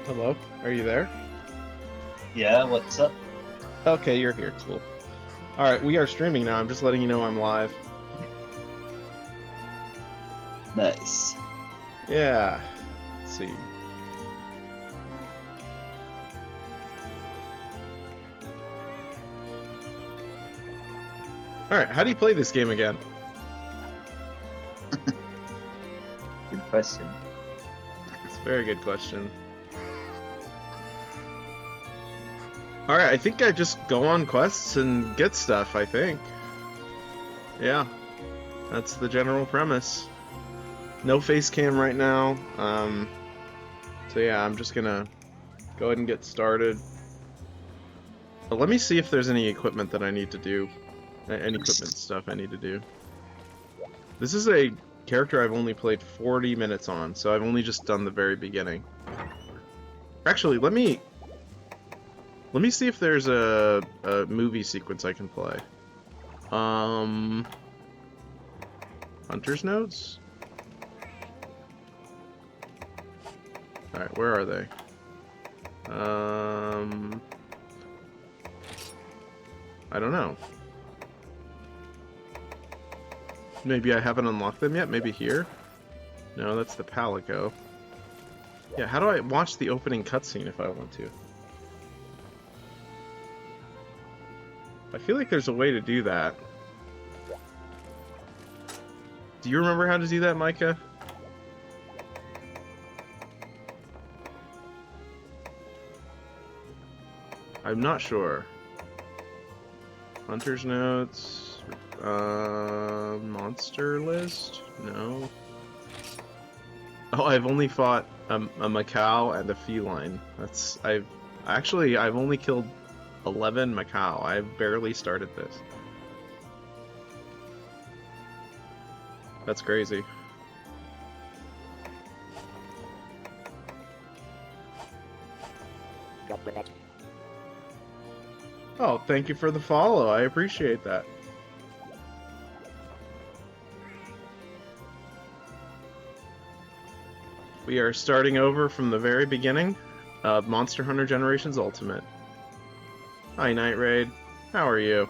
Hello? Are you there? Yeah, what's up? Okay, you're here. Cool. Alright, we are streaming now. I'm just letting you know I'm live. Nice. Yeah. Let's see. Alright, how do you play this game again? Good question. It's a very good question. Alright, I think I just go on quests and get stuff, I think. Yeah. That's the general premise. No face cam right now. So yeah, I'm just gonna go ahead and get started. But let me see if there's any equipment that I need to do. Any equipment stuff I need to do. This is a character I've only played 40 minutes on, so I've only just done the very beginning. Actually, let me see if there's a movie sequence I can play. Hunter's Notes? Alright, where are they? I don't know. Maybe I haven't unlocked them yet? Maybe here? No, that's the Palico. Yeah, how do I watch the opening cutscene if I want to? I feel like there's a way to do that. Do you remember how to do that, Micah? I'm not sure. Hunter's Notes... monster list? No. Oh, I've only fought a macaw and a feline. I've only killed 11 macaw. I've barely started this. That's crazy. Oh, thank you for the follow. I appreciate that. We are starting over from the very beginning of Monster Hunter Generations Ultimate. Hi, Night Raid. How are you?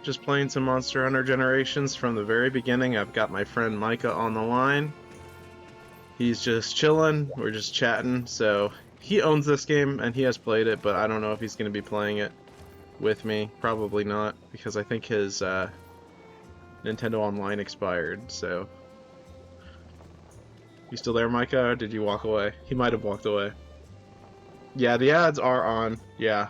Just playing some Monster Hunter Generations from the very beginning. I've got my friend Micah on the line. He's just chilling. We're just chatting. So he owns this game and he has played it, but I don't know if he's going to be playing it with me. Probably not, because I think his Nintendo Online expired. So, you still there, Micah? Or did you walk away? He might have walked away. Yeah, the ads are on. Yeah.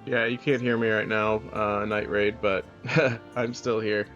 Yeah, you can't hear me right now, Night Raid, but I'm still here.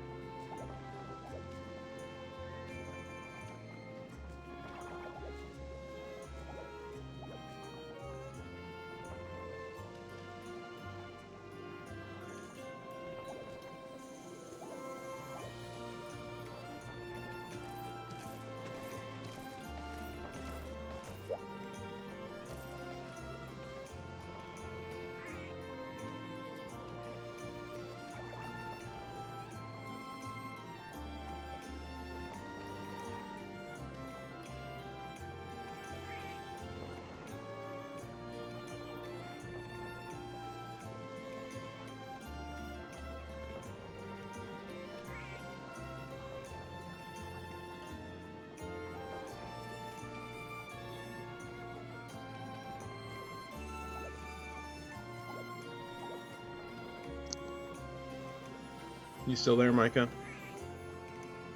You still there, Micah?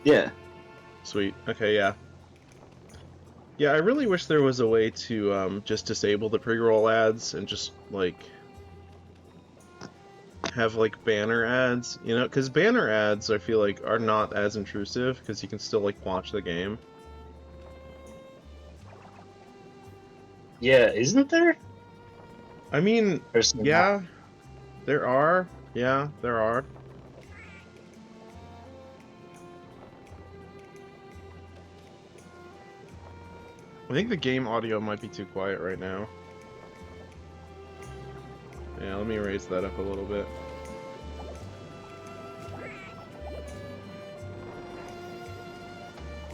Yeah. Sweet. Okay, yeah. Yeah, I really wish there was a way to just disable the pre-roll ads and just, like, have, like, banner ads, you know? Because banner ads, I feel like, are not as intrusive, because you can still, like, watch the game. Yeah, isn't there? I mean, Or is there not? yeah, there are. Yeah, there are. I think the game audio might be too quiet right now. Yeah, let me raise that up a little bit.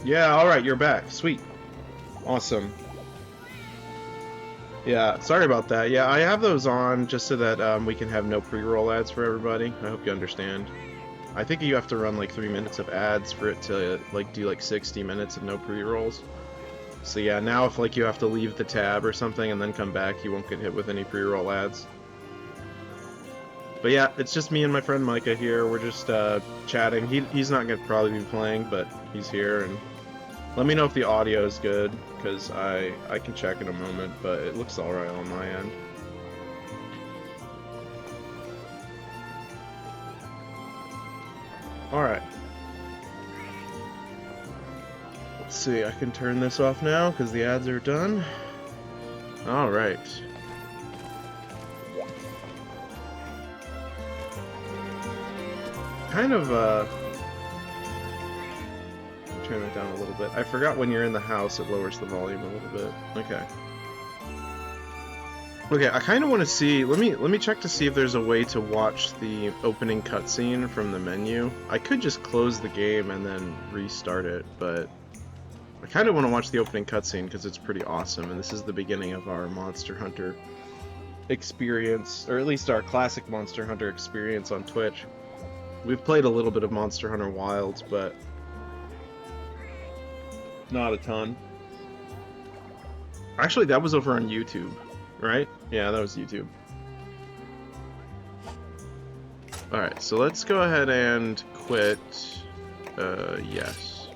Yeah, alright, you're back. Sweet. Awesome. Yeah, sorry about that. Yeah, I have those on just so that we can have no pre-roll ads for everybody. I hope you understand. I think you have to run like 3 minutes of ads for it to like do like 60 minutes of no pre-rolls. So yeah, now if like you have to leave the tab or something and then come back, you won't get hit with any pre-roll ads. But yeah, it's just me and my friend Micah here. We're just chatting. He's not gonna probably be playing, but he's here. And let me know if the audio is good, because I can check in a moment. But it looks all right on my end. All right. Let's see. I can turn this off now because the ads are done. All right. Kind of turn it down a little bit. I forgot when you're in the house it lowers the volume a little bit. Okay. Okay, I kind of want to see. Let me check to see if there's a way to watch the opening cutscene from the menu. I could just close the game and then restart it, but I kind of want to watch the opening cutscene because it's pretty awesome, and this is the beginning of our Monster Hunter experience, or at least our classic Monster Hunter experience on Twitch. We've played a little bit of Monster Hunter Wilds, but not a ton. Actually, that was over on YouTube, right? Yeah, that was YouTube. Alright, so let's go ahead and quit. Yes.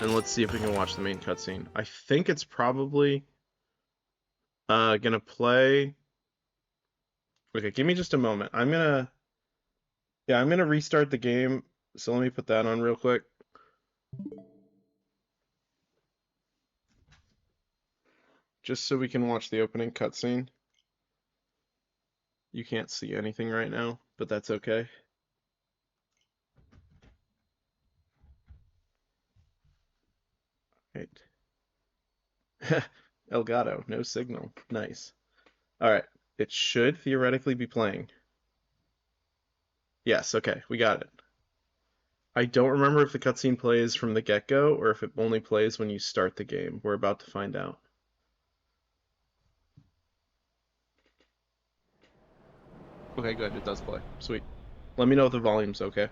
And let's see if we can watch the main cutscene. I think it's probably gonna play. Okay, give me just a moment. I'm gonna restart the game. So let me put that on real quick. Just so we can watch the opening cutscene. You can't see anything right now, but that's okay. Right. Elgato, no signal. Nice. Alright, it should theoretically be playing. Yes, okay, we got it. I don't remember if the cutscene plays from the get-go or if it only plays when you start the game. We're about to find out. Okay, good, it does play. Sweet. Let me know if the volume's okay.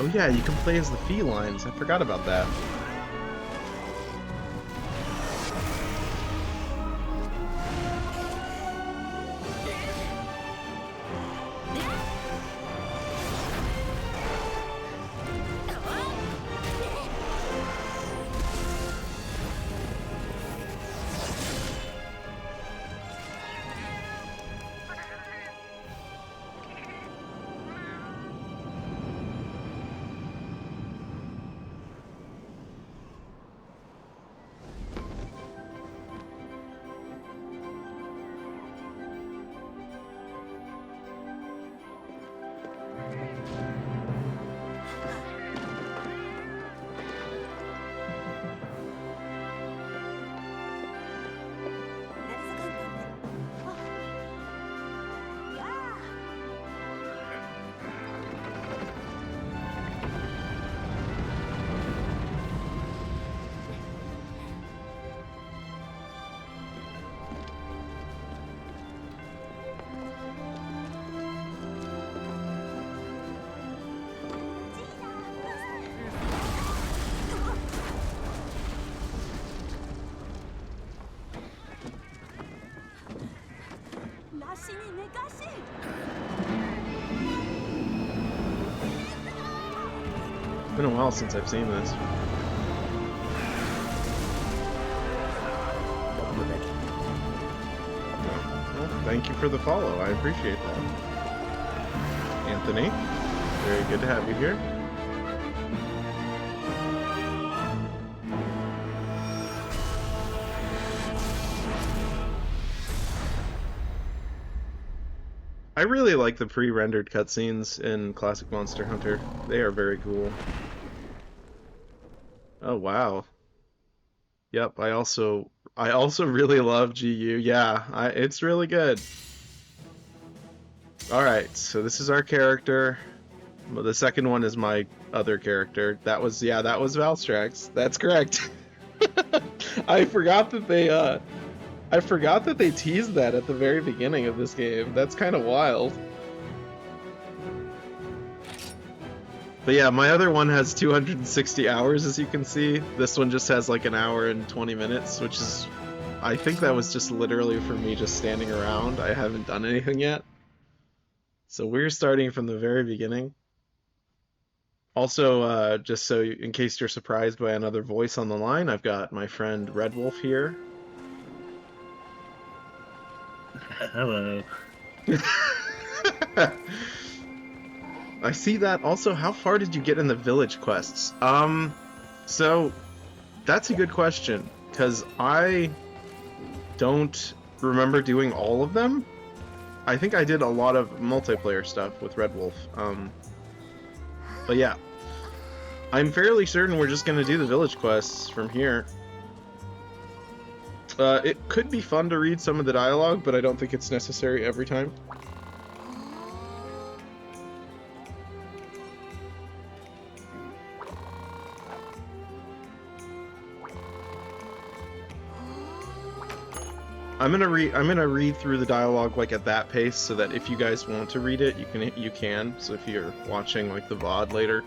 Oh yeah, you can play as the felines. I forgot about that. been a while since I've seen this. Well, thank you for the follow. I appreciate that. Anthony, very good to have you here. I really like the pre-rendered cutscenes in Classic Monster Hunter. They are very cool. Oh wow. Yep, I also really love GU. Yeah, it's really good. All right, so this is our character. Well, the second one is my other character. That was Valstrax. That's correct. I forgot that they teased that at the very beginning of this game. That's kind of wild. But yeah, my other one has 260 hours, as you can see. This one just has like an hour and 20 minutes, which is... I think that was just literally for me just standing around. I haven't done anything yet. So we're starting from the very beginning. Also, just so in case you're surprised by another voice on the line, I've got my friend Red Wolf here. Hello. I see that. Also, how far did you get in the village quests? So that's a good question, because I don't remember doing all of them. I think I did a lot of multiplayer stuff with Red Wolf. But yeah, I'm fairly certain we're just gonna do the village quests from here. It could be fun to read some of the dialogue, but I don't think it's necessary every time. I'm gonna read through the dialogue like at that pace, so that if you guys want to read it, you can. So if you're watching like the VOD later,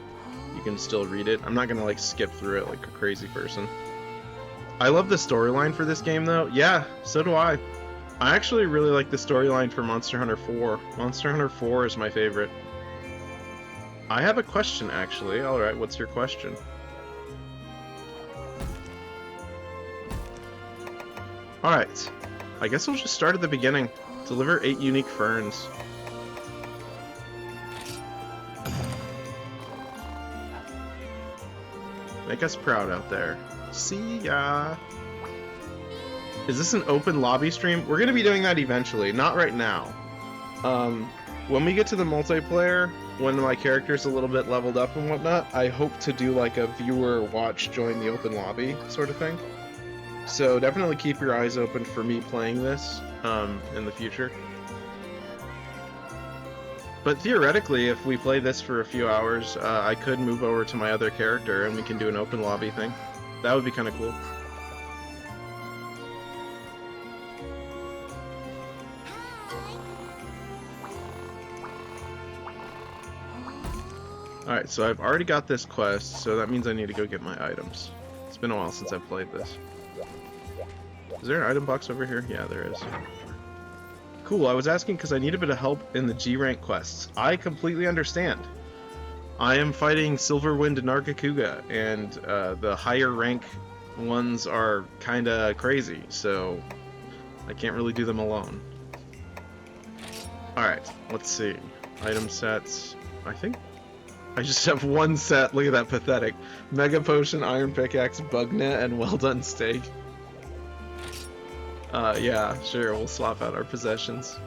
you can still read it. I'm not gonna like skip through it like a crazy person. I love the storyline for this game though. Yeah, so do I. I actually really like the storyline for Monster Hunter 4. Monster Hunter 4 is my favorite. I have a question actually. Alright, what's your question? Alright. I guess we'll just start at the beginning. Deliver 8 unique ferns. Make us proud out there. See ya! Is this an open lobby stream? We're gonna be doing that eventually, not right now. When we get to the multiplayer, when my character's a little bit leveled up and whatnot, I hope to do like a viewer watch join the open lobby sort of thing. So definitely keep your eyes open for me playing this in the future. But theoretically, if we play this for a few hours, I could move over to my other character and we can do an open lobby thing. That would be kind of cool. Alright, so I've already got this quest, so that means I need to go get my items. It's been a while since I've played this. Is there an item box over here? Yeah, there is. Cool, I was asking because I need a bit of help in the G-rank quests. I completely understand. I am fighting Silverwind and Nargacuga, and the higher rank ones are kinda crazy, so I can't really do them alone. Alright, let's see. Item sets. I think I just have one set. Look at that, pathetic. Mega Potion, Iron Pickaxe, Bug Net, and Well Done Steak. Yeah, sure, we'll swap out our possessions.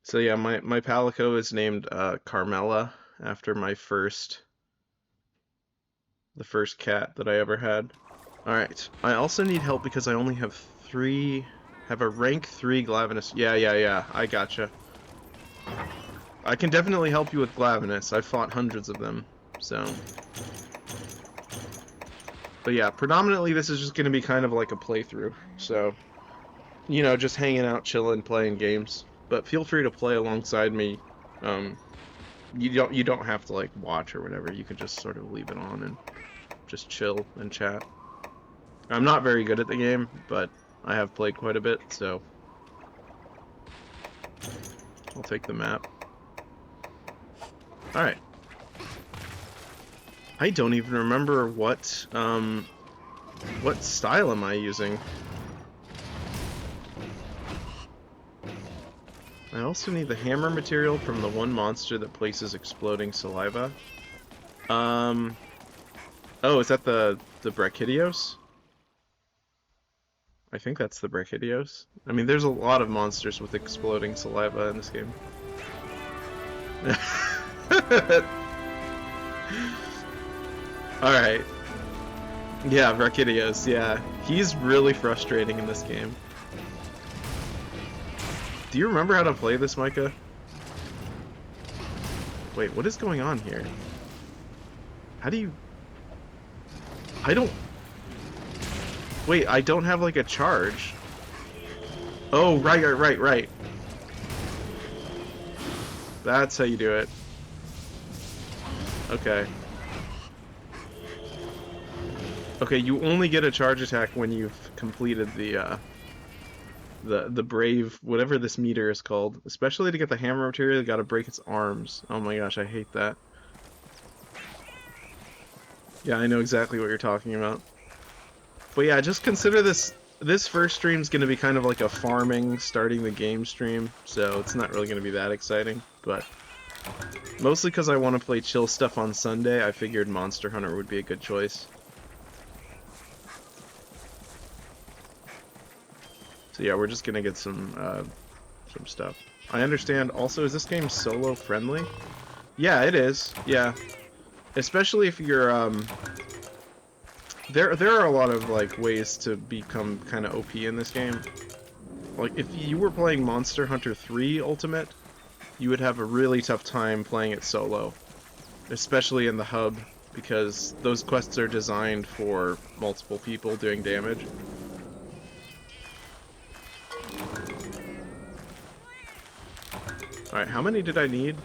So yeah, my Palico is named Carmella, after the first cat that I ever had. Alright, I also need help because I only have a rank 3 Glavenus. Yeah, I gotcha. I can definitely help you with Glavenus. I've fought hundreds of them, so... But yeah, predominantly this is just going to be kind of like a playthrough, so... You know, just hanging out, chilling, playing games. But feel free to play alongside me. You don't have to, like, watch or whatever. You can just sort of leave it on and just chill and chat. I'm not very good at the game, but I have played quite a bit, so... I'll take the map. Alright. I don't even remember what style am I using? I also need the hammer material from the one monster that places exploding saliva. Oh, is that the Brachydios? I think that's the Brachydios. I mean, there's a lot of monsters with exploding saliva in this game. Alright. Yeah, Brachydios, yeah. He's really frustrating in this game. Do you remember how to play this, Micah? Wait, what is going on here? How do you... I don't... Wait, I don't have, like, a charge. Oh, right. That's how you do it. Okay. Okay, you only get a charge attack when you've completed the brave, whatever this meter is called. Especially to get the hammer material, you gotta break its arms. Oh my gosh, I hate that. Yeah, I know exactly what you're talking about. But yeah, just consider this first stream's gonna be kind of like a farming, starting the game stream, so it's not really gonna be that exciting, but mostly because I want to play chill stuff on Sunday, I figured Monster Hunter would be a good choice. So yeah, we're just gonna get some stuff. I understand. Also, is this game solo friendly? Yeah, it is. Yeah, especially if you're There are a lot of like ways to become kind of OP in this game. Like if you were playing Monster Hunter 3 Ultimate, you would have a really tough time playing it solo, especially in the hub, because those quests are designed for multiple people doing damage. Alright, how many did I need?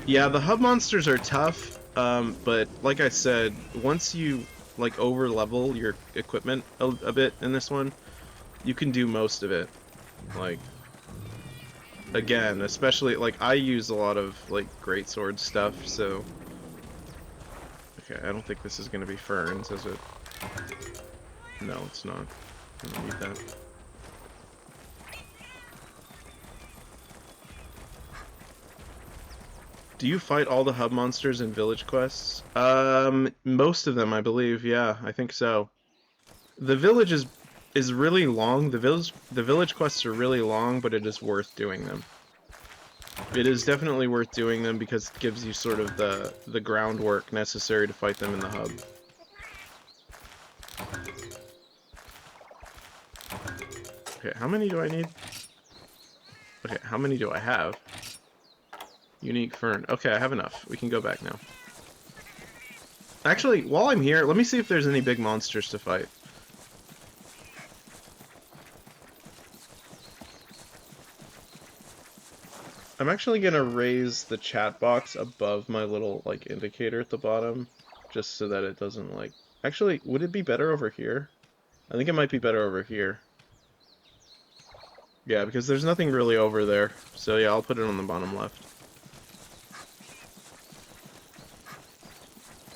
Yeah, the hub monsters are tough, but like I said, once you like over level your equipment a bit in this one, you can do most of it. Like, again, especially like I use a lot of like greatsword stuff, so okay, I don't think this is gonna be ferns, is it? No, it's not. I don't need that. Do you fight all the hub monsters in village quests? Most of them, I believe. Yeah, I think so. The village is really long. The village quests are really long, but it is worth doing them. It is definitely worth doing them because it gives you sort of the groundwork necessary to fight them in the hub. Okay, how many do I need? Okay, how many do I have? Unique fern. Okay, I have enough. We can go back now. Actually, while I'm here, let me see if there's any big monsters to fight. I'm actually gonna raise the chat box above my little, like, indicator at the bottom, just so that it doesn't, like... Actually, would it be better over here? I think it might be better over here. Yeah, because there's nothing really over there. So yeah, I'll put it on the bottom left.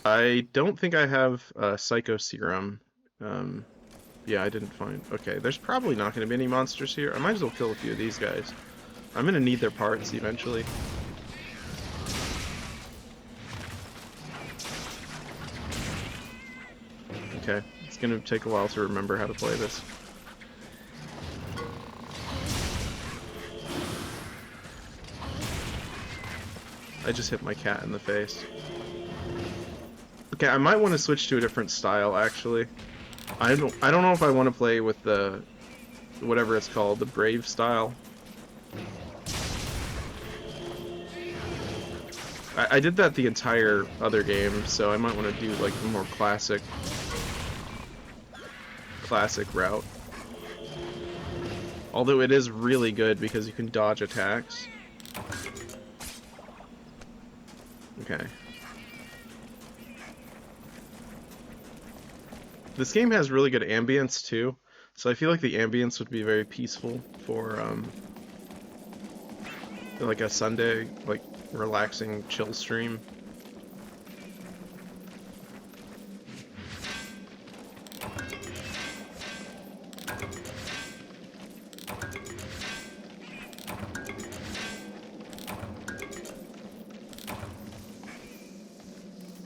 I don't think I have Psycho Serum. Yeah, I didn't find... Okay, there's probably not going to be any monsters here. I might as well kill a few of these guys. I'm going to need their parts eventually. Okay, it's going to take a while to remember how to play this. I just hit my cat in the face. Okay, I might want to switch to a different style, actually. I don't know if I want to play with the... whatever it's called, the Brave style. I did that the entire other game, so I might want to do, like, a more classic route. Although it is really good because you can dodge attacks. Okay. This game has really good ambience too, so I feel like the ambience would be very peaceful for like a Sunday, like relaxing chill stream.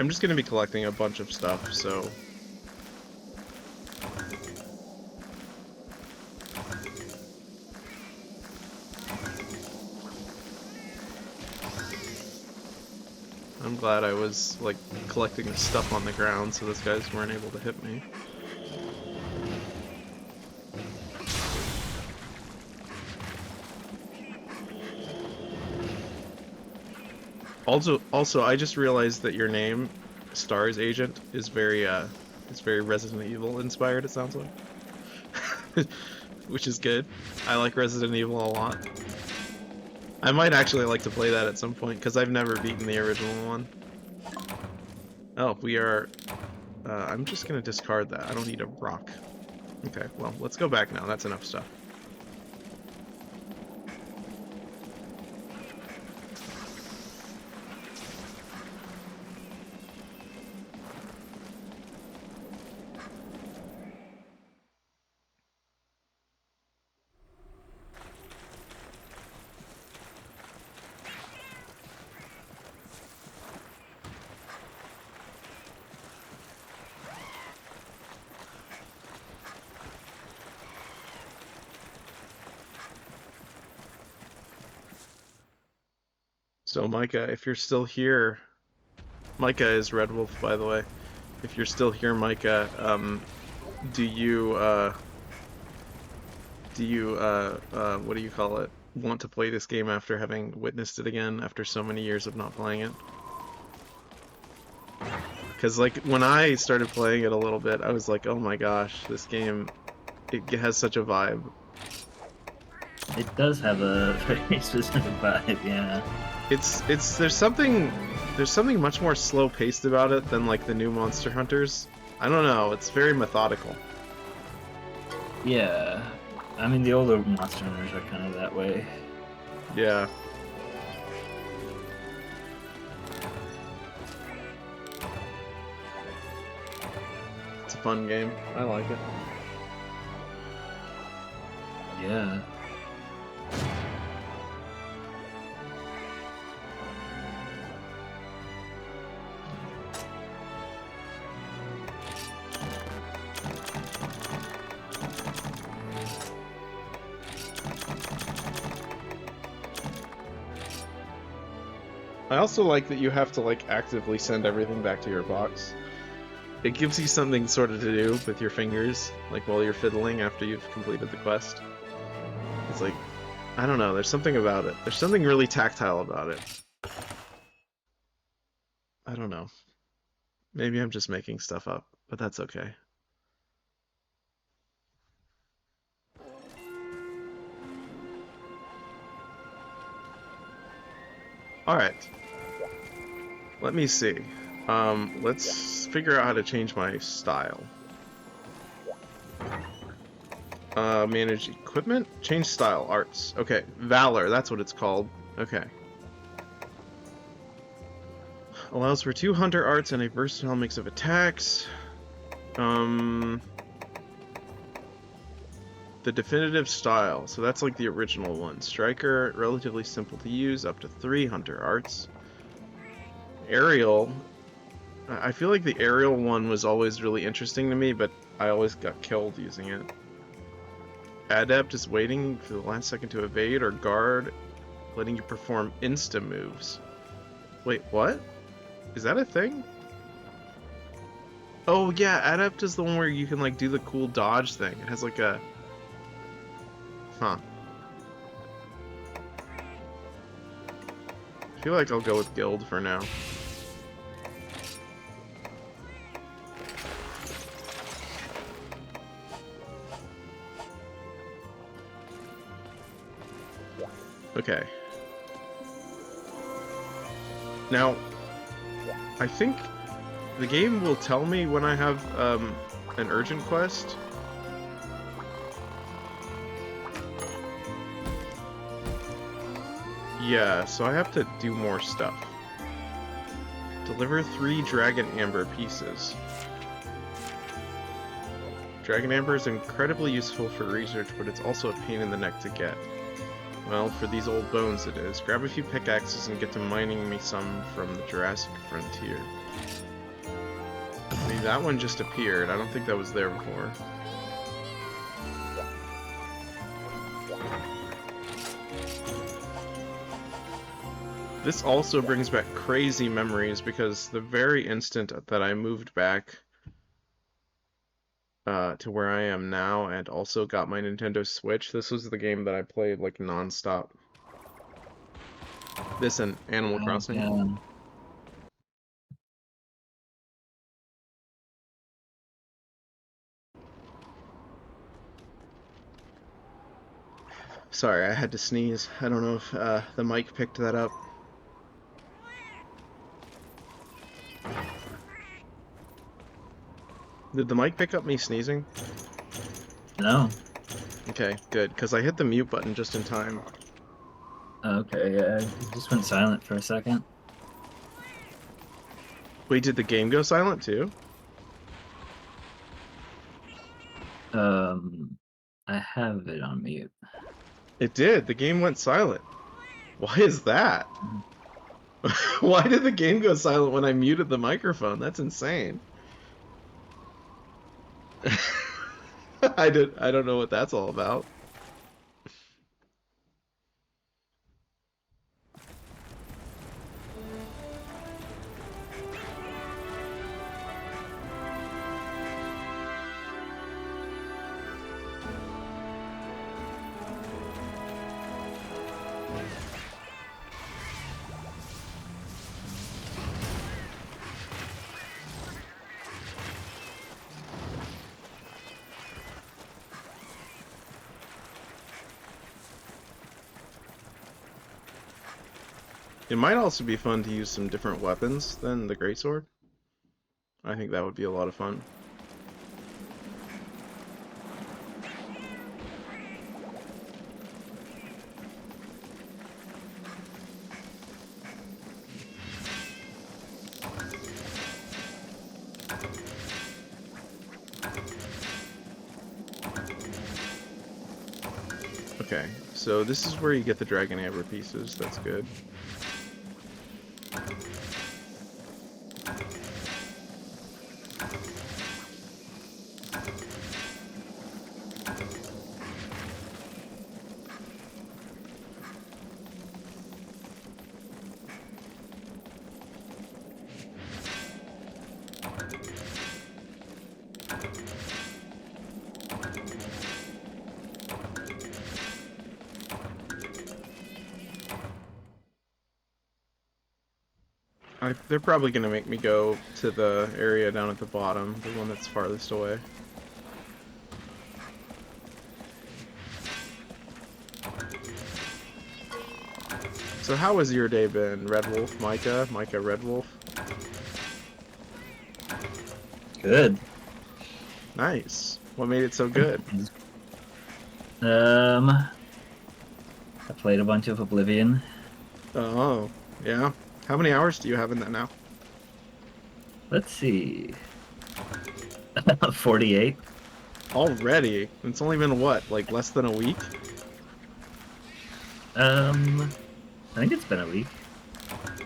I'm just gonna be collecting a bunch of stuff, so... I'm glad I was, like, collecting the stuff on the ground so those guys weren't able to hit me. Also, I just realized that your name, Stars Agent, is very Resident Evil inspired, it sounds like. Which is good. I like Resident Evil a lot. I might actually like to play that at some point, because I've never beaten the original one. Oh, we are... I'm just gonna discard that. I don't need a rock. Okay, well, let's go back now. That's enough stuff. So Micah, if you're still here, Micah is Red Wolf, by the way. If you're still here, Micah, do you, what do you call it, want to play this game after having witnessed it again after so many years of not playing it? Because, like, when I started playing it a little bit, I was like, oh my gosh, this game, it has such a vibe. It does have a very specific vibe, yeah. There's something much more slow paced about it than like the new Monster Hunters. I don't know, it's very methodical. Yeah. I mean, the older Monster Hunters are kind of that way. Yeah. It's a fun game. I like it. Yeah. I also like that you have to like actively send everything back to your box. It gives you something sort of to do with your fingers, like while you're fiddling after you've completed the quest. It's like, I don't know, there's something about it. There's something really tactile about it. I don't know. Maybe I'm just making stuff up, but that's okay. Alright. Let me see. Let's figure out how to change my style. Manage equipment? Change style, arts. Okay, Valor, that's what it's called. Okay. Allows for 2 hunter arts and a versatile mix of attacks. The definitive style, so that's like the original one. Striker, relatively simple to use, up to 3 hunter arts. Aerial, I feel like the aerial one was always really interesting to me, but I always got killed using it. Adept is waiting for the last second to evade or guard, letting you perform insta moves. Wait, what? Is that a thing? Oh yeah, Adept is the one where you can like do the cool dodge thing. It has like a... Huh. I feel like I'll go with Guild for now. Okay. Now, I think the game will tell me when I have an urgent quest. Yeah, so I have to do more stuff. Deliver 3 Dragon Amber pieces. Dragon Amber is incredibly useful for research, but it's also a pain in the neck to get. Well, for these old bones it is. Grab a few pickaxes and get to mining me some from the Jurassic frontier. I mean, that one just appeared. I don't think that was there before. This also brings back crazy memories because the very instant that I moved back to where I am now and also got my Nintendo Switch, this was the game that I played like non-stop. This and Animal Crossing. Yeah. Sorry, I had to sneeze. I don't know if the mic picked that up. Did the mic pick up me sneezing? No. Okay, good, because I hit the mute button just in time. Okay, yeah, it just went silent for a second. Wait, did the game go silent too? I have it on mute. It did. The game went silent. Why is that? Why did the game go silent when I muted the microphone? That's insane. I don't know what that's all about. It might also be fun to use some different weapons than the greatsword. I think that would be a lot of fun. Okay, so this is where you get the Dragon Amber pieces. That's good. They're probably gonna make me go to the area down at the bottom, the one that's farthest away. So how has your day been, Red Wolf, Micah? Micah, Red Wolf? Good. Nice. What made it so good? I played a bunch of Oblivion. Oh, yeah. How many hours do you have in that now? Let's see. 48. Already? It's only been what, like less than a week? I think it's been a week.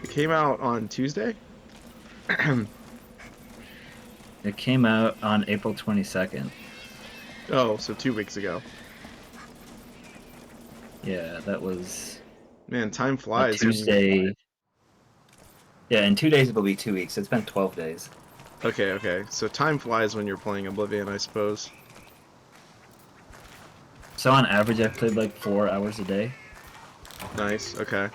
It came out on Tuesday? It came out on April 22nd. Oh, so 2 weeks ago. Yeah, that was Man, time flies. Tuesday. Yeah, in 2 days it'll be 2 weeks. It's been 12 days. Okay, okay. So time flies when you're playing Oblivion, I suppose. So on average, I've played like 4 hours a day. Nice, okay.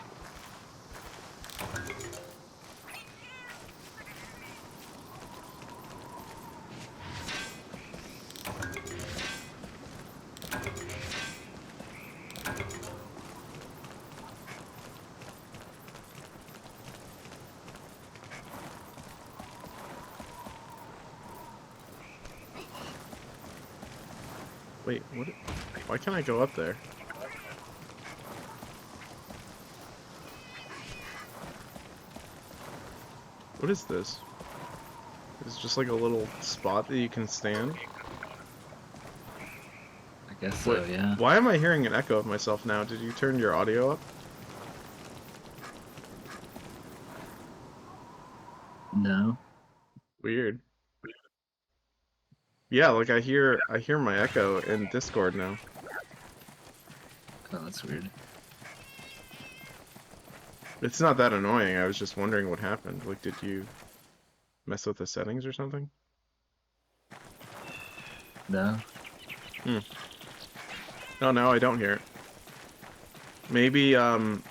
Wait, what? Why can't I go up there? What is this? It's just like a little spot that you can stand. I guess so, Wait, yeah. why am I hearing an echo of myself now? Did you turn your audio up? No. Weird. Yeah, like I hear my echo in Discord now. Oh, that's weird. It's not that annoying. I was just wondering what happened. Like, did you mess with the settings or something? No. Hmm. No, now I don't hear it. Maybe the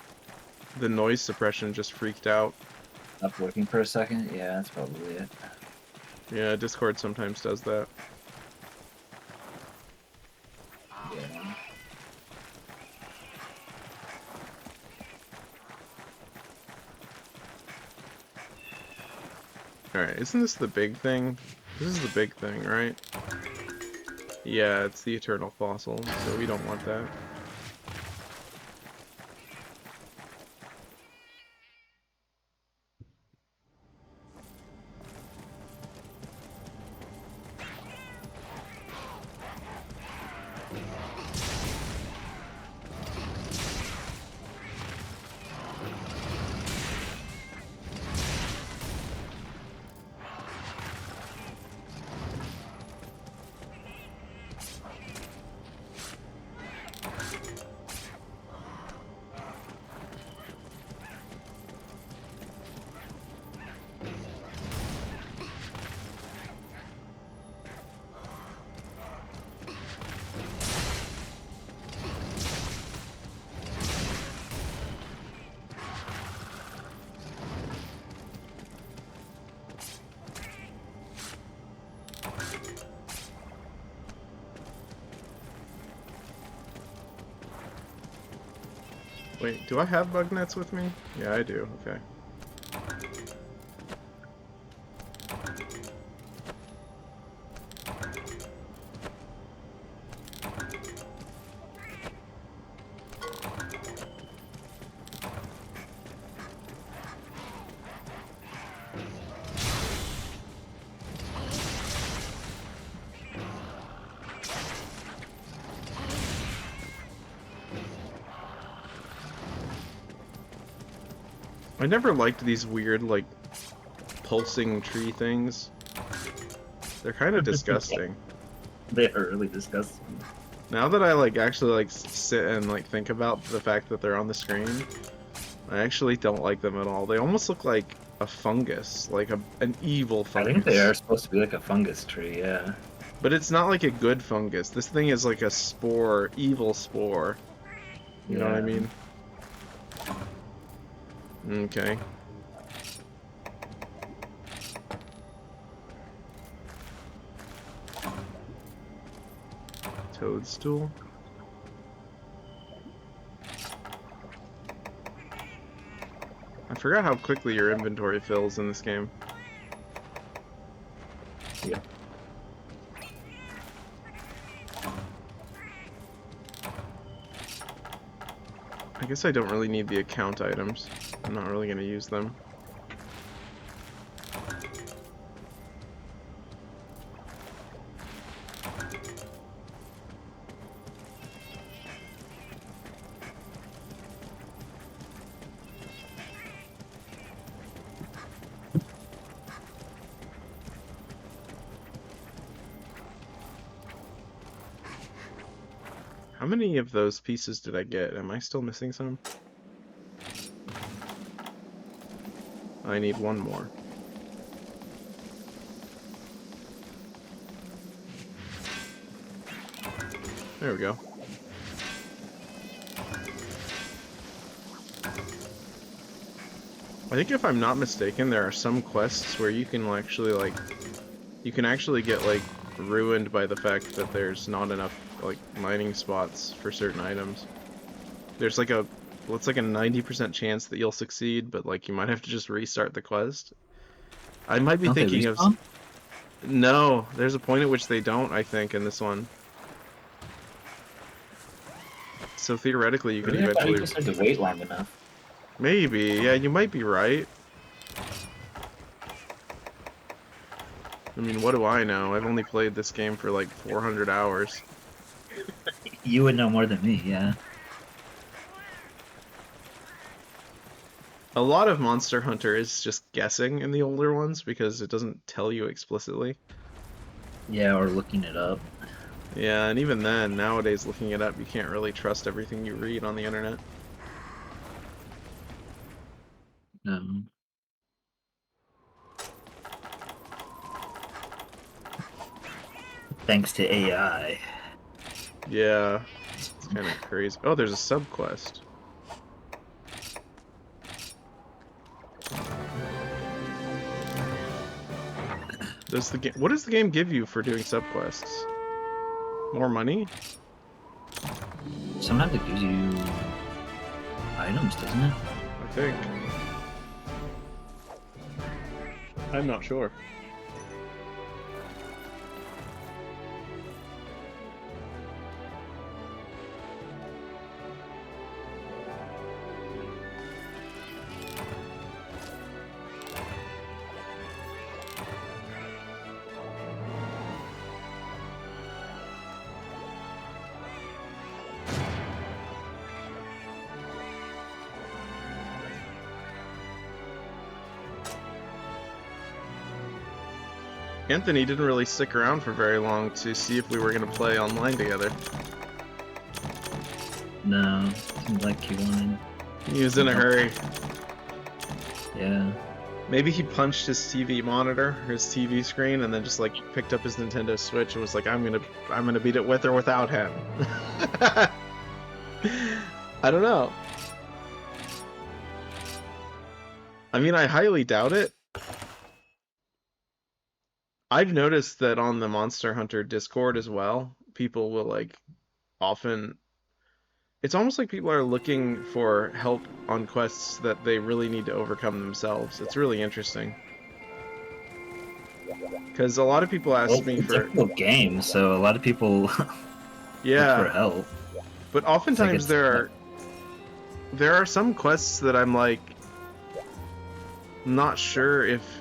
noise suppression just freaked out. Stopped working for a second? Yeah, that's probably it. Yeah, Discord sometimes does that. Yeah. Alright, isn't this the big thing? This is the big thing, right? Yeah, it's the eternal fossil, so we don't want that. Wait, do I have bug nets with me? Yeah, I do. Okay. I never liked these weird, like, pulsing tree things. They're kind of disgusting. They are really disgusting. Now that I, like, actually, like, sit and, like, think about the fact that they're on the screen, I actually don't like them at all. They almost look like a fungus, like an evil fungus. I think they are supposed to be like a fungus tree, yeah. But it's not like a good fungus. This thing is like a spore, evil spore. You know what I mean? Okay. Toadstool? I forgot how quickly your inventory fills in this game. Yeah. I guess I don't really need the account items. I'm not really going to use them. How many of those pieces did I get? Am I still missing some? I need one more. There we go. I think if I'm not mistaken, there are some quests where you can actually, like, you can actually get, like, ruined by the fact that there's not enough, like, mining spots for certain items. There's like a, well, it's like a 90% chance that you'll succeed, but like you might have to just restart the quest. I might be Don't they thinking of... respawn? No, there's a point at which they don't, I think, in this one. So theoretically, you could Really? I thought you eventually... just had to wait long enough. Maybe, yeah, you might be right. I mean, what do I know? I've only played this game for like 400 hours. You would know more than me, yeah. A lot of Monster Hunter is just guessing in the older ones because it doesn't tell you explicitly. Yeah, or looking it up. Yeah, and even then, nowadays looking it up, you can't really trust everything you read on the internet. Um, Thanks to AI. Yeah, it's kind of crazy. Oh, there's a subquest. Does the game? What does the game give you for doing subquests? More money? Sometimes it gives you items, doesn't it? I think. I'm not sure. Anthony didn't really stick around for very long to see if we were going to play online together. No, seemed like he wanted. He was in a hurry. Yeah. Maybe he punched his TV monitor, his TV screen, and then just like picked up his Nintendo Switch and was like, I'm gonna beat it with or without him." I don't know. I mean, I highly doubt it. I've noticed that on the Monster Hunter Discord as well, people will like often. It's almost like people are looking for help on quests that they really need to overcome themselves. It's really interesting. Because a lot of people ask me It's for. a difficult game, so a lot of people look for Yeah, help. but oftentimes there are some quests that I'm like not sure if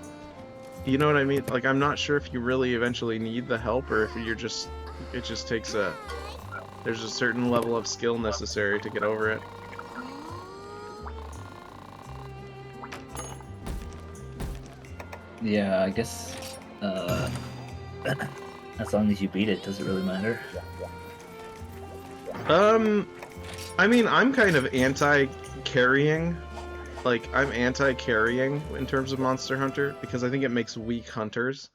you know what I mean. Like I'm not sure if you really eventually need the help or if you're just it just takes a there's a certain level of skill necessary to get over it. Yeah, I guess as long as you beat it, does it really matter? I mean, I'm kind of anti-carrying. Like, I'm anti-carrying in terms of Monster Hunter because I think it makes weak hunters.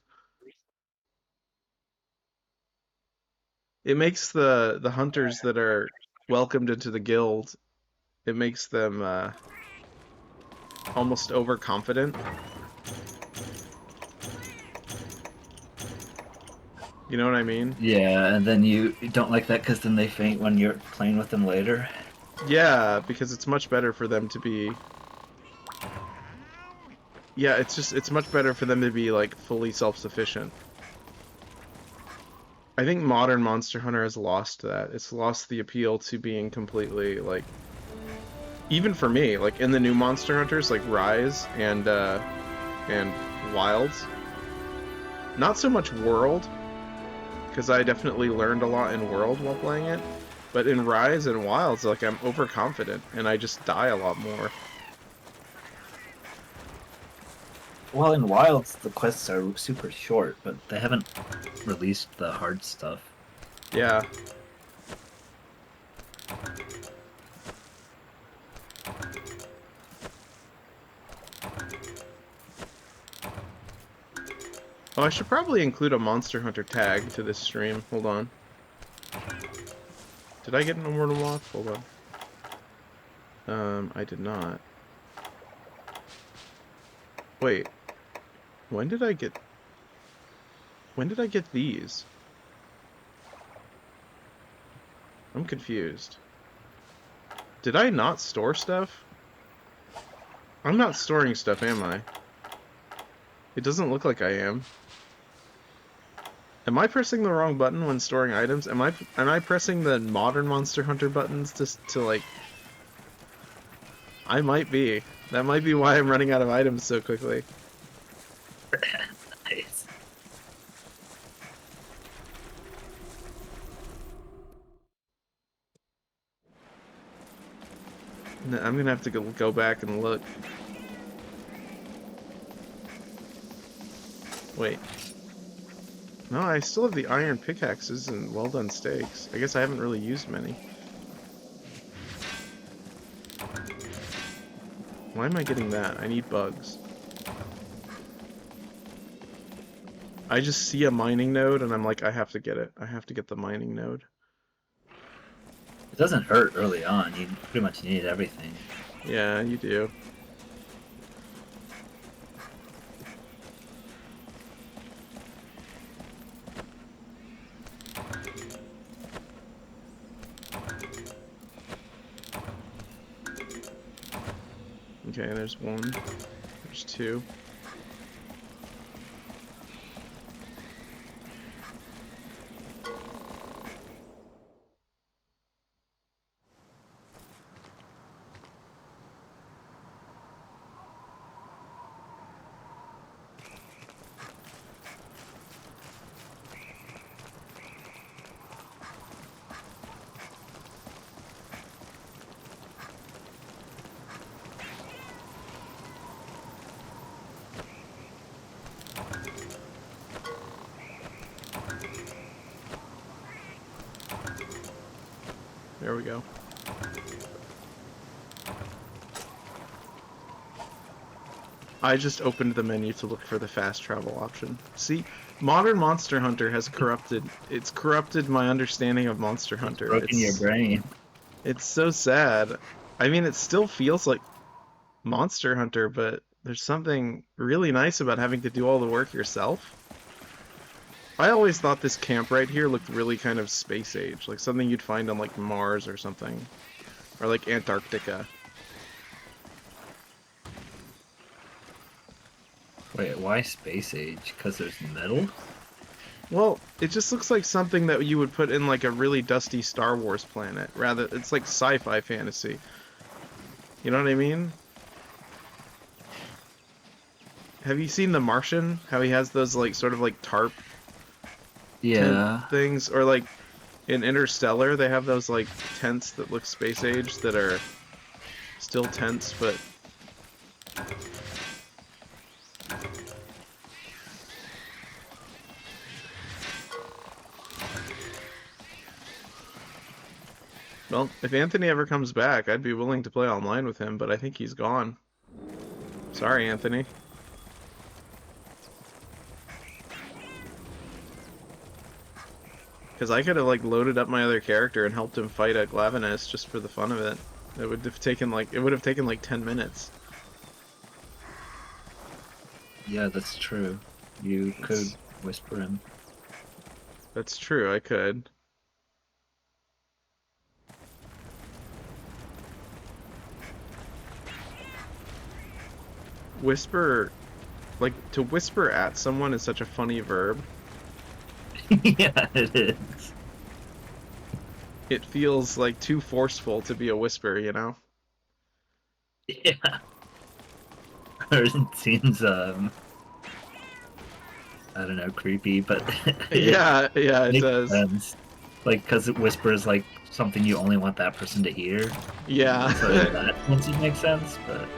It makes the hunters that are welcomed into the guild, it makes them almost overconfident. You know what I mean? Yeah, and then you don't like that because then they faint when you're playing with them later. Yeah, because it's much better for them to be. Yeah, it's much better for them to be like fully self-sufficient. I think modern Monster Hunter has lost that. It's lost the appeal to being completely like. Even for me, like in the new Monster Hunters, like Rise and Wilds. Not so much World, because I definitely learned a lot in World while playing it. But in Rise and Wilds, like I'm overconfident and I just die a lot more. Well, in Wilds, the quests are super short, but they haven't released the hard stuff. Yeah. Oh, I should probably include a Monster Hunter tag to this stream. Hold on. Did I get an Immortal Moth? Hold on. I did not. Wait. When did I get these? I'm confused. Did I not store stuff? I'm not storing stuff, am I? It doesn't look like I am. Am I pressing the wrong button when storing items? Am I pressing the modern Monster Hunter buttons to like... I might be. That might be why I'm running out of items so quickly. Nice. I'm gonna have to go back and look. Wait. No, I still have the iron pickaxes and well done steaks. I guess I haven't really used many. Why am I getting that? I need bugs. I just see a mining node and I'm like, I have to get it. I have to get the mining node. It doesn't hurt early on. You pretty much need everything. Yeah, you do. Okay, there's one. There's two. There we go. I just opened the menu to look for the fast travel option. See, modern Monster Hunter has corrupted my understanding of Monster Hunter. It's broken your brain. It's so sad. I mean, it still feels like Monster Hunter, but there's something really nice about having to do all the work yourself. I always thought this camp right here looked really kind of space age, like something you'd find on like Mars or something, or like Antarctica. Wait, why space age? Because there's metal? Well, it just looks like something that you would put in like a really dusty Star Wars planet. Rather, it's like sci-fi fantasy. You know what I mean? Have you seen The Martian? How he has those like sort of like tarp Yeah. tent things, or like in Interstellar, they have those like tents that look space age that are still tents, but well, if Anthony ever comes back, I'd be willing to play online with him, but I think he's gone. Sorry, Anthony. Because I could have like loaded up my other character and helped him fight a Glavenus just for the fun of it. It would have taken like 10 minutes. Yeah, that's true. You could whisper him. That's true, I could. Whisper, like, to whisper at someone is such a funny verb. Yeah, it is. It feels like too forceful to be a whisper, you know? Yeah. Or it seems, I don't know, creepy, but Yeah, it makes does. sense. Like, because it whispers like something you only want that person to hear. Yeah. So that once it makes sense, but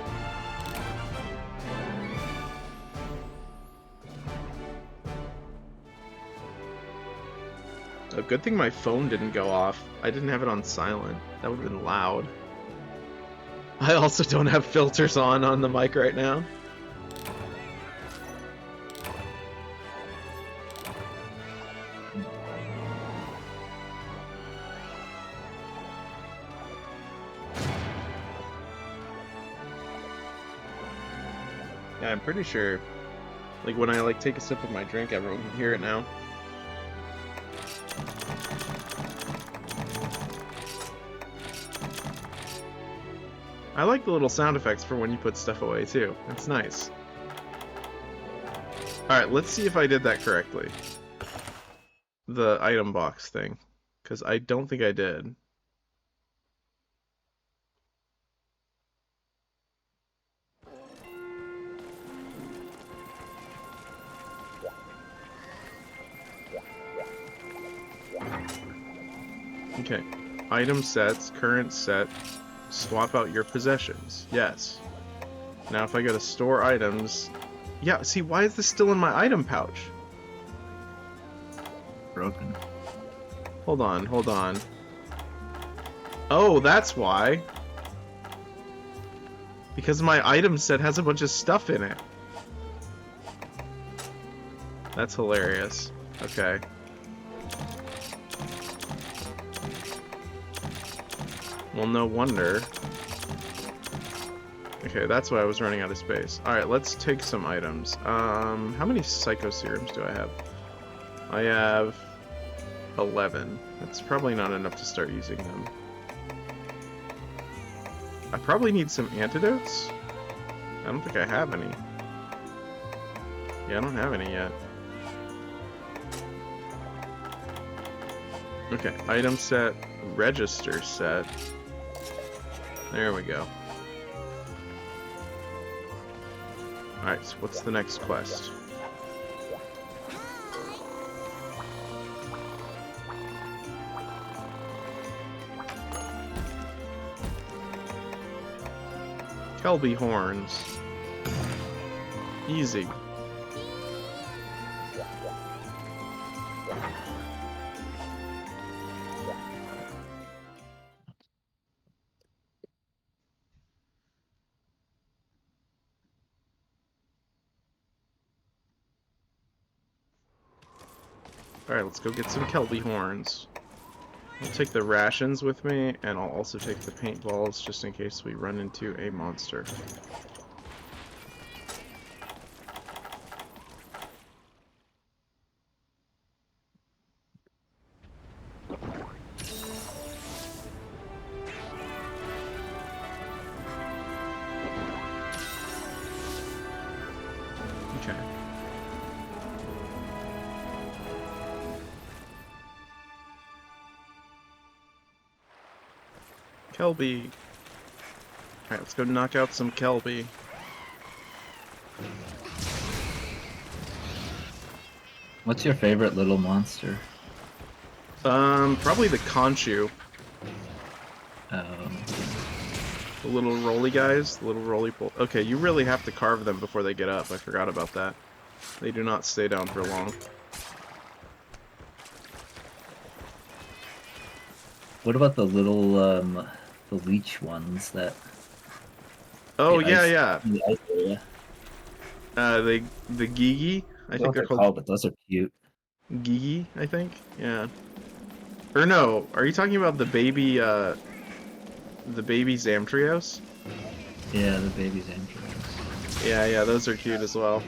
A good thing my phone didn't go off. I didn't have it on silent. That would have been loud. I also don't have filters on the mic right now. Yeah, I'm pretty sure, like, when I, like, take a sip of my drink, everyone can hear it now. I like the little sound effects for when you put stuff away, too. That's nice. Alright, let's see if I did that correctly. The item box thing. Because I don't think I did. Okay. Item sets, current set, Swap out your possessions. Yes. Now if I go to store items... Yeah, see, why is this still in my item pouch? Broken. Hold on, hold on. Oh, that's why. Because my item set has a bunch of stuff in it. That's hilarious. Okay. Well, no wonder. Okay, that's why I was running out of space. Alright, let's take some items. How many Psycho Serums do I have? I have 11. That's probably not enough to start using them. I probably need some antidotes? I don't think I have any. Yeah, I don't have any yet. Okay, item set, register set. There we go. Alright, so what's the next quest? Kelby horns. Easy. Alright, let's go get some Kelby horns. I'll take the rations with me, and I'll also take the paintballs just in case we run into a monster. Okay. Kelby. Alright, let's go knock out some Kelby. What's your favorite little monster? Probably the Conchu. The little rolly guys, the little rolly pole. Okay, you really have to carve them before they get up. I forgot about that. They do not stay down for long. What about the little, the leech ones that... Oh, the yeah, ice- yeah. the ice area? The Gigi? I think they're called but those are cute. Gigi, I think? Yeah. Or no, are you talking about the baby Zamtrios? Yeah, the baby's entrance. Yeah, yeah, those are cute as well.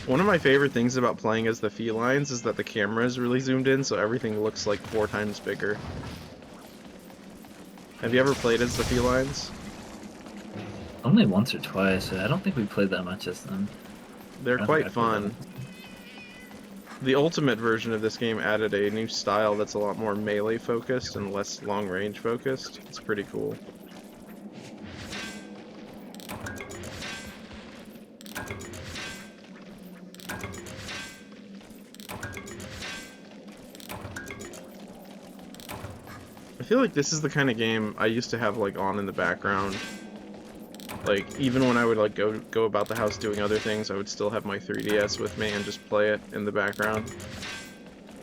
One of my favorite things about playing as the felines is that the camera is really zoomed in, so everything looks like 4 times bigger. Have you ever played as the felines? Only once or twice. I don't think we played that much as them. They're I don't quite think I played fun. The ultimate version of this game added a new style that's a lot more melee focused and less long range focused. It's pretty cool. I feel like this is the kind of game I used to have like on in the background. Like even when I would like go about the house doing other things, I would still have my 3DS with me and just play it in the background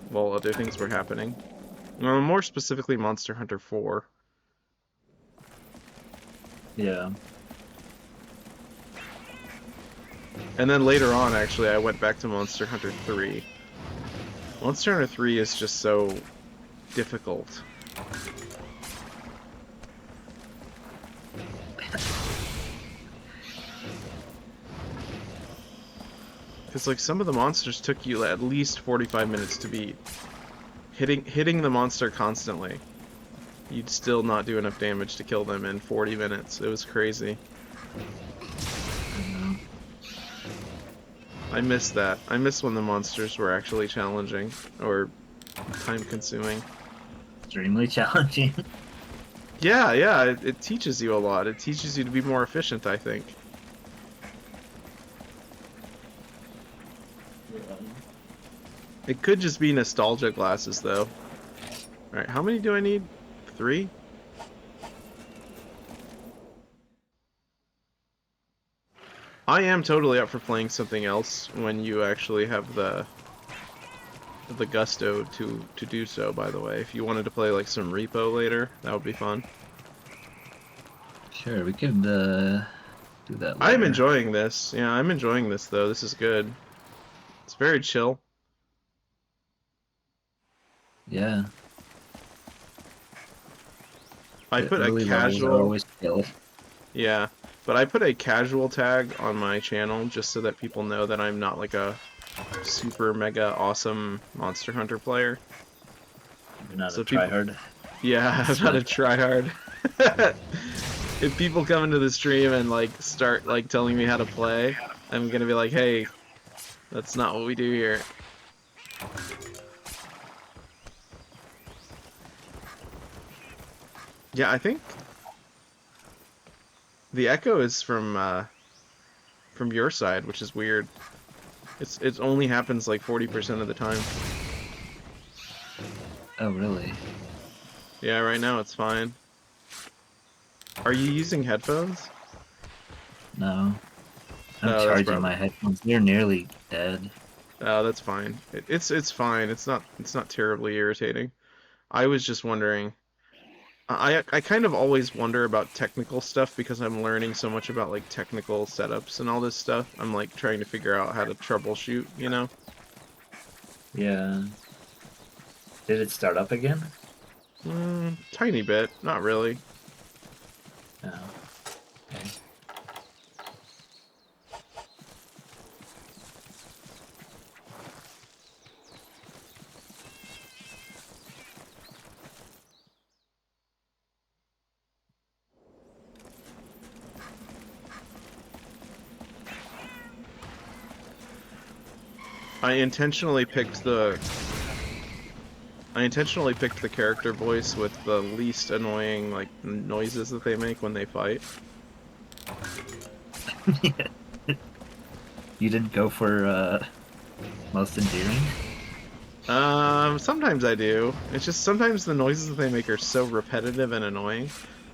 while other things were happening. More specifically, Monster Hunter 4. Yeah. And then later on, actually, I went back to Monster Hunter 3. Monster Hunter 3 is just so difficult. Because like some of the monsters took you at least 45 minutes to beat. Hitting the monster constantly. You'd still not do enough damage to kill them in 40 minutes. It was crazy. I miss that. I miss when the monsters were actually challenging or time consuming. Extremely challenging. Yeah, yeah, it teaches you a lot. It teaches you to be more efficient, I think. It could just be nostalgia glasses, though. Alright, how many do I need? 3? I am totally up for playing something else when you actually have the gusto to do so, by the way. If you wanted to play like some Repo later, that would be fun. Sure, we could do that later. I'm enjoying this. Yeah, I'm enjoying this though. This is good. It's very chill. Yeah. I put a Early levels are casual. always chill. Yeah, but I put a casual tag on my channel just so that people know that I'm not like a super mega awesome Monster Hunter player. You're not So a tryhard. Yeah, I'm not a tryhard. If people come into the stream and like start like telling me how to play, I'm gonna be like, hey, that's not what we do here. Yeah, I think the echo is from your side, which is weird. It only happens like 40% of the time. Oh, really? Yeah, right now it's fine. Are you using headphones? No. I'm No, that's charging probably... my headphones. They're nearly dead. Oh, that's fine. It's fine. It's not terribly irritating. I was just wondering. I kind of always wonder about technical stuff because I'm learning so much about like technical setups and all this stuff. I'm like trying to figure out how to troubleshoot, you know? Yeah. Did it start up again? Tiny bit, not really. No. Okay. I intentionally picked the character voice with the least annoying like noises that they make when they fight. You didn't go for most endearing? Sometimes I do. It's just sometimes the noises that they make are so repetitive and annoying.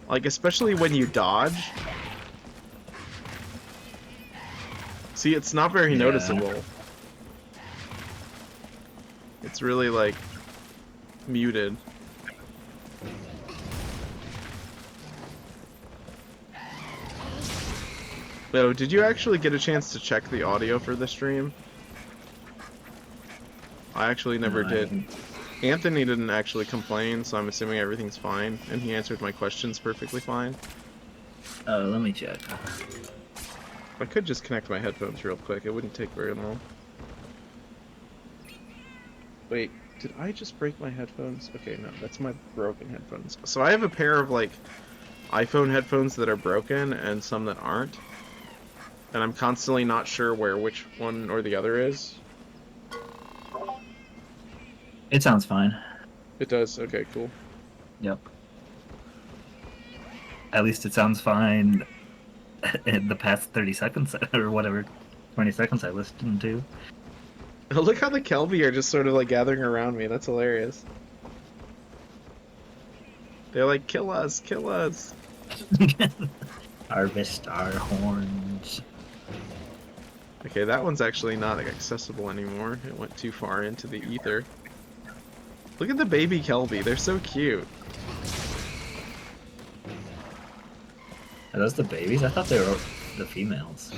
Like, especially when you dodge. See, it's not very noticeable. It's really, like, muted. So, did you actually get a chance to check the audio for the stream? I actually never did. Anthony didn't actually complain, so I'm assuming everything's fine, and he answered my questions perfectly fine. Let me check. I could just connect my headphones real quick, it wouldn't take very long. Wait, did I just break my headphones? Okay, no, that's my broken headphones. So I have a pair of, like, iPhone headphones that are broken and some that aren't. And I'm constantly not sure which one or the other is. It sounds fine. It does? Okay, cool. Yep. At least it sounds fine in the past 30 seconds, or whatever, 20 seconds I listened to. Look how the Kelby are just sort of like gathering around me. That's hilarious. They're like, kill us, kill us. Harvest our horns. Okay, that one's actually not accessible anymore. It went too far into the ether. Look at the baby Kelby. They're so cute. Are those the babies? I thought they were the females.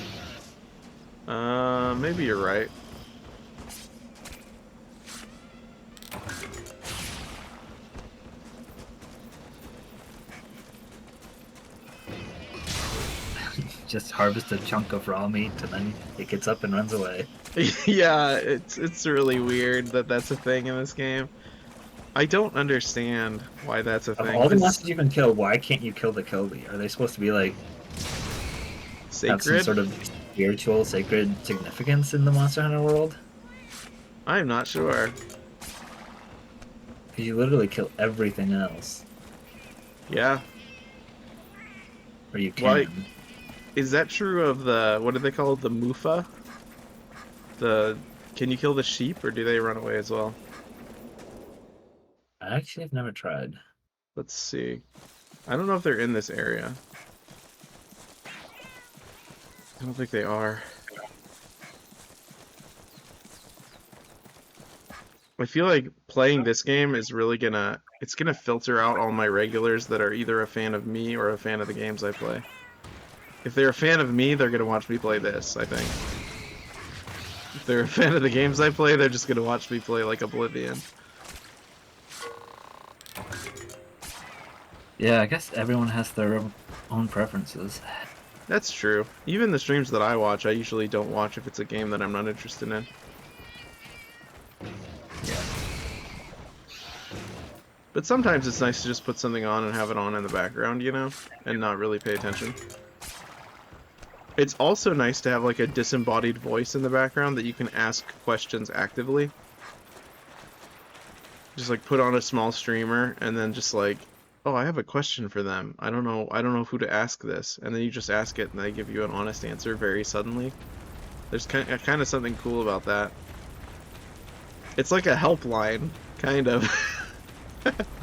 Maybe you're right. Just harvest a chunk of raw meat and then it gets up and runs away. Yeah, it's really weird that that's a thing in this game. I don't understand why that's a thing. Of all the monsters you can kill, why can't you kill the Kelby? Are they supposed to be like sacred? Have some sort of spiritual, sacred significance in the Monster Hunter world? I'm not sure. Because you literally kill everything else. Yeah. Or you can. Why? Is that true of the, what do they call it, the Mufa? The Can you kill the sheep, or do they run away as well? I actually have never tried. Let's see. I don't know if they're in this area. I don't think they are. I feel like playing this game is really it's gonna filter out all my regulars that are either a fan of me or a fan of the games I play. If they're a fan of me, they're gonna watch me play this, I think. If they're a fan of the games I play, they're just gonna watch me play like Oblivion. Yeah, I guess everyone has their own preferences. That's true. Even the streams that I watch, I usually don't watch if it's a game that I'm not interested in. Yeah. But sometimes it's nice to just put something on and have it on in the background, you know, and not really pay attention. It's also nice to have like a disembodied voice in the background that you can ask questions actively. Just like put on a small streamer and then just like, oh, I have a question for them. I don't know who to ask this. And then you just ask it and they give you an honest answer very suddenly. There's kind of something cool about that. It's like a helpline, kind of.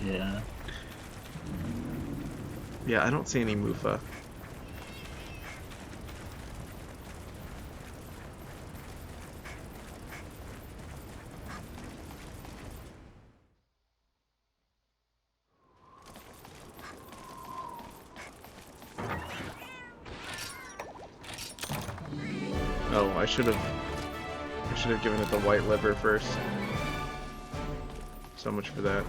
Yeah. Yeah, I don't see any Mufa. Oh, I should have given it the white liver first. So much for that.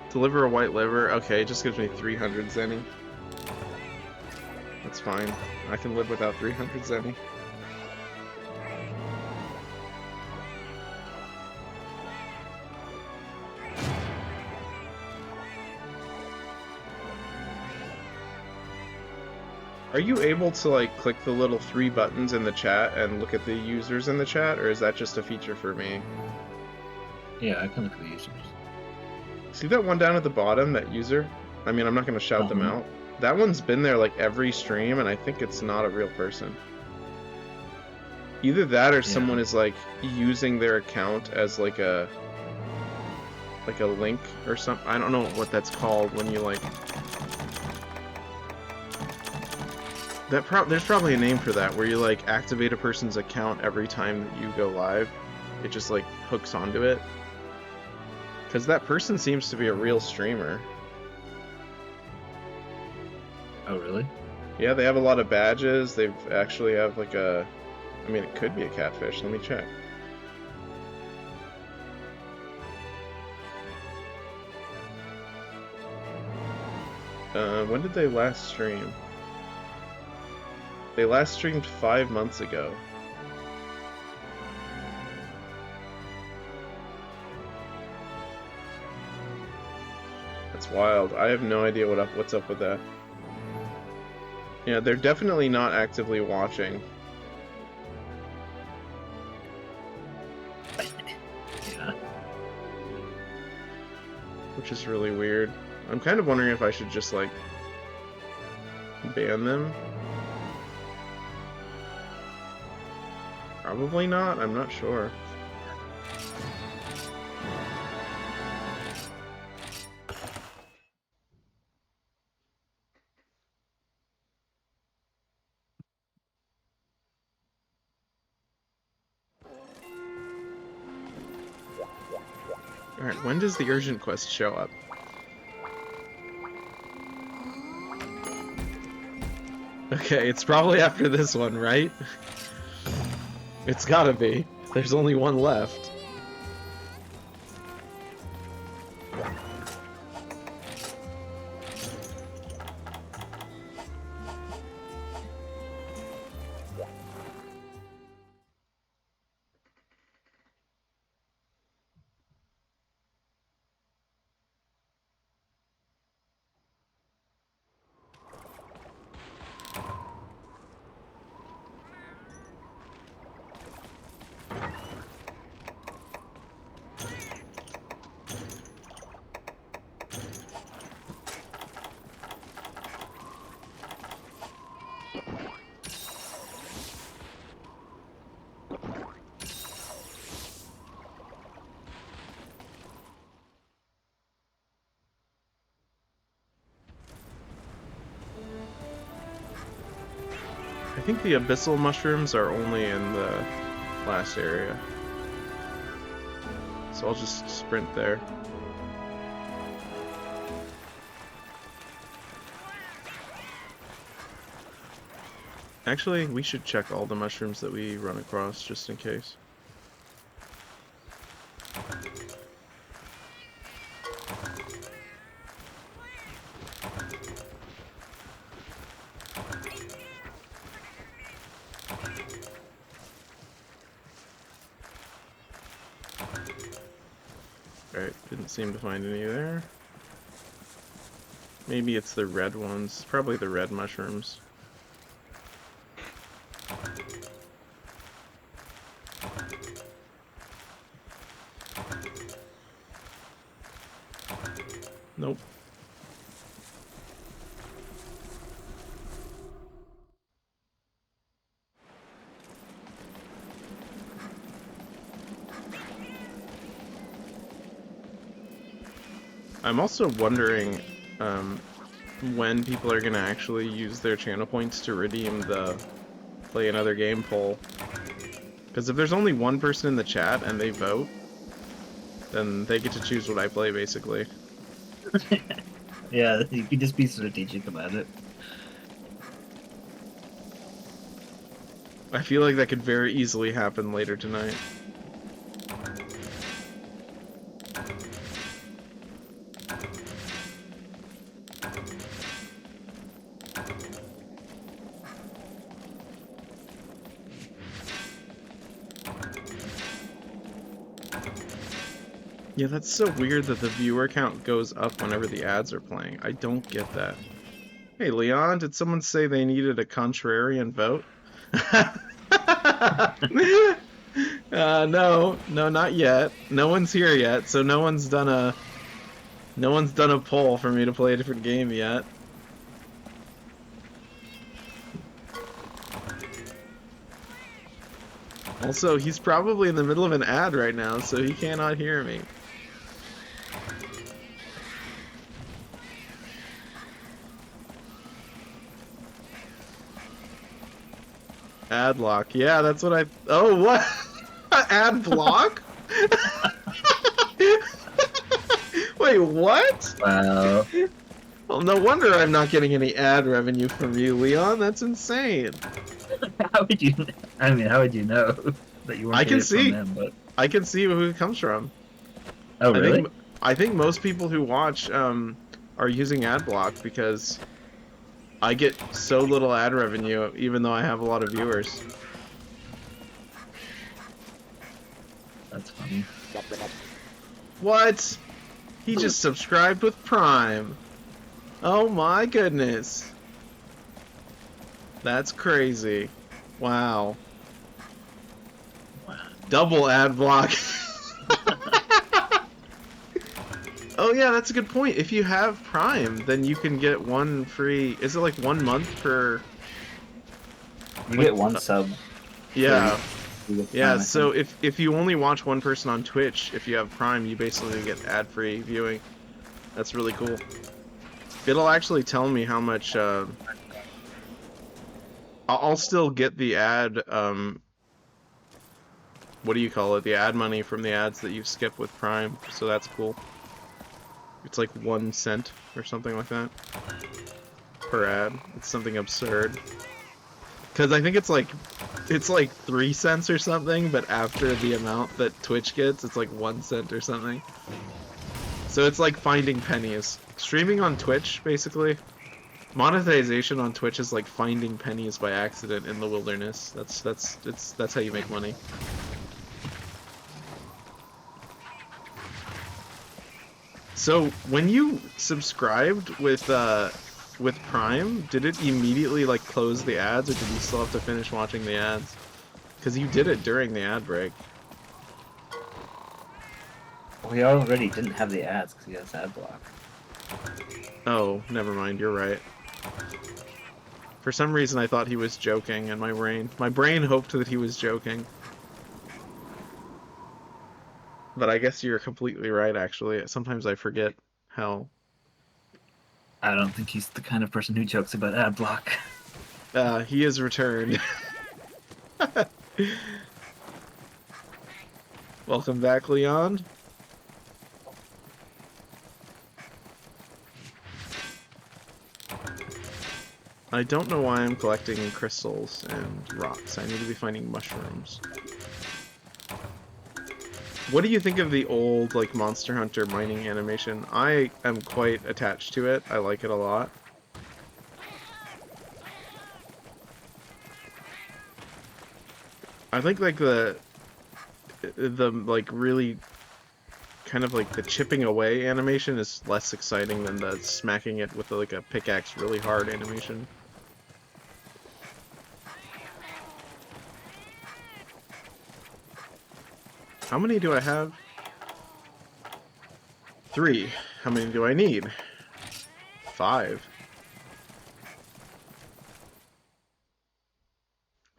Deliver a white liver. Okay, it just gives me 300 Zenny. That's fine. I can live without 300 Zenny. Are you able to like click the little 3 buttons in the chat and look at the users in the chat, or is that just a feature for me? Yeah, I can look at the users. See that one down at the bottom, that user? I mean, I'm not going to shout them out. That one's been there like every stream, and I think it's not a real person. Either that or someone is like using their account as like a link or something. I don't know what that's called when you like... There's probably a name for that, where you like activate a person's account every time that you go live. It just like hooks onto it. Because that person seems to be a real streamer. Oh, really? Yeah, they have a lot of badges. They actually have like a... I mean, it could be a catfish. Let me check. When did they last stream? They last streamed 5 months ago. That's wild. I have no idea what's up with that. Yeah, they're definitely not actively watching. Yeah. Which is really weird. I'm kind of wondering if I should just, like, ban them. Probably not, I'm not sure. Alright, when does the urgent quest show up? Okay, it's probably after this one, right? It's gotta be. There's only one left. I think the abyssal mushrooms are only in the last area. So I'll just sprint there. Actually, we should check all the mushrooms that we run across just in case. Alright, didn't seem to find any there. Maybe it's the red ones. Probably the red mushrooms. Nope. I'm also wondering when people are going to actually use their channel points to redeem the play another game poll. Because if there's only one person in the chat and they vote, then they get to choose what I play, basically. Yeah, you can just be strategic about it. I feel like that could very easily happen later tonight. Yeah, that's so weird that the viewer count goes up whenever the ads are playing. I don't get that. Hey, Leon, did someone say they needed a contrarian vote? No, not yet. No one's here yet, so no one's done a poll for me to play a different game yet. Also, he's probably in the middle of an ad right now, so he cannot hear me. Ad block. Yeah, that's what I... Oh, what? Ad block? Wait, what? Wow. Well, no wonder I'm not getting any ad revenue from you, Leon. That's insane. How would you? I mean, how would you know that you weren't? I can getting it see. From them, but... I can see who it comes from. Oh, really? I think most people who watch are using ad block because I get so little ad revenue, even though I have a lot of viewers. That's funny. What? He just subscribed with Prime. Oh my goodness. That's crazy. Wow. Double ad block. Oh yeah, that's a good point. If you have Prime, then you can get one free... Is it like 1 month per... You get one sub. Yeah. Yeah, Prime, so if you only watch one person on Twitch, if you have Prime, you basically get ad-free viewing. That's really cool. It'll actually tell me how much... I'll still get the ad... what do you call it? The ad money from the ads that you skip with Prime, so that's cool. It's like 1 cent or something like that per ad. It's something absurd. Because I think it's like 3 cents or something, but after the amount that Twitch gets, it's like 1 cent or something. So it's like finding pennies. Streaming on Twitch, basically. Monetization on Twitch is like finding pennies by accident in the wilderness. That's how you make money. So when you subscribed with Prime, did it immediately like close the ads, or did you still have to finish watching the ads? Because you did it during the ad break. We already didn't have the ads because he has ad block. Oh, never mind. You're right. For some reason, I thought he was joking, and my brain hoped that he was joking. But I guess you're completely right, actually. Sometimes I forget how... I don't think he's the kind of person who jokes about ad block. He has returned. Welcome back, Leon. I don't know why I'm collecting crystals and rocks. I need to be finding mushrooms. What do you think of the old, like, Monster Hunter mining animation? I am quite attached to it. I like it a lot. I think, like, the like, really kind of, like, the chipping away animation is less exciting than the smacking it with, like, a pickaxe really hard animation. How many do I have? 3. How many do I need? 5.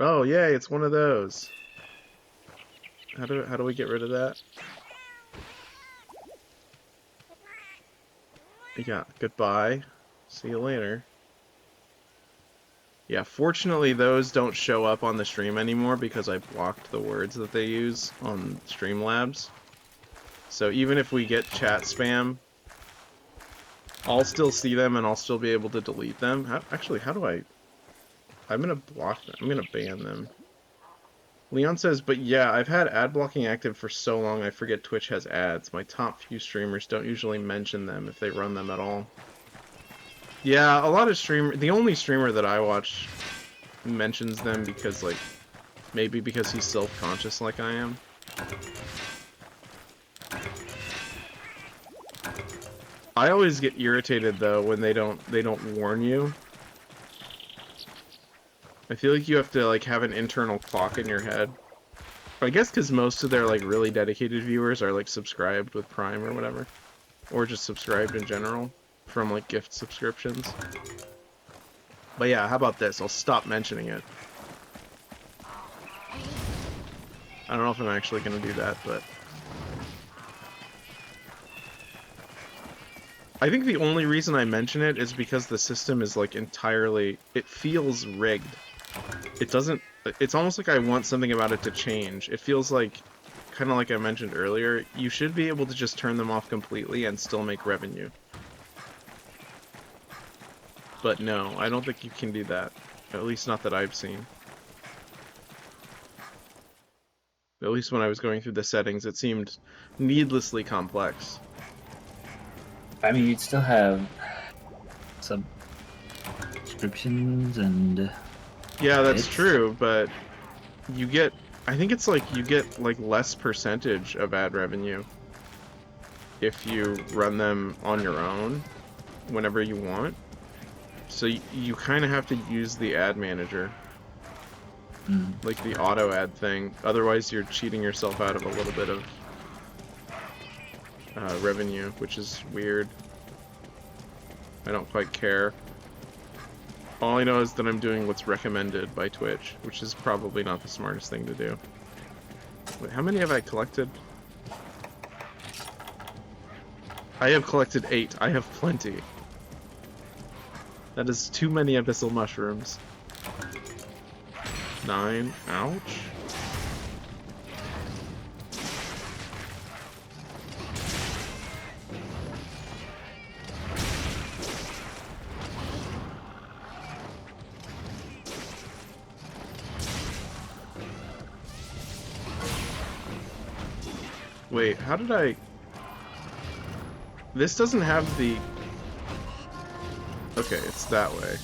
Oh, yay, it's one of those. How do we get rid of that? Yeah, goodbye. See you later. Yeah, fortunately those don't show up on the stream anymore because I blocked the words that they use on Streamlabs. So even if we get chat spam, I'll still see them and I'll still be able to delete them. Actually, how do I... I'm gonna block them. I'm gonna ban them. Leon says, but yeah, I've had ad blocking active for so long I forget Twitch has ads. My top few streamers don't usually mention them if they run them at all. Yeah, a lot of the only streamer that I watch mentions them because, like, maybe because he's self-conscious like I am. I always get irritated though when they don't warn you. I feel like you have to, like, have an internal clock in your head. I guess because most of their, like, really dedicated viewers are, like, subscribed with Prime or whatever. Or just subscribed in general from, like, gift subscriptions. But yeah, how about this? I'll stop mentioning it. I don't know if I'm actually going to do that, but... I think the only reason I mention it is because the system is, like, entirely... It feels rigged. It doesn't... It's almost like I want something about it to change. It feels like, kind of like I mentioned earlier, you should be able to just turn them off completely and still make revenue. But no, I don't think you can do that. At least not that I've seen. At least when I was going through the settings, it seemed needlessly complex. I mean, you'd still have subscriptions and... Yeah, that's true, but you get... I think it's like you get, like, less percentage of ad revenue if you run them on your own whenever you want. So you kind of have to use the ad manager. Like the auto ad thing. Otherwise you're cheating yourself out of a little bit of revenue, which is weird. I don't quite care. All I know is that I'm doing what's recommended by Twitch, which is probably not the smartest thing to do. Wait, how many have I collected? I have collected 8. I have plenty. That is too many abyssal mushrooms. 9. Ouch. Wait, how did I... This doesn't have the... Okay, it's that way.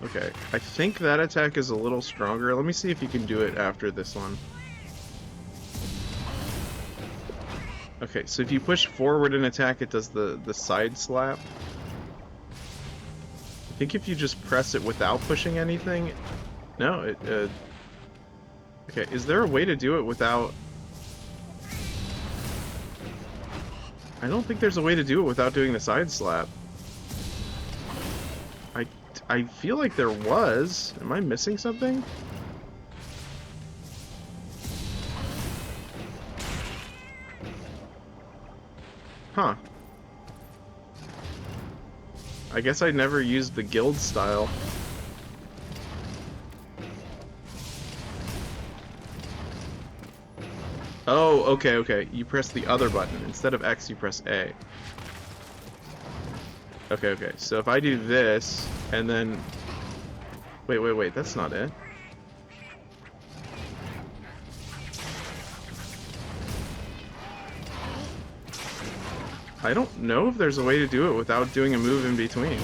Okay, I think that attack is a little stronger. Let me see if you can do it after this one. Okay, so if you push forward an attack, it does the side slap. I think if you just press it without pushing anything... No, it... Okay, is there a way to do it without... I don't think there's a way to do it without doing the side slap. I feel like there was. Am I missing something? Huh. I guess I never used the guild style. Oh, okay, okay. You press the other button. Instead of X, you press A. Okay, okay. So if I do this, and then... Wait, that's not it. I don't know if there's a way to do it without doing a move in between.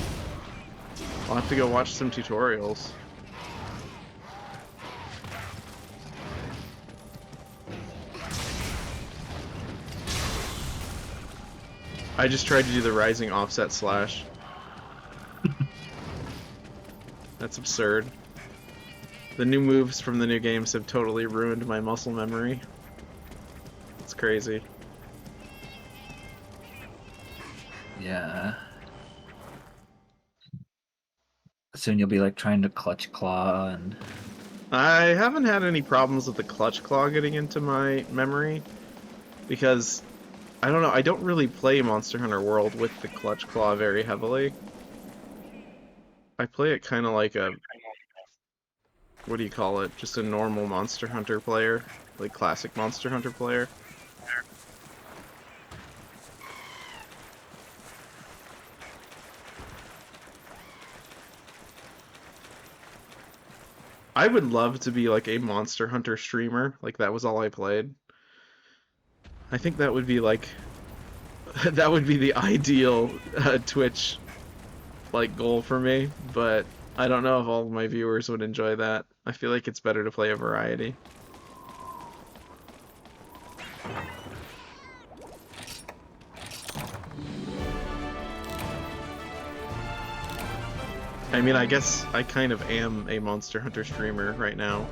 I'll have to go watch some tutorials. I just tried to do the rising offset slash. That's absurd. The new moves from the new games have totally ruined my muscle memory. It's crazy. Yeah. Soon you'll be like trying to clutch claw and... I haven't had any problems with the clutch claw getting into my memory because I don't know, I don't really play Monster Hunter World with the clutch claw very heavily. I play it kind of like a, what do you call it? Just a normal Monster Hunter player, like classic Monster Hunter player. I would love to be like a Monster Hunter streamer, like that was all I played. I think that would be like, that would be the ideal Twitch like goal for me, but I don't know if all of my viewers would enjoy that. I feel like it's better to play a variety. I mean, I guess I kind of am a Monster Hunter streamer right now.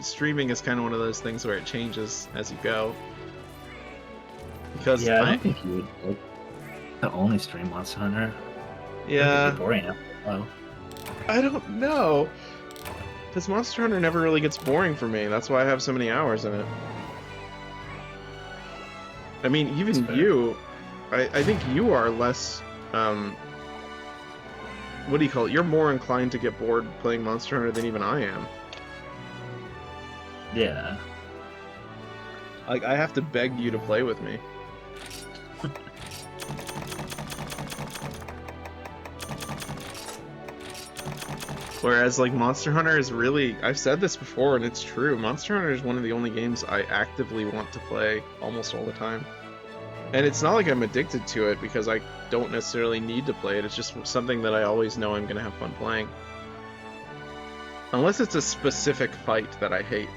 Streaming is kind of one of those things where it changes as you go. Because yeah, I don't think you would like to only stream Monster Hunter. Yeah. It'd be boring after a while. I don't know. Because Monster Hunter never really gets boring for me. That's why I have so many hours in it. I mean, even you, I think you are less, what do you call it? You're more inclined to get bored playing Monster Hunter than even I am. Yeah. Like, I have to beg you to play with me. Whereas, like, Monster Hunter is really... I've said this before, and it's true. Monster Hunter is one of the only games I actively want to play almost all the time. And it's not like I'm addicted to it, because I don't necessarily need to play it. It's just something that I always know I'm going to have fun playing. Unless it's a specific fight that I hate.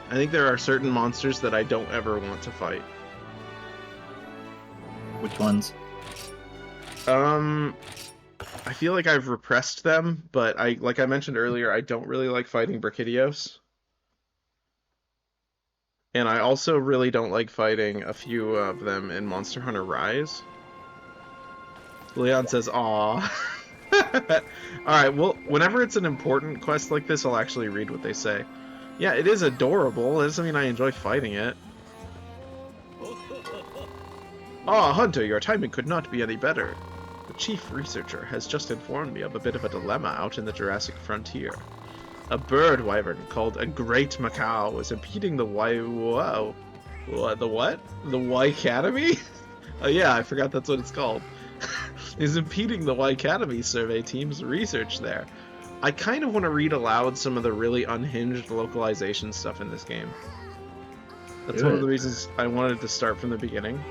I think there are certain monsters that I don't ever want to fight. Which ones? I feel like I've repressed them, but like I mentioned earlier, I don't really like fighting Brachydios. And I also really don't like fighting a few of them in Monster Hunter Rise. Leon says, "Aw." Alright, well, whenever it's an important quest like this, I'll actually read what they say. Yeah, it is adorable. It doesn't mean I enjoy fighting it. Ah, Hunter, your timing could not be any better. The chief researcher has just informed me of a bit of a dilemma out in the Jurassic frontier. A bird wyvern called a Great Macaw is impeding the Whoa. What? The what? The Y-Academy? Oh yeah, I forgot that's what it's called. Is impeding the Y-Academy survey team's research there. I kind of want to read aloud some of the really unhinged localization stuff in this game. That's one of the reasons I wanted to start from the beginning.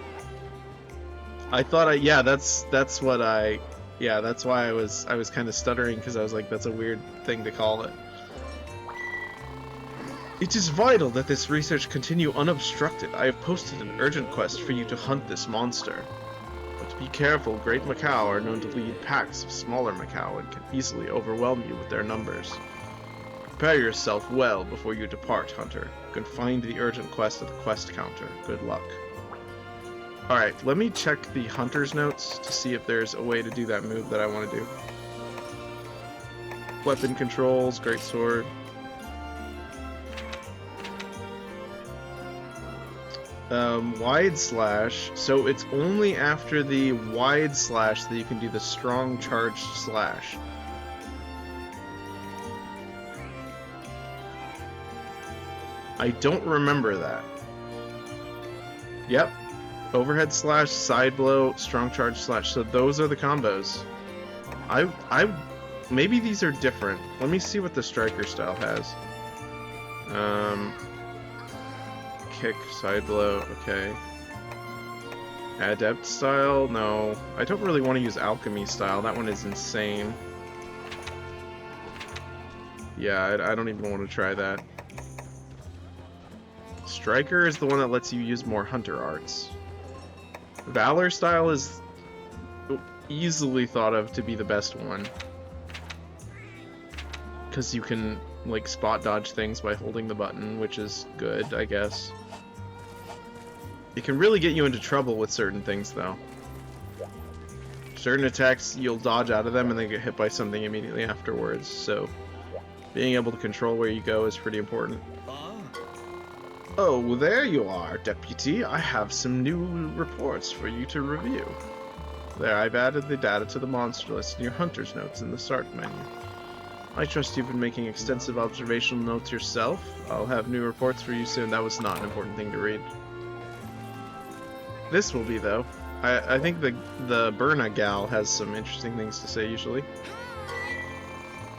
I thought that's why I was kind of stuttering, because I was like, that's a weird thing to call it. It is vital that this research continue unobstructed. I have posted an urgent quest for you to hunt this monster. But be careful, Great Macaw are known to lead packs of smaller Macaw and can easily overwhelm you with their numbers. Prepare yourself well before you depart, Hunter. You can find the urgent quest at the quest counter. Good luck. Alright, let me check the Hunter's notes to see if there's a way to do that move that I want to do. Weapon controls, great sword. Wide slash. So it's only after the wide slash that you can do the strong charged slash. I don't remember that. Yep. Overhead slash, side blow, strong charge slash. So those are the combos. Maybe these are different. Let me see what the striker style has. Kick, side blow, okay. Adept style, no. I don't really want to use alchemy style. That one is insane. Yeah, I don't even want to try that. Striker is the one that lets you use more hunter arts. Valor style is easily thought of to be the best one. Because you can, like, spot dodge things by holding the button, which is good, I guess. It can really get you into trouble with certain things, though. Certain attacks, you'll dodge out of them and then get hit by something immediately afterwards, so being able to control where you go is pretty important. Oh, there you are, Deputy. I have some new reports for you to review. There, I've added the data to the monster list in your hunter's notes in the start menu. I trust you've been making extensive observational notes yourself. I'll have new reports for you soon. That was not an important thing to read. This will be, though. I think the Berna gal has some interesting things to say, usually.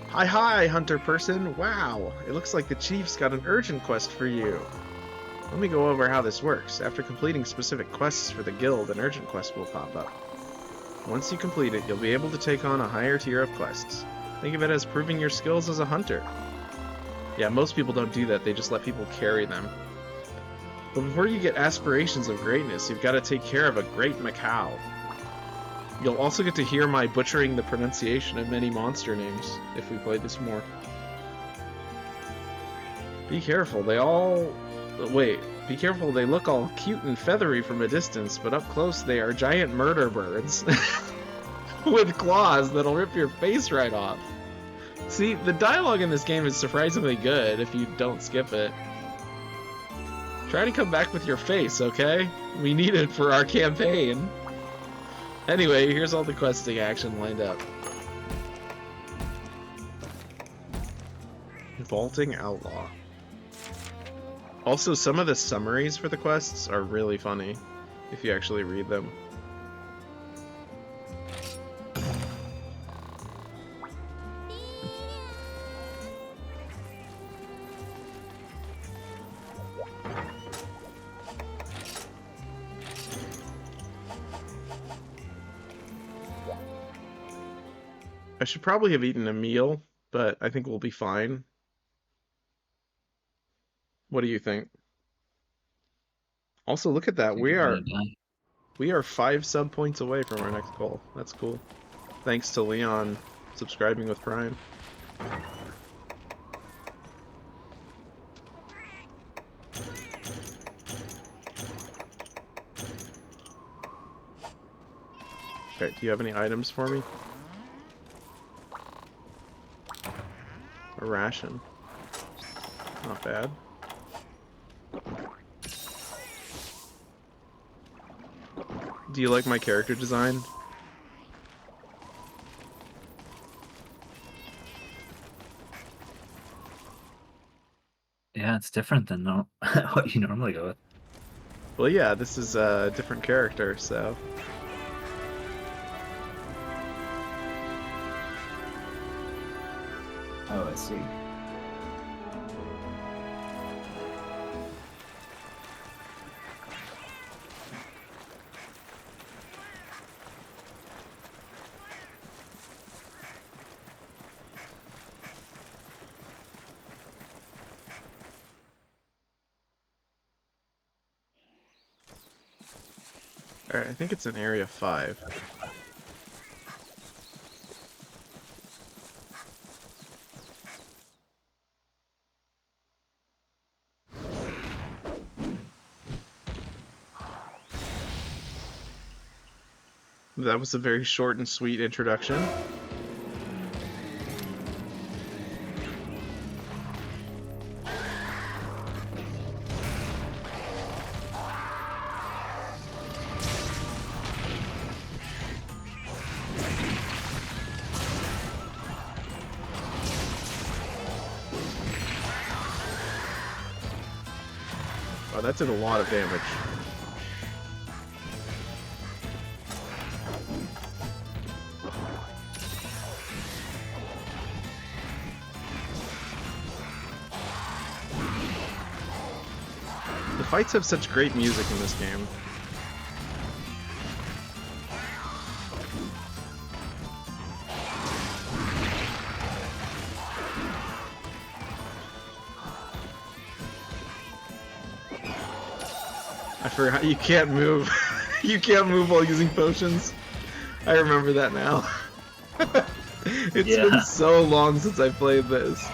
Hi, hunter person. Wow, it looks like the chief's got an urgent quest for you. Let me go over how this works. After completing specific quests for the guild, an urgent quest will pop up. Once you complete it, you'll be able to take on a higher tier of quests. Think of it as proving your skills as a hunter. Yeah, most people don't do that, they just let people carry them. But before you get aspirations of greatness, you've got to take care of a great Macau. You'll also get to hear my butchering the pronunciation of many monster names, if we play this more. Be careful, be careful, they look all cute and feathery from a distance, but up close they are giant murder birds. With claws that'll rip your face right off. See, the dialogue in this game is surprisingly good if you don't skip it. Try to come back with your face, okay? We need it for our campaign. Anyway, here's all the questing action lined up. Vaulting Outlaw. Also, some of the summaries for the quests are really funny, if you actually read them. I should probably have eaten a meal, but I think we'll be fine. What do you think? Also, look at that. We are 5 sub points away from our next goal. That's cool. Thanks to Leon subscribing with Prime. Okay, do you have any items for me? A ration. Not bad. Do you like my character design? Yeah, it's different than what you normally go with. Well, yeah, this is a different character, so... Oh, I see. Alright, I think it's in Area 5. That was a very short and sweet introduction. Wow, that did a lot of damage. The fights have such great music in this game. I forgot you can't move. You can't move while using potions. I remember that now. It's been so long since I played this.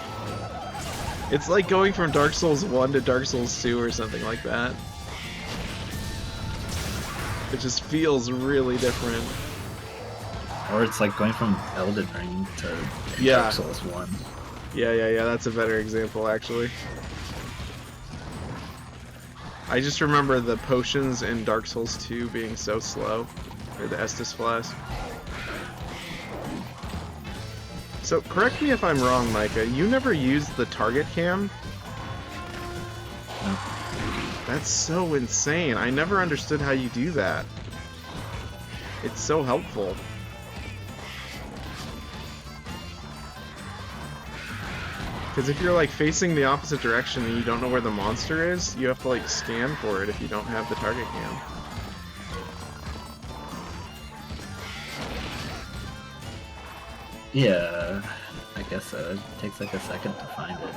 It's like going from Dark Souls 1 to Dark Souls 2 or something like that. It just feels really different. Or it's like going from Elden Ring to Dark Souls 1. Yeah, that's a better example, actually. I just remember the potions in Dark Souls 2 being so slow. Or the Estus Flask. So, correct me if I'm wrong, Micah, you never used the target cam? No. That's so insane. I never understood how you do that. It's so helpful. Because if you're like facing the opposite direction and you don't know where the monster is, you have to like scan for it if you don't have the target cam. Yeah, I guess so. It takes like a second to find it.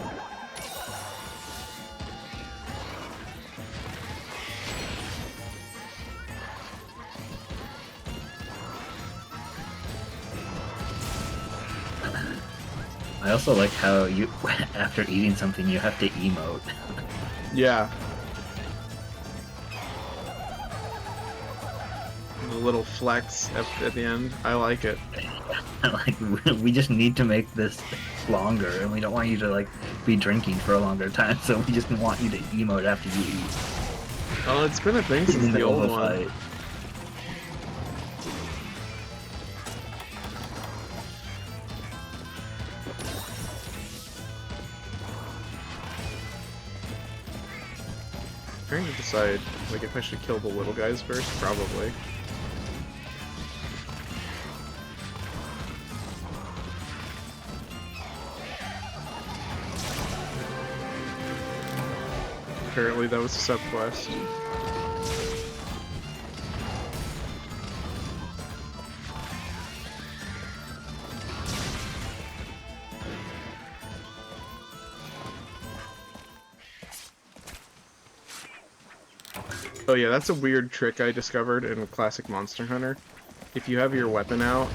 I also like how you, after eating something, you have to emote. Yeah. The little flex at the end. I like it. Like, we just need to make this longer, and we don't want you to like be drinking for a longer time, so we just want you to emote after you eat. Oh, it's been a thing since the old one. Fight. I'm trying to decide, like, if I should kill the little guys first. Probably. Apparently that was a sub-quest. Oh yeah, that's a weird trick I discovered in Classic Monster Hunter. If you have your weapon out,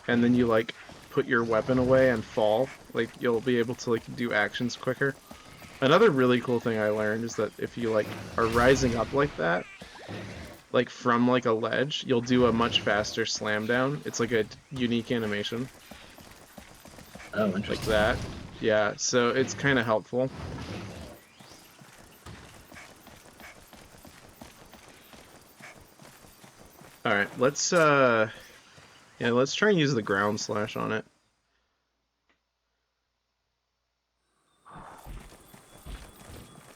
and then you like put your weapon away and fall, like you'll be able to like do actions quicker. Another really cool thing I learned is that if you like are rising up like that, like from like a ledge, you'll do a much faster slam down. It's like a unique animation. Oh, interesting. Like that. Yeah, so it's kind of helpful. Alright, let's let's try and use the ground slash on it.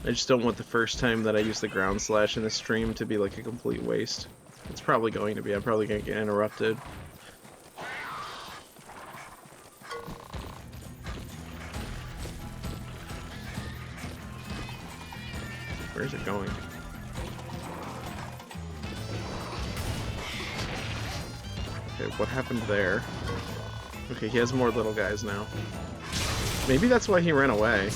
I just don't want the first time that I use the ground slash in the stream to be like a complete waste. It's probably going to be. I'm probably going to get interrupted. Where's it going? Okay, what happened there? Okay, he has more little guys now. Maybe that's why he ran away.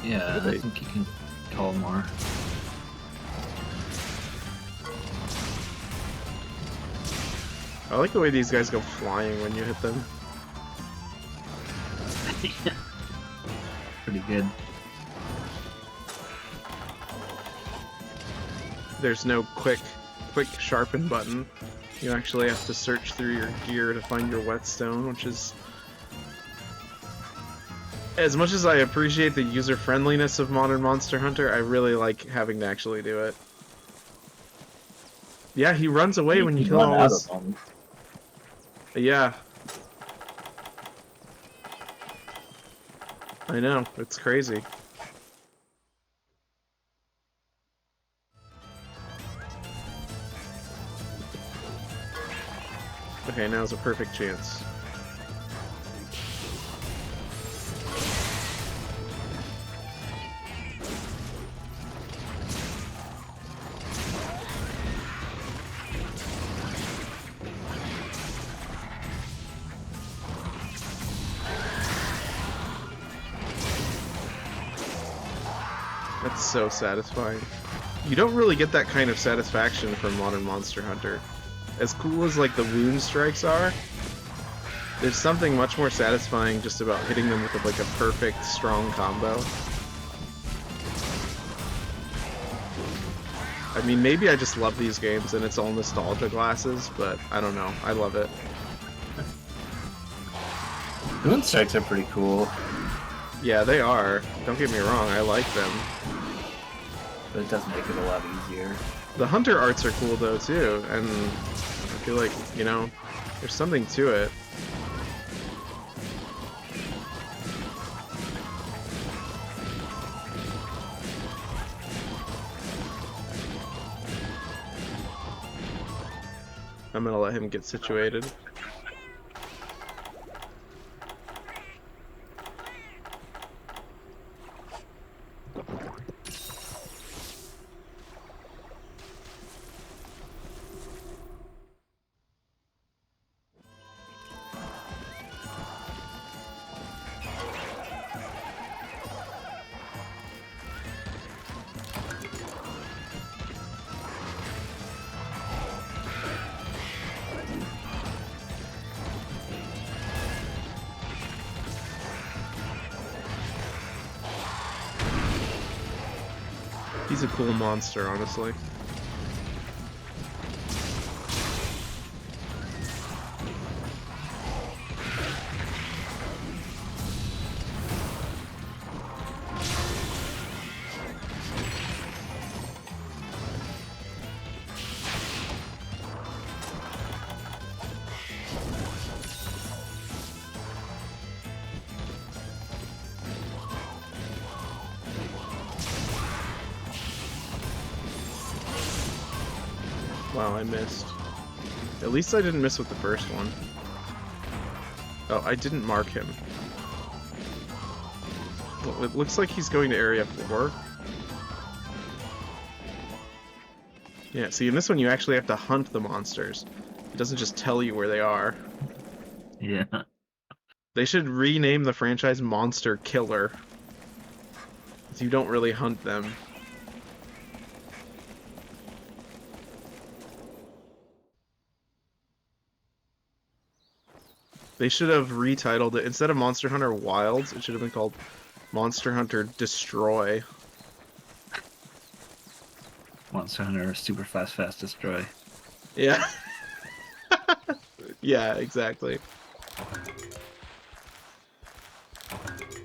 Yeah, I think you can call more. I like the way these guys go flying when you hit them. Pretty good. There's no quick sharpen button. You actually have to search through your gear to find your whetstone, which is... As much as I appreciate the user-friendliness of Modern Monster Hunter, I really like having to actually do it. Yeah, he runs away when you kill all his... Yeah. I know, it's crazy. Okay, now's a perfect chance. That's so satisfying. You don't really get that kind of satisfaction from Modern Monster Hunter. As cool as like the wound strikes are, there's something much more satisfying just about hitting them with like a perfect strong combo. I mean, maybe I just love these games and it's all nostalgia glasses, but I don't know. I love it. Wound strikes are pretty cool. Yeah, they are. Don't get me wrong, I like them. But it does make it a lot easier. The hunter arts are cool though too, and I feel like, you know, there's something to it. I'm gonna let him get situated. He's a cool monster, honestly. Wow, I missed. At least I didn't miss with the first one. Oh, I didn't mark him. Well, it looks like he's going to area 4. Yeah, see, in this one you actually have to hunt the monsters. It doesn't just tell you where they are. Yeah. They should rename the franchise Monster Killer. So you don't really hunt them. They should have retitled it. Instead of Monster Hunter Wilds, it should have been called Monster Hunter Destroy. Monster Hunter Super Fast Destroy. Yeah. Yeah, exactly.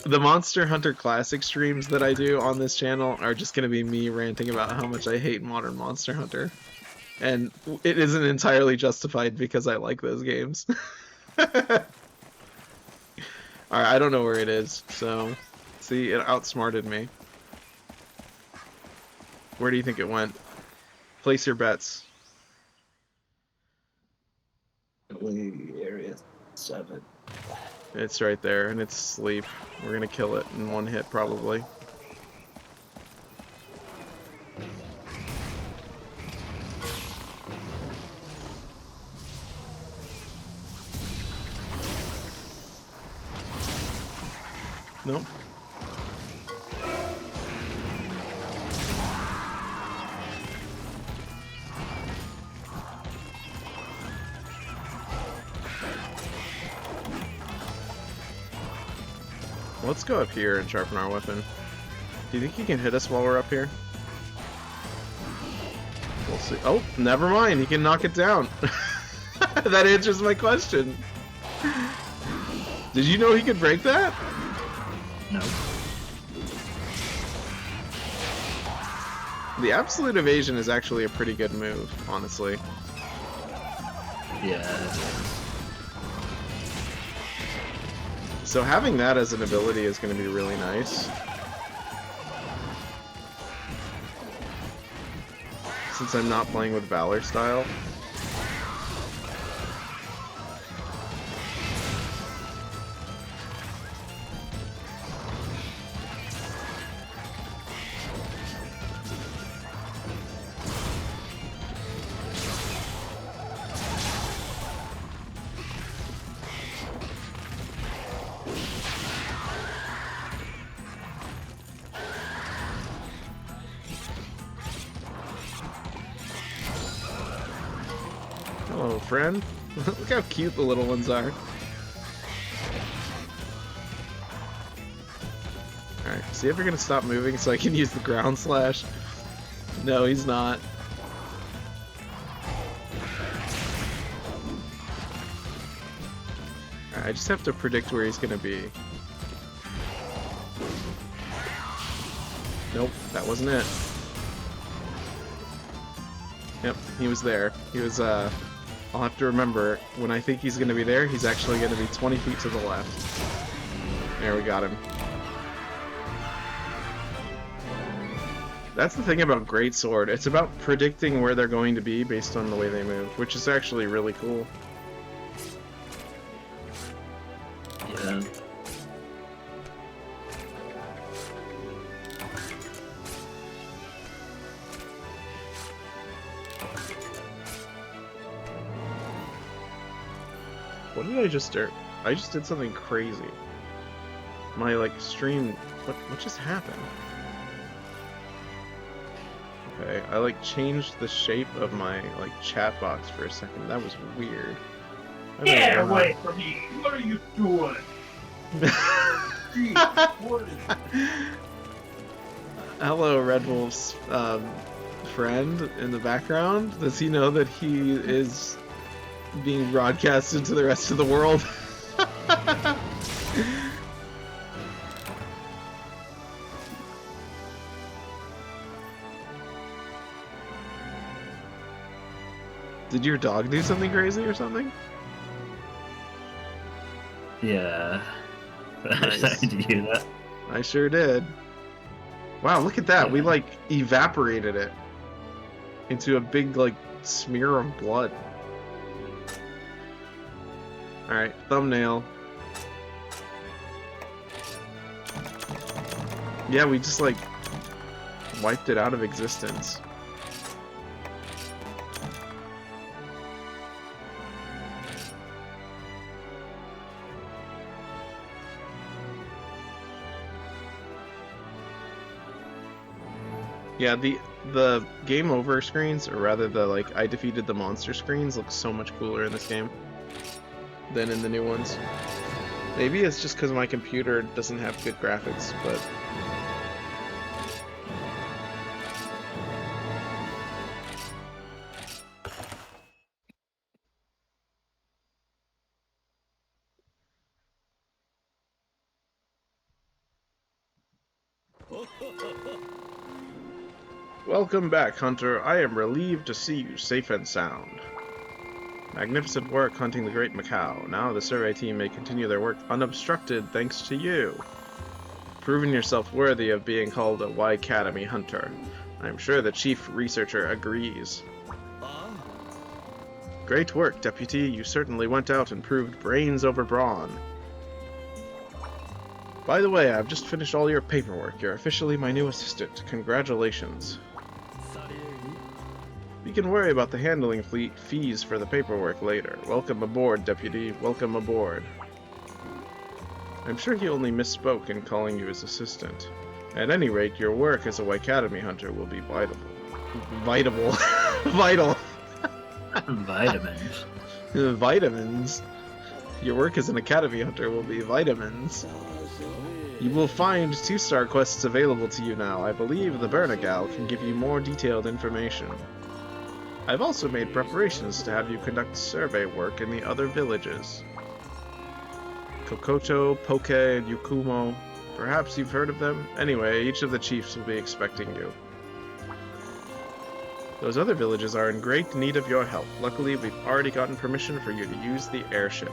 The Monster Hunter Classic streams that I do on this channel are just going to be me ranting about how much I hate modern Monster Hunter. And it isn't entirely justified because I like those games. Alright, I don't know where it is, so... See, it outsmarted me. Where do you think it went? Place your bets. Area 7. It's right there, and it's sleep. We're gonna kill it in one hit, probably. Nope. Let's go up here and sharpen our weapon. Do you think he can hit us while we're up here? We'll see. Oh, never mind. He can knock it down. That answers my question. Did you know he could break that? No. The absolute evasion is actually a pretty good move, honestly. Yeah. So having that as an ability is going to be really nice. Since I'm not playing with Valor style. Hello, friend. Look how cute the little ones are. Alright, is he ever gonna stop moving so I can use the ground slash? No, he's not. Alright, I just have to predict where he's gonna be. Nope, that wasn't it. Yep, he was there. He was, I'll have to remember, when I think he's gonna be there, he's actually gonna be 20 feet to the left. There, we got him. That's the thing about Greatsword. It's about predicting where they're going to be based on the way they move, which is actually really cool. Yeah. What did I just do? I just did something crazy. My, like, stream... What just happened? Okay, I, like, changed the shape of my, like, chat box for a second. That was weird. Get away from me! What are you doing? Hello, Red Wolf's friend in the background. Does he know that he is being broadcasted to the rest of the world? Did your dog do something crazy or something? Yeah. Nice. Did you hear that? I sure did. Wow, look at that. We, Yeah. like, evaporated it into a big, like, smear of blood. Alright, thumbnail. Yeah, we just, like, wiped it out of existence. Yeah, the game over screens, or rather the, like, I defeated the monster screens, look so much cooler in this game than in the new ones. Maybe it's just because my computer doesn't have good graphics, but... Welcome back, Hunter. I am relieved to see you safe and sound. Magnificent work hunting the Great Macau. Now the survey team may continue their work unobstructed thanks to you. Proving yourself worthy of being called a Y-Academy Hunter. I'm sure the chief researcher agrees. Great work, Deputy. You certainly went out and proved brains over brawn. By the way, I've just finished all your paperwork. You're officially my new assistant. Congratulations. We can worry about the handling fees for the paperwork later. Welcome aboard, Deputy. Welcome aboard. I'm sure he only misspoke in calling you his assistant. At any rate, your work as a Y-Academy Hunter will be vital. Vital. Vitamins. Vitamins. Your work as an Academy Hunter will be vitamins. You will find 2-star quests available to you now. I believe the Bernagal can give you more detailed information. I've also made preparations to have you conduct survey work in the other villages. Kokoto, Poke, and Yukumo. Perhaps you've heard of them? Anyway, each of the chiefs will be expecting you. Those other villages are in great need of your help. Luckily, we've already gotten permission for you to use the airship.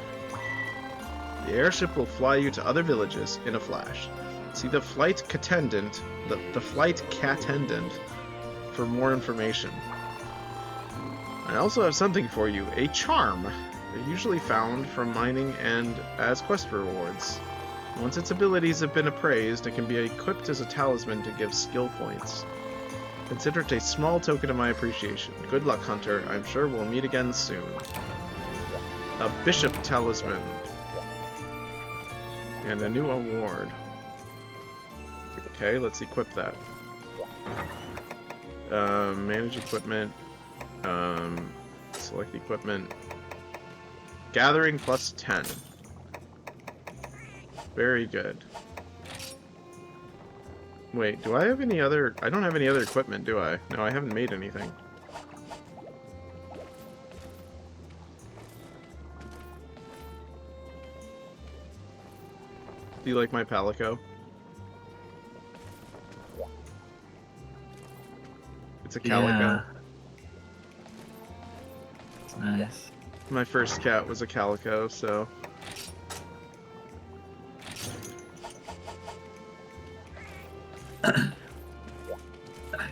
The airship will fly you to other villages in a flash. See the flight attendant, the flight attendant, for more information. I also have something for you, a charm. They're usually found from mining and as quest rewards. Once its abilities have been appraised, it can be equipped as a talisman to give skill points. Consider it a small token of my appreciation. Good luck, Hunter. I'm sure we'll meet again soon. A Bishop Talisman. And a new award. Okay, let's equip that. Manage equipment. Select equipment. Gathering plus 10. Very good. Wait, do I have any other... I don't have any other equipment, do I? No, I haven't made anything. Do you like my Palico? It's a calico. Yeah. It's nice. My first cat was a calico, so...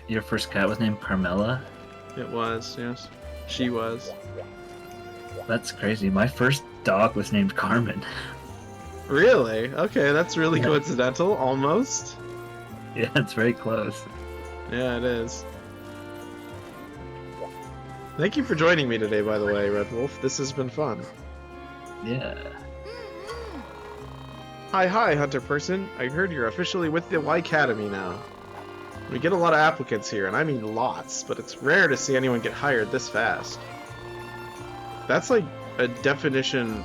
Your first cat was named Carmela? It was, yes. She was. That's crazy. My first dog was named Carmen. Really? Okay, that's really Yeah. coincidental, almost. Yeah, it's very close. Yeah, it is. Thank you for joining me today, by the way, Red Wolf. This has been fun. Yeah. Hi, Hunter Person. I heard you're officially with the Y Academy now. We get a lot of applicants here, and I mean lots, but it's rare to see anyone get hired this fast. That's like a definition,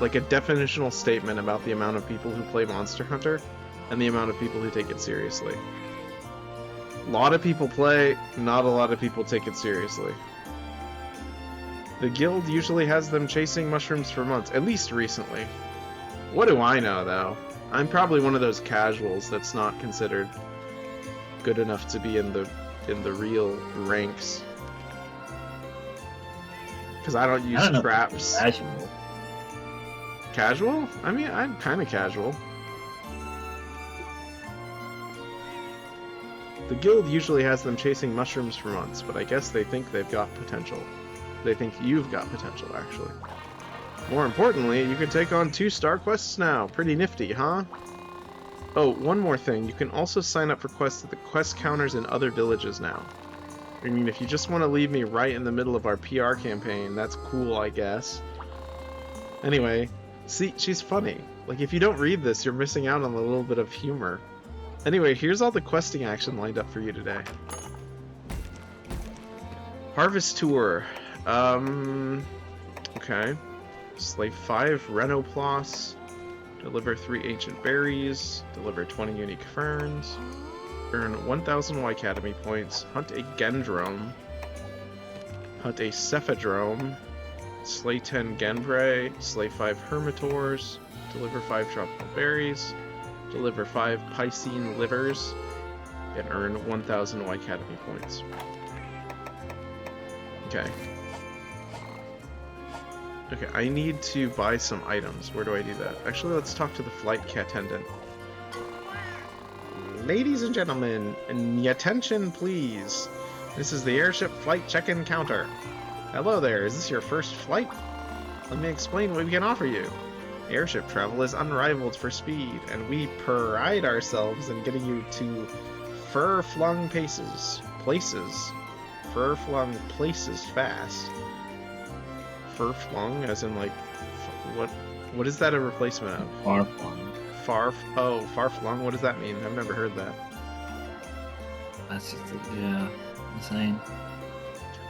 like a definitional statement about the amount of people who play Monster Hunter and the amount of people who take it seriously. A lot of people play, not a lot of people take it seriously. The guild usually has them chasing mushrooms for months, at least recently. What do I know, though? I'm probably one of those casuals that's not considered good enough to be in the real ranks. Because I don't use I don't know. traps. Casual. Casual? I mean, I'm kind of casual. The guild usually has them chasing mushrooms for months, but I guess they think they've got potential. They think you've got potential, actually. More importantly, you can take on 2 star quests now. Pretty nifty, huh? Oh, one more thing. You can also sign up for quests at the quest counters in other villages now. I mean, if you just want to leave me right in the middle of our PR campaign, that's cool, I guess. Anyway, see, she's funny. Like, if you don't read this, you're missing out on a little bit of humor. Anyway, here's all the questing action lined up for you today. Harvest Tour. Okay. Slay 5 Renoplos. Deliver 3 ancient berries. Deliver 20 unique ferns. Earn 1,000 Y Academy points. Hunt a Gendrome. Hunt a Cephadrome. Slay 10 Genvray. Slay 5 Hermitors. Deliver 5 tropical berries. Deliver 5 Piscine livers. And earn 1,000 Y Academy points. Okay. Okay, I need to buy some items. Where do I do that? Actually, let's talk to the flight attendant. Ladies and gentlemen, attention please. This is the airship flight check-in counter. Hello there, is this your first flight? Let me explain what we can offer you. Airship travel is unrivaled for speed, and we pride ourselves in getting you to far-flung places fast. Far-flung, as in like, what is that a replacement of? Far-flung. Far-flung, what does that mean? I've never heard that. That's just, yeah, insane.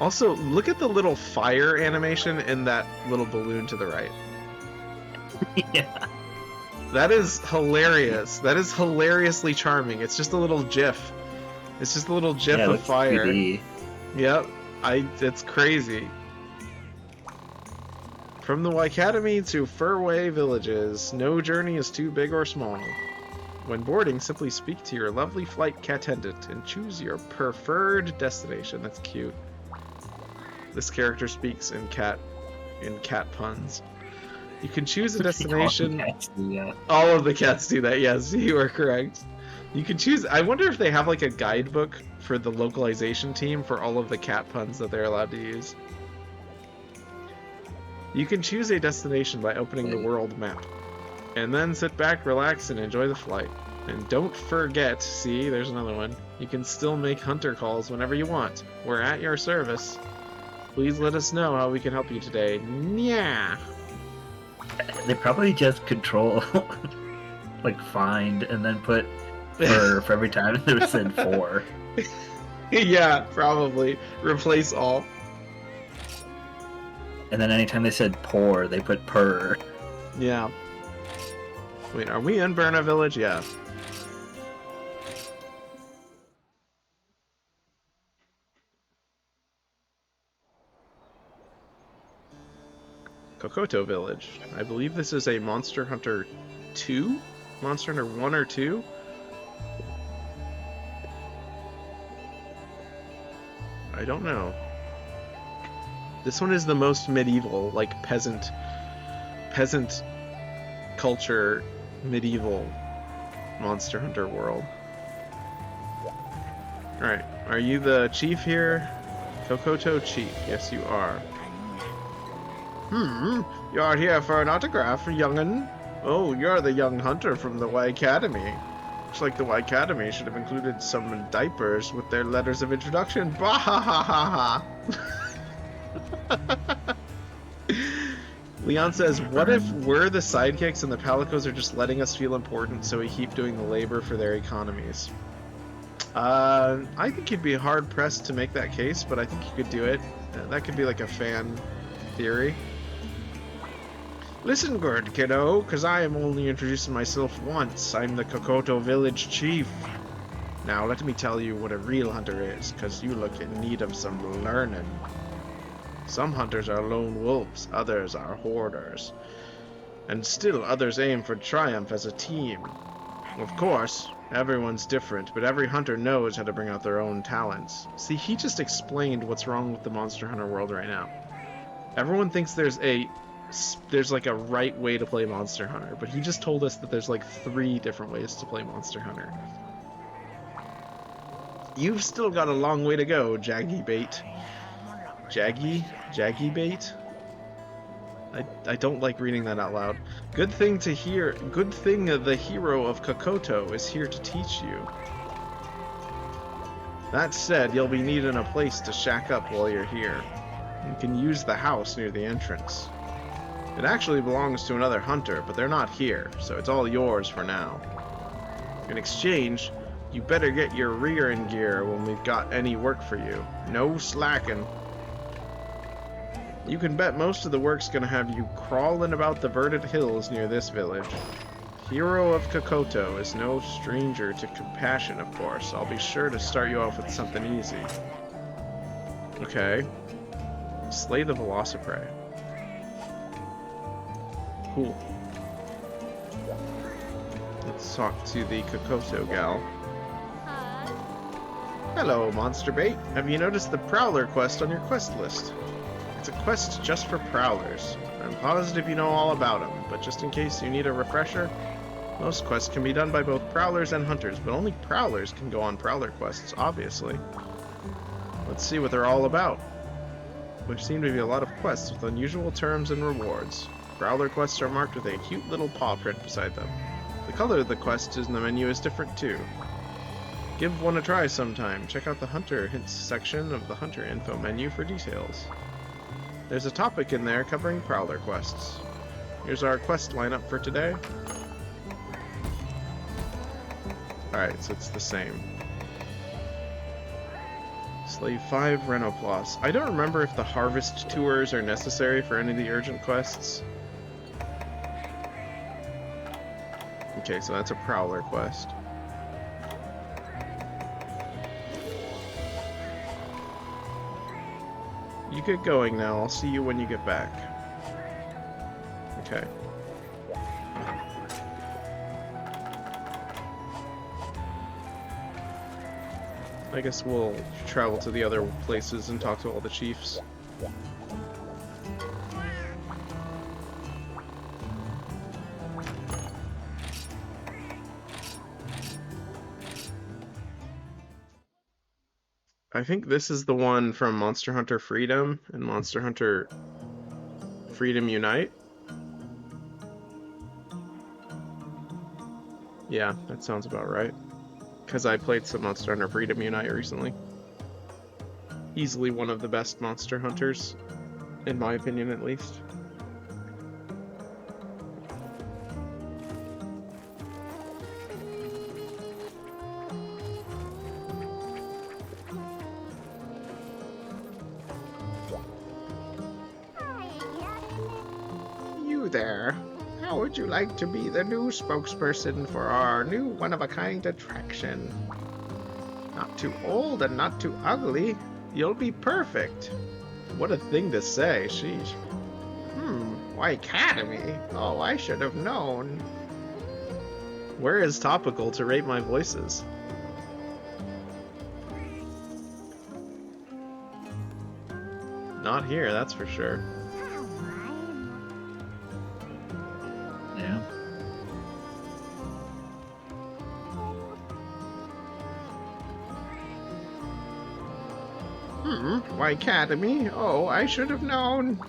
Also, look at the little fire animation in that little balloon to the right. Yeah. That is hilarious. That is hilariously charming. It's just a little GIF. It's just a little GIF Yeah, it of looks fire. 3D. Yep. It's crazy. From the Y Academy to Furway villages, no journey is too big or small. When boarding, simply speak to your lovely flight attendant and choose your preferred destination. That's cute. This character speaks in cat puns. You can choose a destination. Yeah. All of the cats do that, yes, you are correct. You can choose. I wonder if they have like a guidebook for the localization team for all of the cat puns that they're allowed to use. You can choose a destination by opening the world map. And then sit back, relax, and enjoy the flight. And don't forget, see, there's another one. You can still make hunter calls whenever you want. We're at your service. Please let us know how we can help you today. Yeah. They probably just control, like, find, and then put for every time they said for. Yeah, probably. Replace all. And then anytime they said pour, they put per. Yeah. Wait, are we in Burna Village? Yeah. Kokoto Village. I believe this is a Monster Hunter 2? Monster Hunter 1 or 2? I don't know. This one is the most medieval, like peasant culture, medieval Monster Hunter world. Alright, are you the chief here? Kokoto Chief, yes you are. You're here for an autograph, young'un? Oh, you're the young hunter from the Y Academy. Looks like the Y Academy should have included some diapers with their letters of introduction. Bah ha ha ha ha! Leon says, what if we're the sidekicks and the Palicos are just letting us feel important so we keep doing the labor for their economies? I think you'd be hard-pressed to make that case, but I think you could do it. That could be like a fan theory. Listen good, kiddo, because I am only introducing myself once. I'm the Kokoto Village Chief. Now, let me tell you what a real hunter is, because you look in need of some learning. Some hunters are lone wolves, others are hoarders. And still others aim for triumph as a team. Of course, everyone's different, but every hunter knows how to bring out their own talents. See, he just explained what's wrong with the Monster Hunter world right now. Everyone thinks there's like a right way to play Monster Hunter, but he just told us that there's like 3 different ways to play Monster Hunter. You've still got a long way to go, Jaggy Bait. Jaggy Bait? I don't like reading that out loud. Good thing the hero of Kokoto is here to teach you. That said, you'll be needing a place to shack up while you're here. You can use the house near the entrance. It actually belongs to another hunter, but they're not here, so it's all yours for now. In exchange, you better get your rear in gear when we've got any work for you. No slacking. You can bet most of the work's gonna have you crawling about the verdant hills near this village. Hero of Kokoto is no stranger to compassion, of course. I'll be sure to start you off with something easy. Okay. Slay the Velociprey. Cool. Let's talk to the Kokoto gal. Hello, Monster Bait. Have you noticed the Prowler quest on your quest list? It's a quest just for Prowlers. I'm positive you know all about them, but just in case you need a refresher, most quests can be done by both Prowlers and Hunters, but only Prowlers can go on Prowler quests, obviously. Let's see what they're all about. There seem to be a lot of quests with unusual terms and rewards. Prowler quests are marked with a cute little paw print beside them. The color of the quest in the menu is different too. Give one a try sometime. Check out the Hunter Hints section of the Hunter Info menu for details. There's a topic in there covering Prowler quests. Here's our quest lineup for today. Alright, so it's the same. Slay 5 Renoplos. I don't remember if the Harvest Tours are necessary for any of the urgent quests. Okay, so that's a Prowler quest. You get going now. I'll see you when you get back. Okay. I guess we'll travel to the other places and talk to all the chiefs. I think this is the one from Monster Hunter Freedom and Monster Hunter Freedom Unite. Yeah, that sounds about right. Because I played some Monster Hunter Freedom Unite recently. Easily one of the best Monster Hunters, in my opinion at least. You there. How would you like to be the new spokesperson for our new one-of-a-kind attraction? Not too old and not too ugly. You'll be perfect. What a thing to say, sheesh. Why Academy? Oh, I should have known. Where is Topical to rate my voices? Not here, that's for sure. Yeah. Why Academy? Oh, I should have known.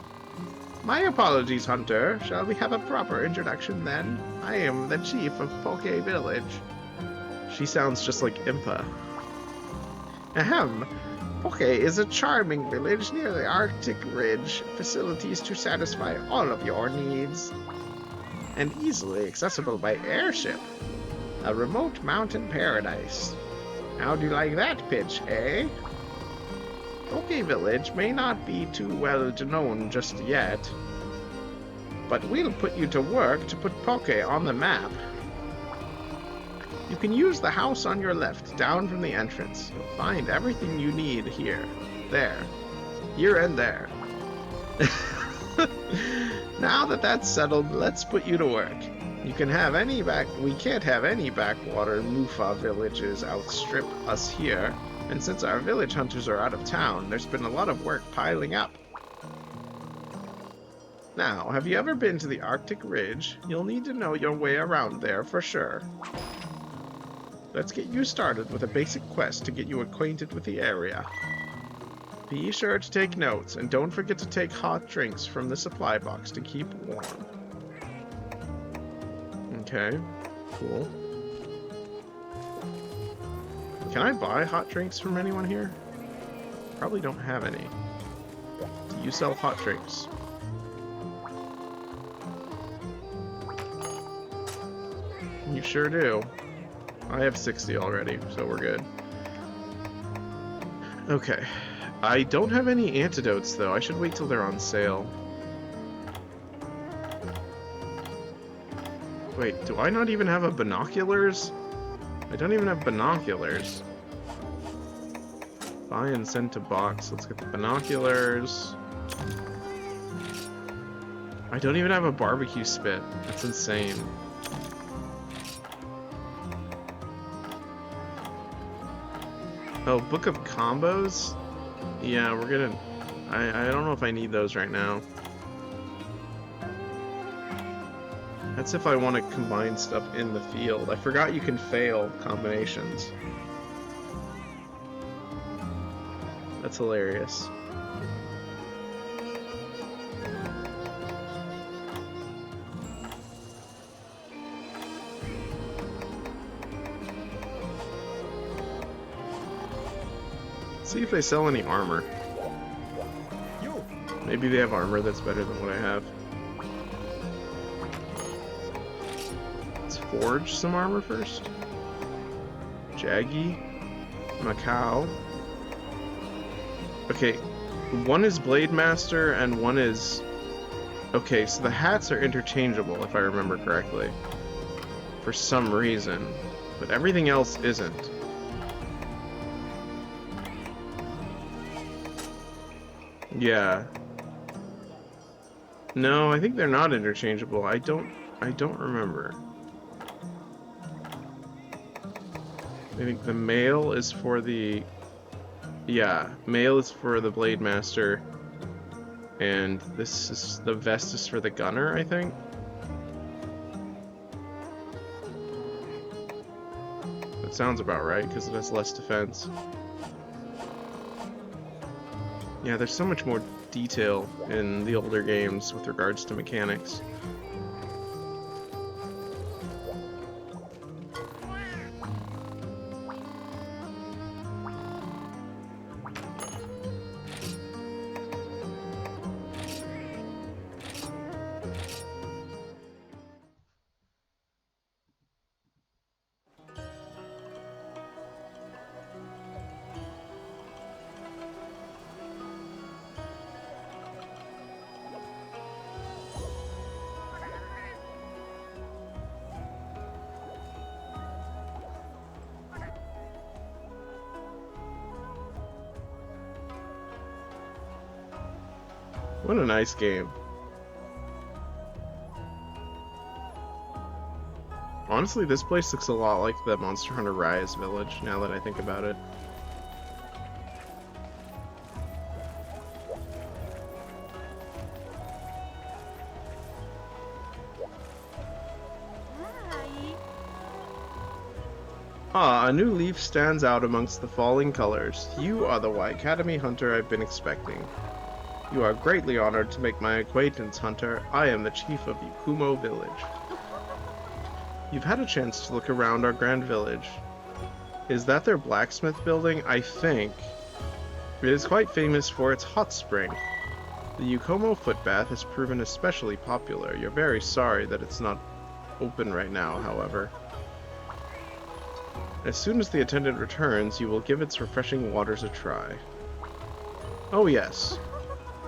My apologies, Hunter. Shall we have a proper introduction then? I am the chief of Poke Village. She sounds just like Impa. Ahem. Poke is a charming village near the Arctic Ridge. Facilities to satisfy all of your needs. And easily accessible by airship. A remote mountain paradise. How do you like that pitch, eh? Poke Village may not be too well known just yet, but we'll put you to work to put Poke on the map. You can use the house on your left, down from the entrance. You'll find everything you need here, there, here and there. Now that that's settled, let's put you to work. You can have we can't have any backwater Mufa villages outstrip us here. And since our village hunters are out of town, there's been a lot of work piling up. Now, have you ever been to the Arctic Ridge? You'll need to know your way around there for sure. Let's get you started with a basic quest to get you acquainted with the area. Be sure to take notes, and don't forget to take hot drinks from the supply box to keep warm. Okay, cool. Can I buy hot drinks from anyone here? Probably don't have any. Do you sell hot drinks? You sure do. I have 60 already, so we're good. Okay. I don't have any antidotes, though. I should wait till they're on sale. Wait, do I not even have a binoculars? I don't even have binoculars. Buy and send to box. Let's get the binoculars. I don't even have a barbecue spit. That's insane. Oh, Book of Combos? Yeah, we're gonna... I don't know if I need those right now. That's if I want to combine stuff in the field. I forgot you can fail combinations. That's hilarious. See if they sell any armor. Maybe they have armor that's better than what I have. Let's forge some armor first. Jaggy. Macau. Okay, one is Blade Master and one is... Okay, so the hats are interchangeable if I remember correctly. For some reason. But everything else isn't. Yeah. No, I think they're not interchangeable. I don't remember. I think the male is for the... Yeah, male is for the Blade Master. And this is... The vest is for the gunner, I think? That sounds about right, because it has less defense. Yeah, there's so much more detail in the older games with regards to mechanics. What a nice game. Honestly, this place looks a lot like the Monster Hunter Rise village, now that I think about it. Ah, a new leaf stands out amongst the falling colors. You are the Waikatami hunter I've been expecting. You are greatly honored to make my acquaintance, Hunter. I am the chief of Yakumo Village. You've had a chance to look around our grand village. Is that their blacksmith building? I think. It is quite famous for its hot spring. The Yakumo footbath has proven especially popular. You're very sorry that it's not open right now, however. As soon as the attendant returns, you will give its refreshing waters a try. Oh yes.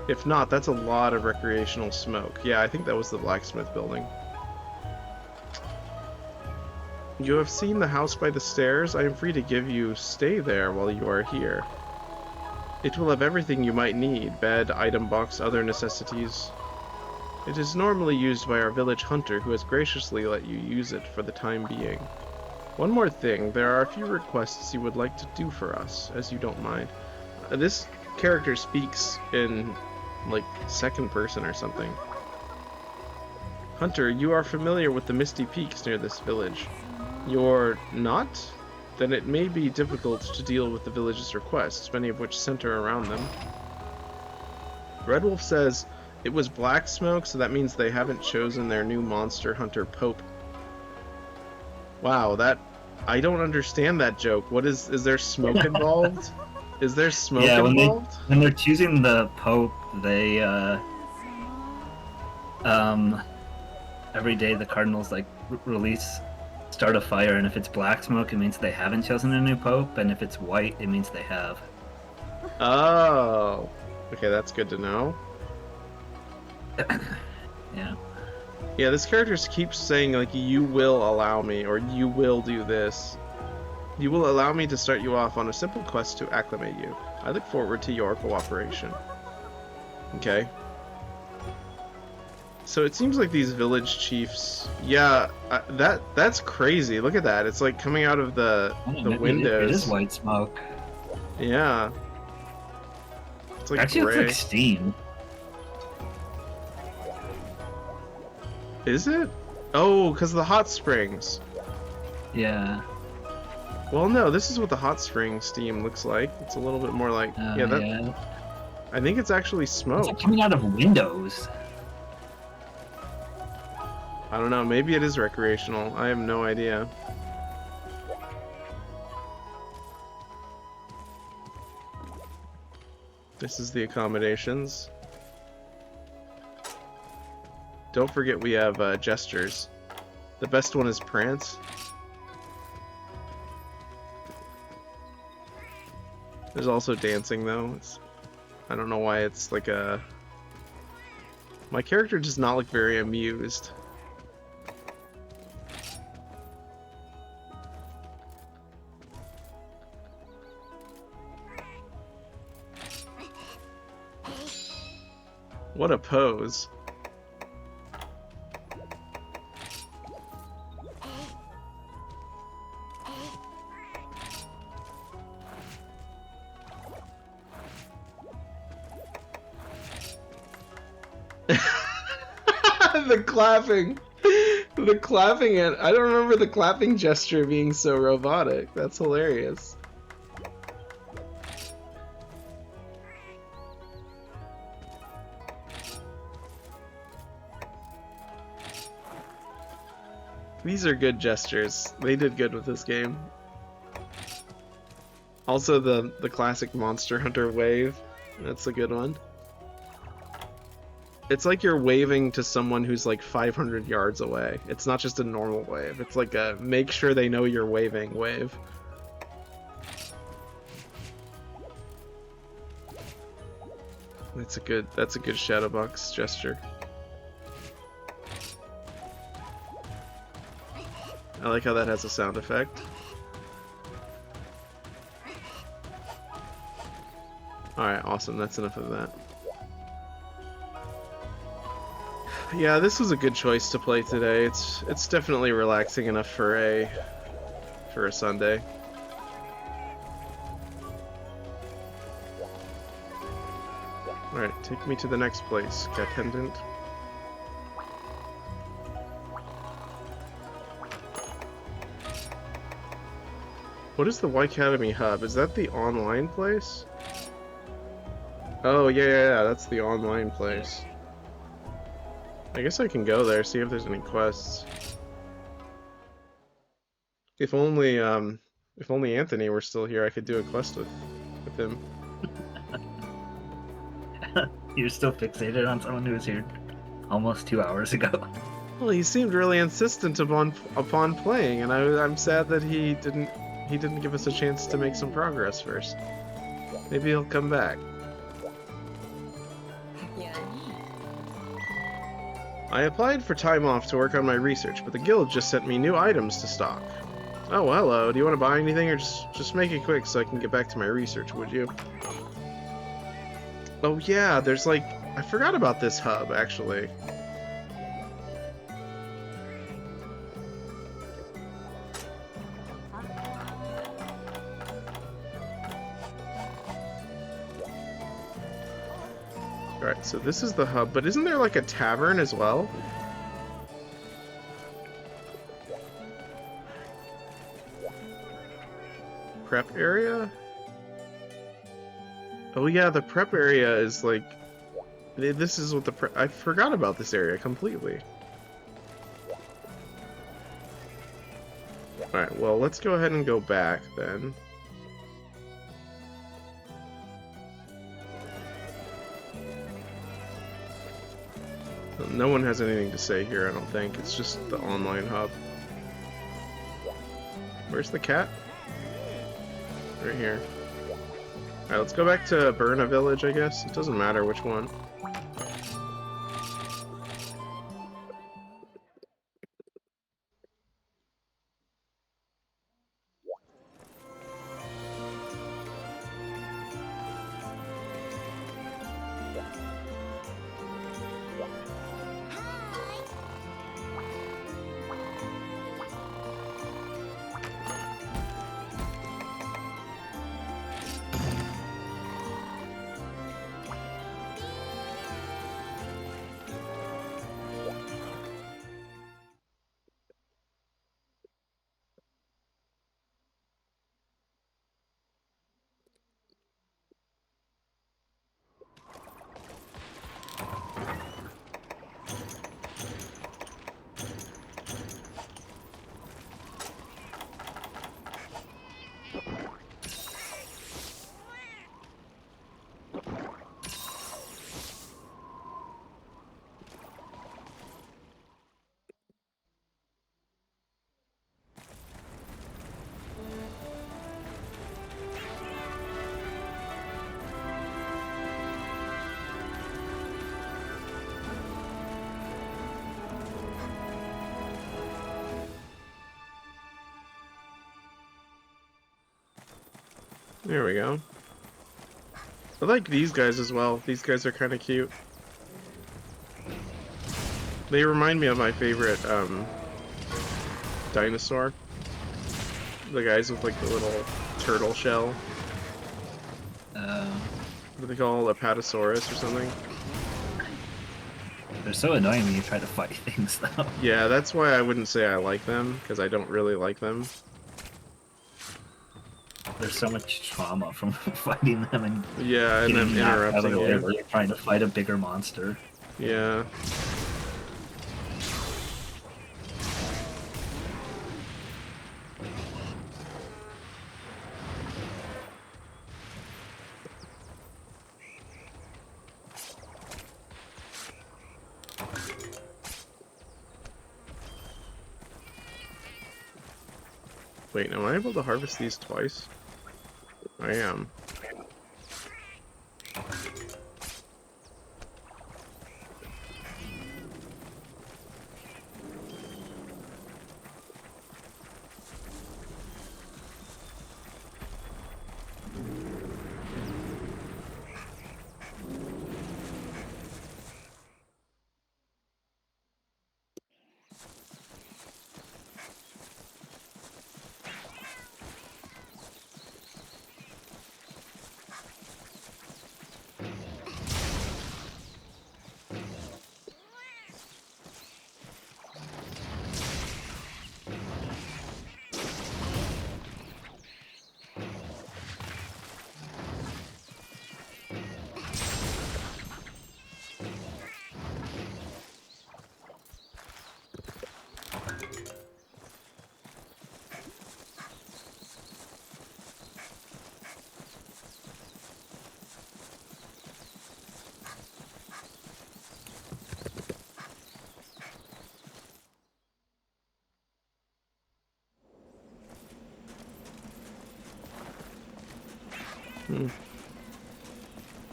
If not, that's a lot of recreational smoke. Yeah, I think that was the blacksmith building. You have seen the house by the stairs. I am free to give you stay there while you are here. It will have everything you might need: bed, item box, other necessities. It is normally used by our village hunter, who has graciously let you use it for the time being. One more thing, there are a few requests you would like to do for us, as you don't mind. This character speaks in, like, second person or something. Hunter, you are familiar with the misty peaks near this village. You're not? Then it may be difficult to deal with the village's requests, many of which center around them. Red Wolf says, it was black smoke, so that means they haven't chosen their new monster hunter Pope. Wow, I don't understand that joke. What is there smoke involved? Is there smoke involved? When they're choosing the Pope, they, every day the Cardinals, like, start a fire, and if it's black smoke, it means they haven't chosen a new Pope, and if it's white, it means they have. Oh. Okay, that's good to know. Yeah. Yeah, this character keeps saying, like, you will allow me, or you will do this. You will allow me to start you off on a simple quest to acclimate you. I look forward to your cooperation. Okay. So it seems like these village chiefs... Yeah, that's crazy. Look at that. It's like coming out of the windows. It is white smoke. Yeah. It's like actually, gray. it's like steam. Is it? Oh, because of the hot springs. Yeah. Well, no, this is what the hot spring steam looks like. It's a little bit more like... Yeah. I think it's actually smoke. It's like coming out of windows. I don't know, maybe it is recreational. I have no idea. This is the accommodations. Don't forget we have gestures. The best one is Prance. There's also dancing though. I don't know why it's like a... My character does not look very amused. What a pose. The clapping. The clapping, I don't remember the clapping gesture being so robotic. That's hilarious. These are good gestures. They did good with this game. Also the classic Monster Hunter wave. That's a good one. It's like you're waving to someone who's like 500 yards away. It's not just a normal wave. It's like a make sure they know you're waving wave. That's a good Shadowbox gesture. I like how that has a sound effect. Alright, awesome. That's enough of that. Yeah, this was a good choice to play today. It's definitely relaxing enough for a Sunday. Alright, take me to the next place, Attendant. What is the Y Academy Hub? Is that the online place? Oh, yeah, that's the online place. I guess I can go there, see if there's any quests. If only Anthony were still here, I could do a quest with him. You're still fixated on someone who was here almost 2 hours ago. Well, he seemed really insistent upon playing, and I'm sad that he didn't give us a chance to make some progress first. Maybe he'll come back. I applied for time off to work on my research, but the guild just sent me new items to stock. Oh, well, hello. Do you want to buy anything, or just make it quick so I can get back to my research, would you? Oh yeah, there's like... I forgot about this hub, actually. Alright, so this is the hub, but isn't there like a tavern as well? Prep area? Oh yeah, the prep area is like... This is what the prep... I forgot about this area completely. Alright, well, let's go ahead and go back then. No one has anything to say here, I don't think. It's just the online hub. Where's the cat? Right here. Alright, let's go back to Burna Village, I guess. It doesn't matter which one. There we go. I like these guys as well. These guys are kind of cute. They remind me of my favorite dinosaur. The guys with like the little turtle shell. What do they call it? Apatosaurus or something? They're so annoying when you try to fight things, though. Yeah, that's why I wouldn't say I like them, because I don't really like them. There's so much trauma from fighting them and yeah, and then interrupting you. You're trying to fight a bigger monster. Yeah. Wait, am I able to harvest these twice? I am.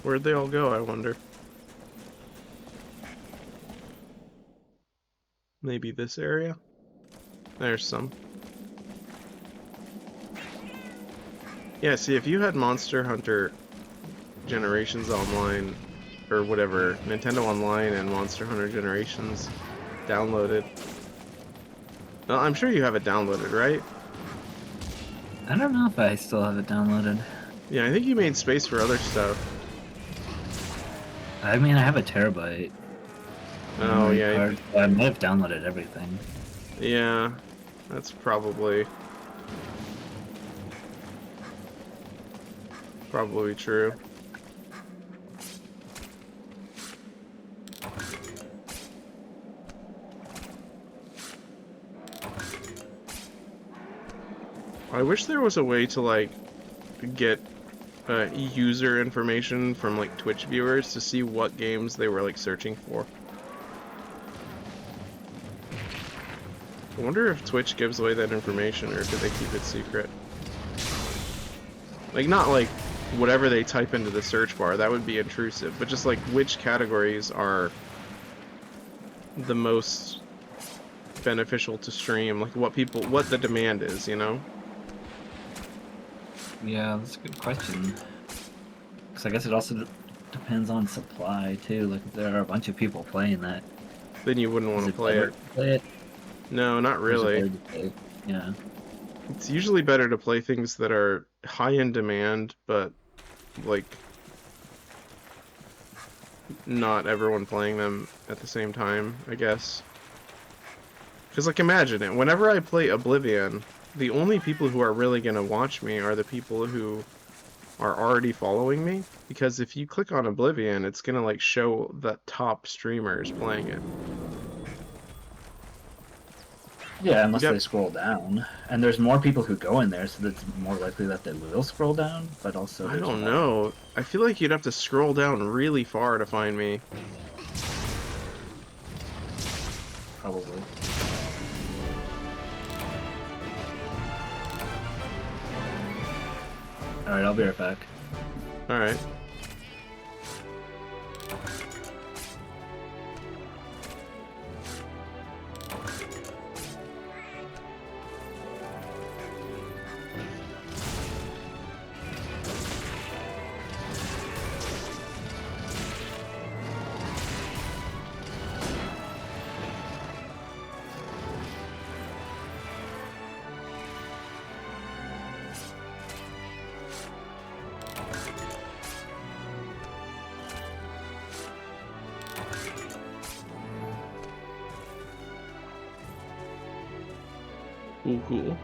Where'd they all go, I wonder? Maybe this area? There's some. Yeah, see, if you had Monster Hunter Generations Online, or whatever, Nintendo Online and Monster Hunter Generations downloaded. Well, I'm sure you have it downloaded, right? I don't know if I still have it downloaded. Yeah, I think you made space for other stuff. I mean, I have a terabyte. Oh, memory yeah. card, so I might have downloaded everything. Yeah, that's probably true. I wish there was a way to, like, get user information from, like, Twitch viewers to see what games they were, like, searching for. I wonder if Twitch gives away that information, or do they keep it secret? Like, not, like, whatever they type into the search bar, that would be intrusive, but just, like, which categories are the most beneficial to stream, like, what the demand is, you know? Yeah, that's a good question. Because I guess it also depends on supply, too. Like, if there are a bunch of people playing that, Then you wouldn't want to play better it. to play it? No, not Or is it really. better to play? Yeah. It's usually better to play things that are high in demand, but, like, not everyone playing them at the same time, I guess. Because, like, imagine it. Whenever I play Oblivion, the only people who are really going to watch me are the people who are already following me. Because if you click on Oblivion, it's going to, like, show the top streamers playing it. Yeah, unless Yep. they scroll down. And there's more people who go in there, so it's more likely that they will scroll down, but also I there's don't more... know. I feel like you'd have to scroll down really far to find me. Probably. Alright, I'll be right back. Alright. Ooh, cool.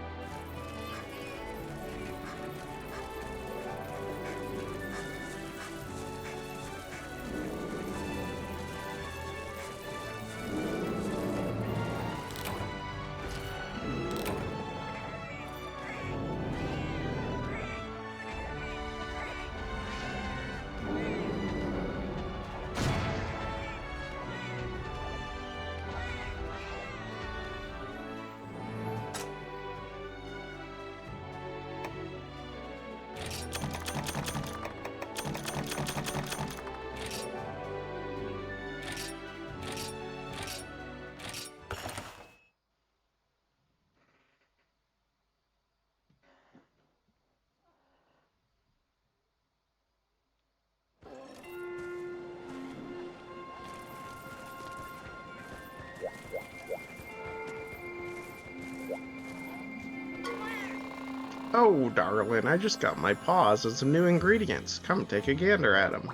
Oh, darling, I just got my paws on some new ingredients. Come take a gander at them.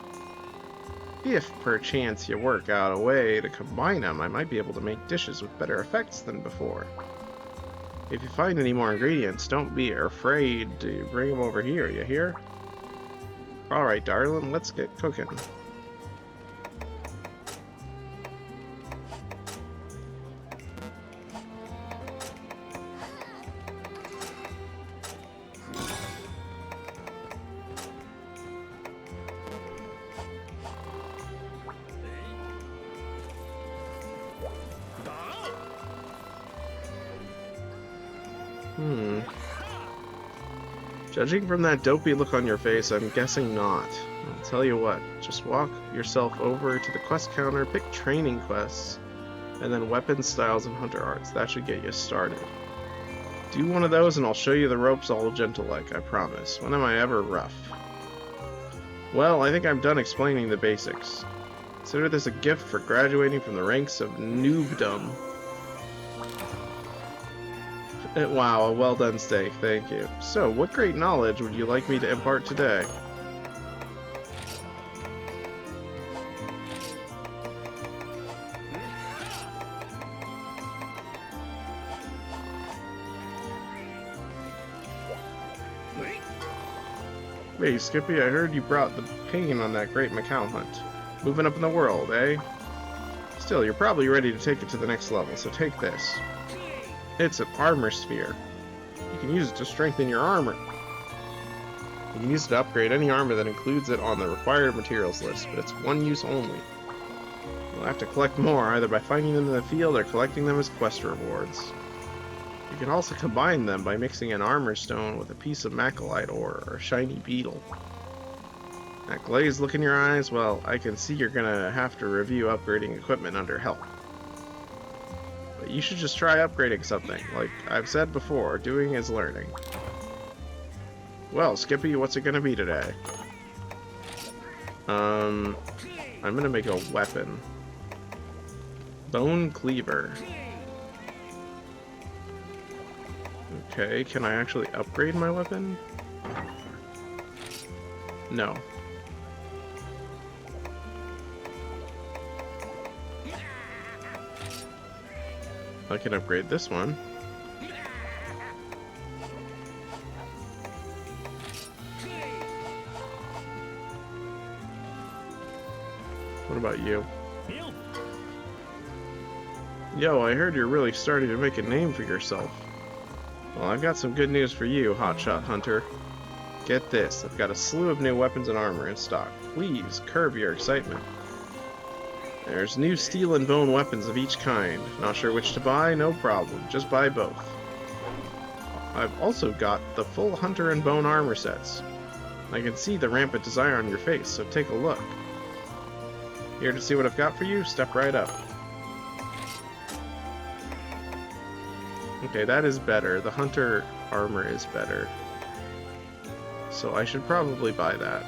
If perchance you work out a way to combine them, I might be able to make dishes with better effects than before. If you find any more ingredients, don't be afraid to bring them over here, you hear? Alright, darling, let's get cooking. Judging from that dopey look on your face, I'm guessing not. I'll tell you what, just walk yourself over to the quest counter, pick training quests, and then weapon styles and hunter arts. That should get you started. Do one of those and I'll show you the ropes all gentle-like, I promise. When am I ever rough? Well, I think I'm done explaining the basics. Consider this a gift for graduating from the ranks of noobdom. Wow, a well done steak, thank you. So, what great knowledge would you like me to impart today? Hey, Skippy, I heard you brought the pain on that great Macau hunt. Moving up in the world, eh? Still, you're probably ready to take it to the next level, so take this. It's an armor sphere. You can use it to strengthen your armor. You can use it to upgrade any armor that includes it on the required materials list, but it's one use only. You'll have to collect more, either by finding them in the field or collecting them as quest rewards. You can also combine them by mixing an armor stone with a piece of macellite ore or a shiny beetle. That glazed look in your eyes, well, I can see you're gonna have to review upgrading equipment under help. But you should just try upgrading something. Like I've said before, doing is learning. Well, Skippy, what's it gonna be today? I'm gonna make a weapon. Bone cleaver. Okay, can I actually upgrade my weapon? No. I can upgrade this one. What about you? Yo, I heard you're really starting to make a name for yourself. Well, I've got some good news for you, Hotshot Hunter. Get this, I've got a slew of new weapons and armor in stock. Please, curb your excitement. There's new steel and bone weapons of each kind. Not sure which to buy? No problem. Just buy both. I've also got the full hunter and bone armor sets. I can see the rampant desire on your face, so take a look. Here to see what I've got for you? Step right up. Okay, that is better. The hunter armor is better. So I should probably buy that.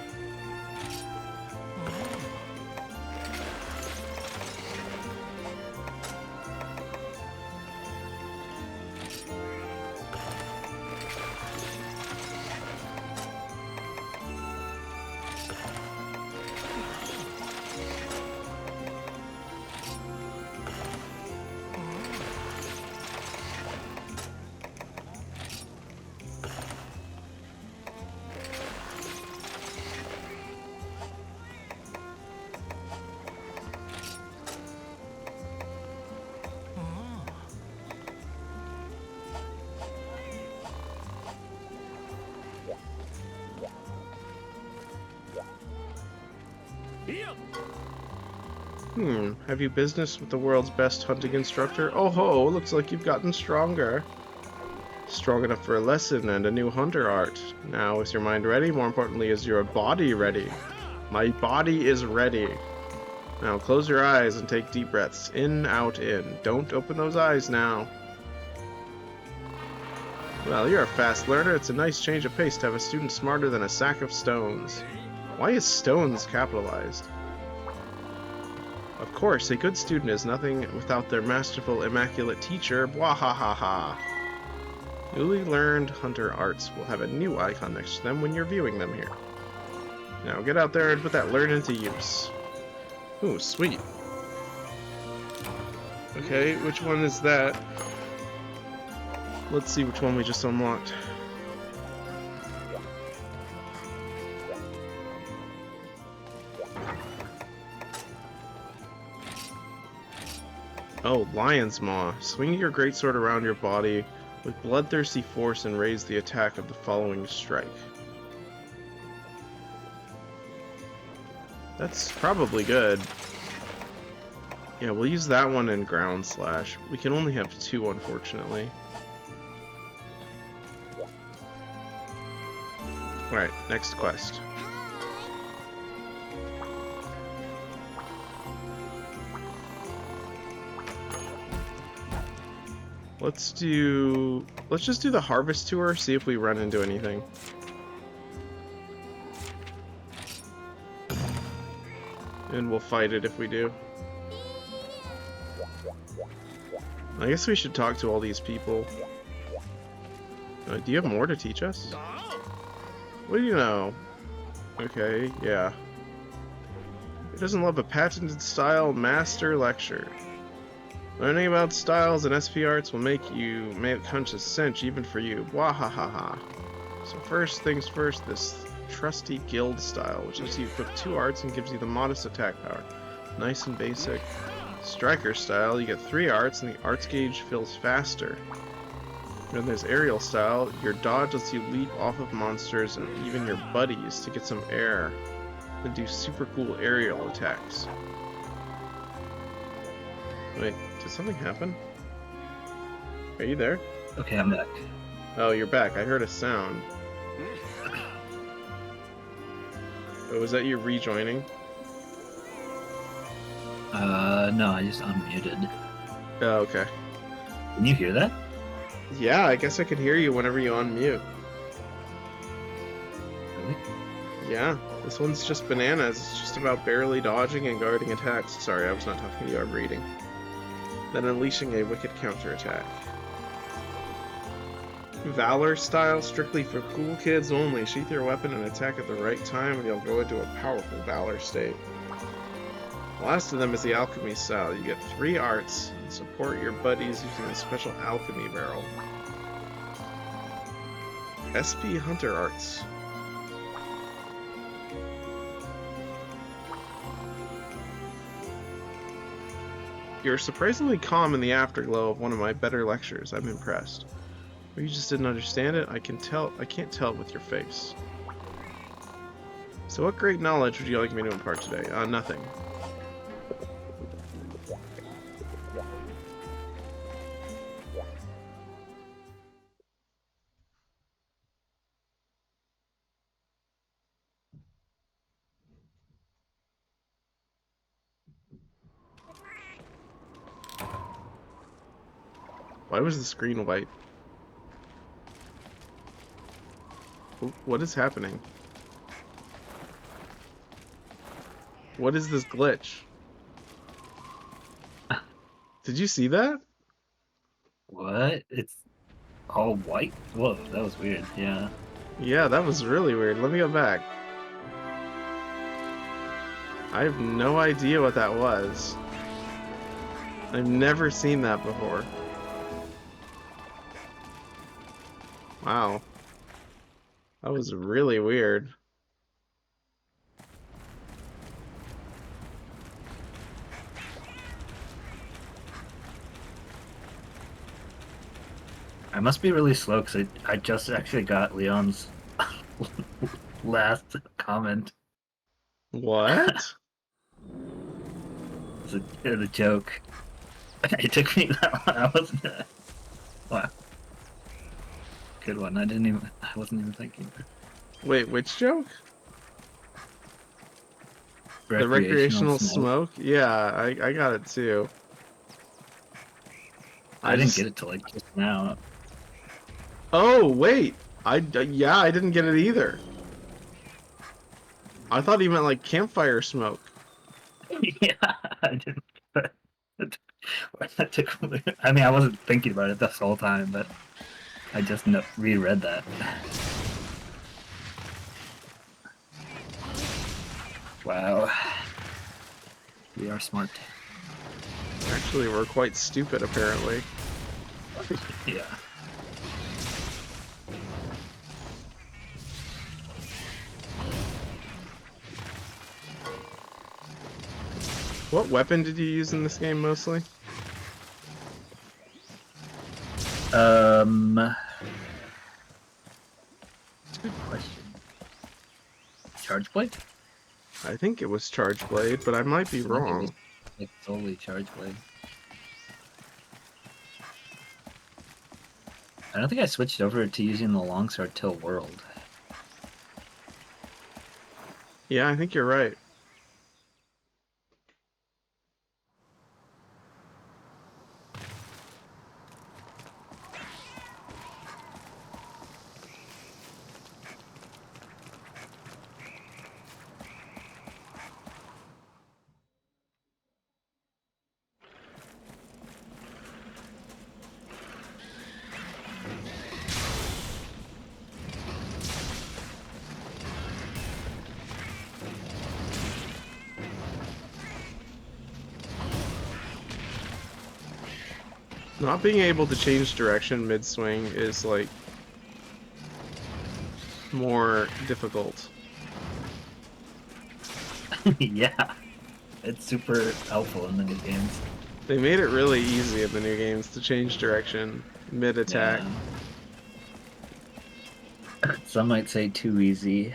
Have you business with the world's best hunting instructor? Oh ho, looks like you've gotten stronger. Strong enough for a lesson and a new hunter art. Now, is your mind ready? More importantly, is your body ready? My body is ready. Now, close your eyes and take deep breaths. In, out, in. Don't open those eyes now. Well, you're a fast learner. It's a nice change of pace to have a student smarter than a sack of stones. Why is stones capitalized? Of course, a good student is nothing without their masterful, immaculate teacher. Bwahahaha. Newly learned hunter arts will have a new icon next to them when you're viewing them here. Now get out there and put that learn into use. Ooh, sweet. Okay, which one is that? Let's see which one we just unlocked. Oh, Lion's Maw. Swing your greatsword around your body with bloodthirsty force and raise the attack of the following strike. That's probably good. Yeah, we'll use that one in Ground Slash. We can only have 2, unfortunately. Alright, next quest. Let's just do the Harvest Tour, see if we run into anything. And we'll fight it if we do. I guess we should talk to all these people. Do you have more to teach us? What do you know? Okay, yeah. Who doesn't love a patented style master lecture? Learning about styles and SP arts will make Hunt a cinch even for you. Wahahaha. So first things first, this trusty guild style, which lets you equip 2 arts and gives you the modest attack power. Nice and basic. Striker style, you get 3 arts and the arts gauge fills faster. Then there's aerial style, your dodge lets you leap off of monsters and even your buddies to get some air. Then do super cool aerial attacks. Wait, did something happen? Are you there? Okay, I'm back. Oh, you're back. I heard a sound. Oh, was that you rejoining? No, I just unmuted. Oh, okay. Can you hear that? Yeah, I guess I could hear you whenever you unmute. Really? Yeah, this one's just bananas. It's just about barely dodging and guarding attacks. Sorry, I was not talking to you, I'm reading. Then unleashing a wicked counterattack. Valor style, strictly for cool kids only. Sheath your weapon and attack at the right time and you'll go into a powerful Valor state. The last of them is the Alchemy style. You get 3 arts and support your buddies using a special Alchemy barrel. SP Hunter Arts. You're surprisingly calm in the afterglow of one of my better lectures. I'm impressed. Or you just didn't understand it? I can't tell it with your face. So what great knowledge would you like me to impart today? Nothing. Why was the screen white? What is happening? What is this glitch? Did you see that? What? It's all white? Whoa, that was weird. Yeah. Yeah, that was really weird. Let me go back. I have no idea what that was. I've never seen that before. Wow. That was really weird. I must be really slow because I just actually got Leon's last comment. What? It was a joke. It took me that long. I wasn't. Wow. Good one. I wasn't even thinking. Wait, which joke? The recreational smoke? Yeah, I got it too. I didn't get it till like just now. Oh, wait. Yeah, I didn't get it either. I thought he meant like campfire smoke. Yeah, I didn't. That took, I mean, I wasn't thinking about it this whole time, but I just reread that. Wow. We are smart. Actually, we're quite stupid, apparently. Yeah. What weapon did you use in this game mostly? That's a good question. Charge blade? I think it was Charge Blade, but I might be I think it was wrong. like solely charge blade. I don't think I switched over to using the longsword till World. Yeah, I think you're right. Not being able to change direction mid-swing is, like, more difficult. Yeah. It's super helpful in the new games. They made it really easy in the new games to change direction mid-attack. Yeah. Some might say too easy.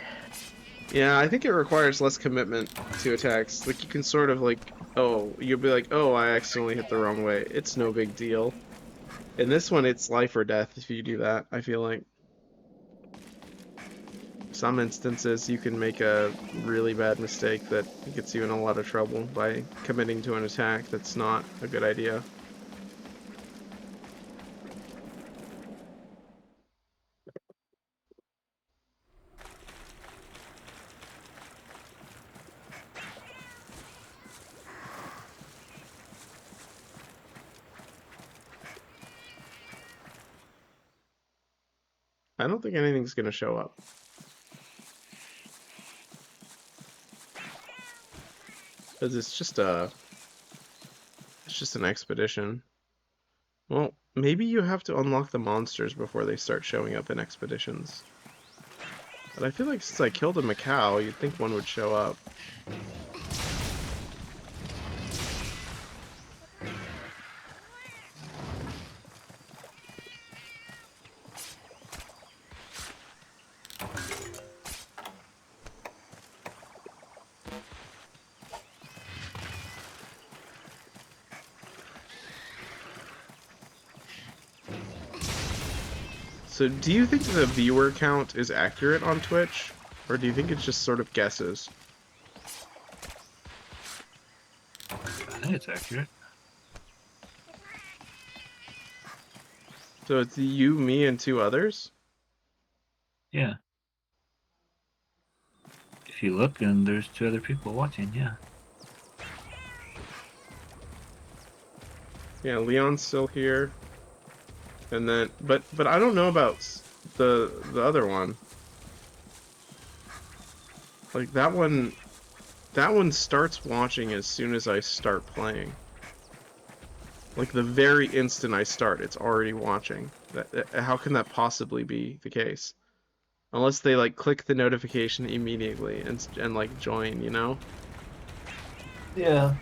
Yeah, I think it requires less commitment to attacks. Like, you can sort of, like, oh, you'll be like, oh, I accidentally hit the wrong way. It's no big deal. In this one, it's life or death if you do that, I feel like. Some instances, you can make a really bad mistake that gets you in a lot of trouble by committing to an attack that's not a good idea. I don't think anything's gonna show up. Because it's just an expedition. Well, maybe you have to unlock the monsters before they start showing up in expeditions. But I feel like since I killed a Macau, you'd think one would show up. So do you think the viewer count is accurate on Twitch? Or do you think it's just sort of guesses? I think it's accurate. So it's you, me, and 2 others? Yeah. If you look, and there's 2 other people watching, yeah. Yeah, Leon's still here. And then, but I don't know about the other one. Like that one starts watching as soon as I start playing. Like the very instant I start, it's already watching. How can that possibly be the case? Unless they like click the notification immediately and like join, you know? Yeah.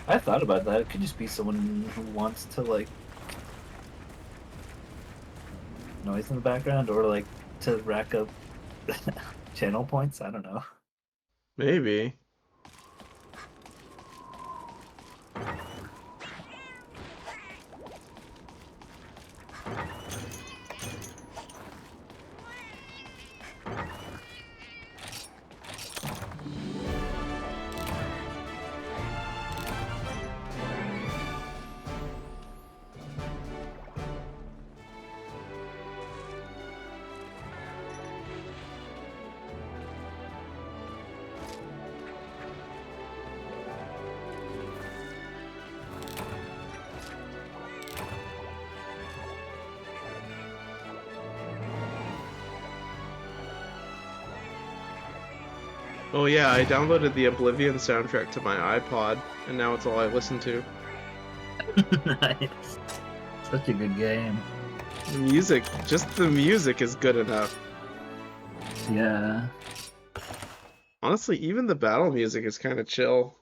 I thought about that. It could just be someone who wants to, like, noise in the background or, like, to rack up channel points. I don't know. Maybe. Oh yeah, I downloaded the Oblivion soundtrack to my iPod, and now it's all I listen to. Nice. Such a good game. The music, just the music is good enough. Yeah. Honestly, even the battle music is kind of chill.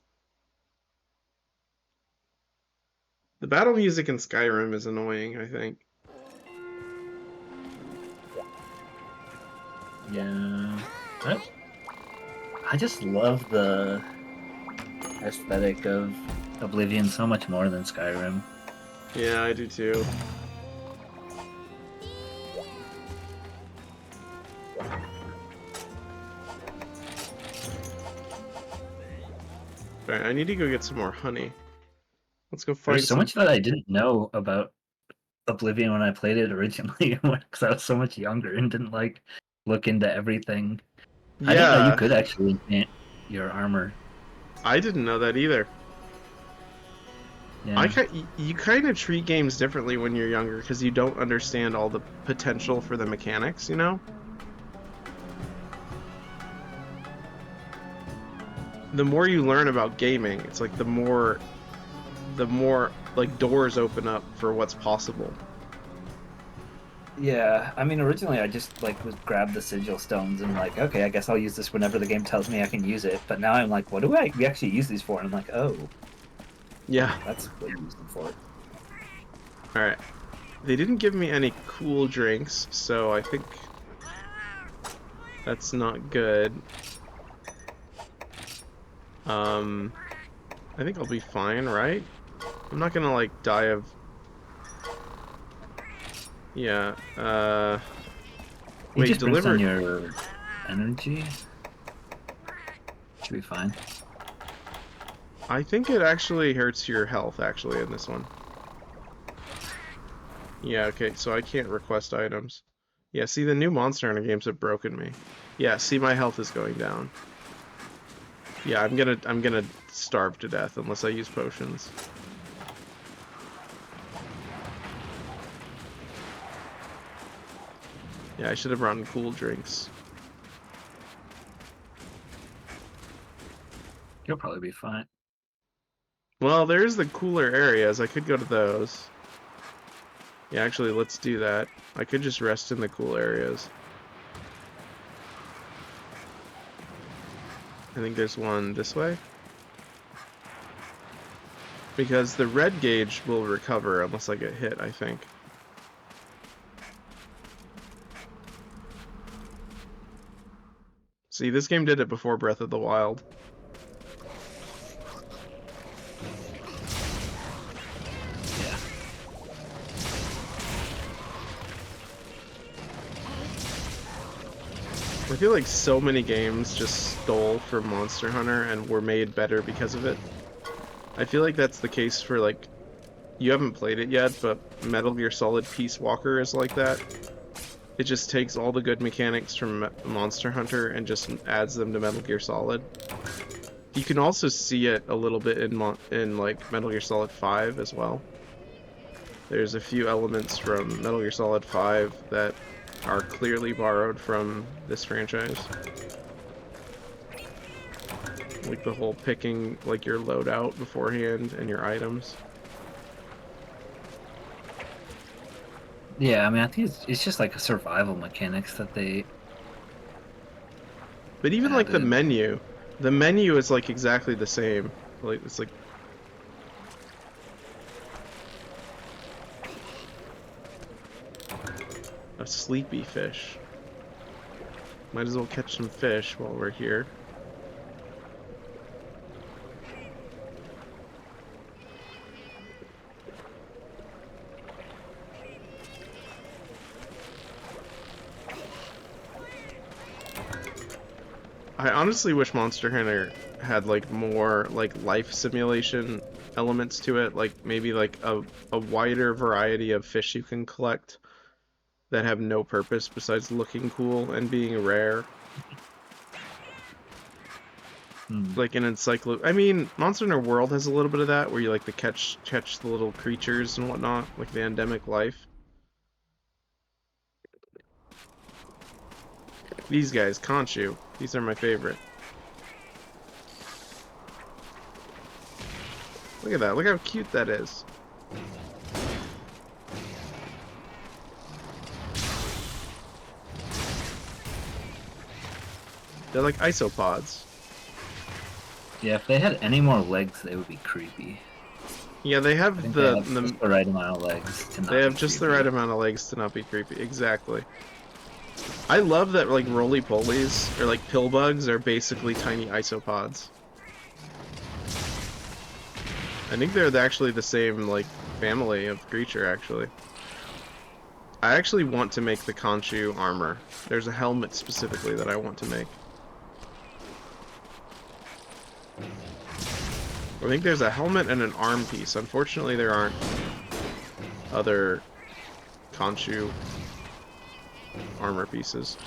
The battle music in Skyrim is annoying, I think. Yeah. I just love the aesthetic of Oblivion so much more than Skyrim. Yeah, I do too. Alright, I need to go get some more honey. Let's go find There's so some... much that I didn't know about Oblivion when I played it originally, because I was so much younger and didn't like look into everything. I didn't know you Yeah, could actually enchant your armor. I didn't know that either. Yeah. You kind of treat games differently when you're younger because you don't understand all the potential for the mechanics, you know? The more you learn about gaming, it's like the more like doors open up for what's possible. Yeah, I mean, originally I just like would grab the sigil stones and like, okay, I guess I'll use this whenever the game tells me I can use it. But now I'm like, what do we actually use these for? And I'm like, oh, Yeah. that's what you use them for. Alright. They didn't give me any cool drinks, so I think that's not good. I think I'll be fine, right? I'm not gonna like die of... Yeah, You wait, just burst deliver... on your energy. Should be fine. I think it actually hurts your health, actually, in this one. Yeah, okay, so I can't request items. Yeah, see, the new Monster Hunter games have broken me. Yeah, see, my health is going down. Yeah, I'm gonna starve to death unless I use potions. Yeah, I should have brought in cool drinks. You'll probably be fine. Well, there's the cooler areas. I could go to those. Yeah, actually, let's do that. I could just rest in the cool areas. I think there's one this way. Because the red gauge will recover unless I get hit, I think. See, this game did it before Breath of the Wild. Yeah. I feel like so many games just stole from Monster Hunter and were made better because of it. I feel like that's the case for, like, you haven't played it yet, but Metal Gear Solid Peace Walker is like that. It just takes all the good mechanics from Monster Hunter and just adds them to Metal Gear Solid. You can also see it a little bit in like Metal Gear Solid 5 as well. There's a few elements from Metal Gear Solid 5 that are clearly borrowed from this franchise. Like the whole picking like your loadout beforehand and your items. Yeah, I mean, I think it's just like a survival mechanics that they... But even like the added. menu is like exactly the same. Like it's like a sleepy fish. Might as well catch some fish while we're here. I honestly wish Monster Hunter had like more like life simulation elements to it, like maybe like a wider variety of fish you can collect that have no purpose besides looking cool and being rare. Like an I mean, Monster Hunter World has a little bit of that, where you like to catch the little creatures and whatnot, like the endemic life. These guys, Conchu, these are my favorite. Look at that. Look how cute that is. They're like isopods. Yeah, if they had any more legs, they would be creepy. Yeah, they I have think the, they have just the right amount of legs to not they have be just the creepy. right amount of legs to not be creepy. Exactly. I love that like roly-polies or like pill bugs are basically tiny isopods. I think they're actually the same like family of creature actually. I actually want to make the Khonshu armor. There's a helmet specifically that I want to make. I think there's a helmet and an arm piece. Unfortunately, there aren't other Khonshu armor pieces.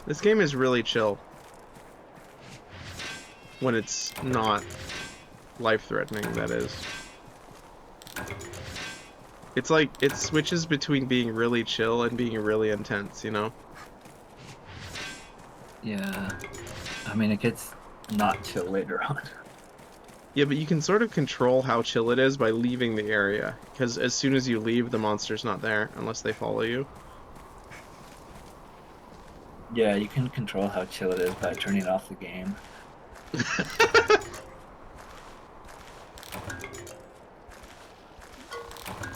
This game is really chill when it's not life-threatening, that is. It's like, it switches between being really chill and being really intense, you know? Yeah. I mean, it gets not chill later on. Yeah, but you can sort of control how chill it is by leaving the area, because as soon as you leave, the monster's not there, unless they follow you. Yeah, you can control how chill it is by turning off the game.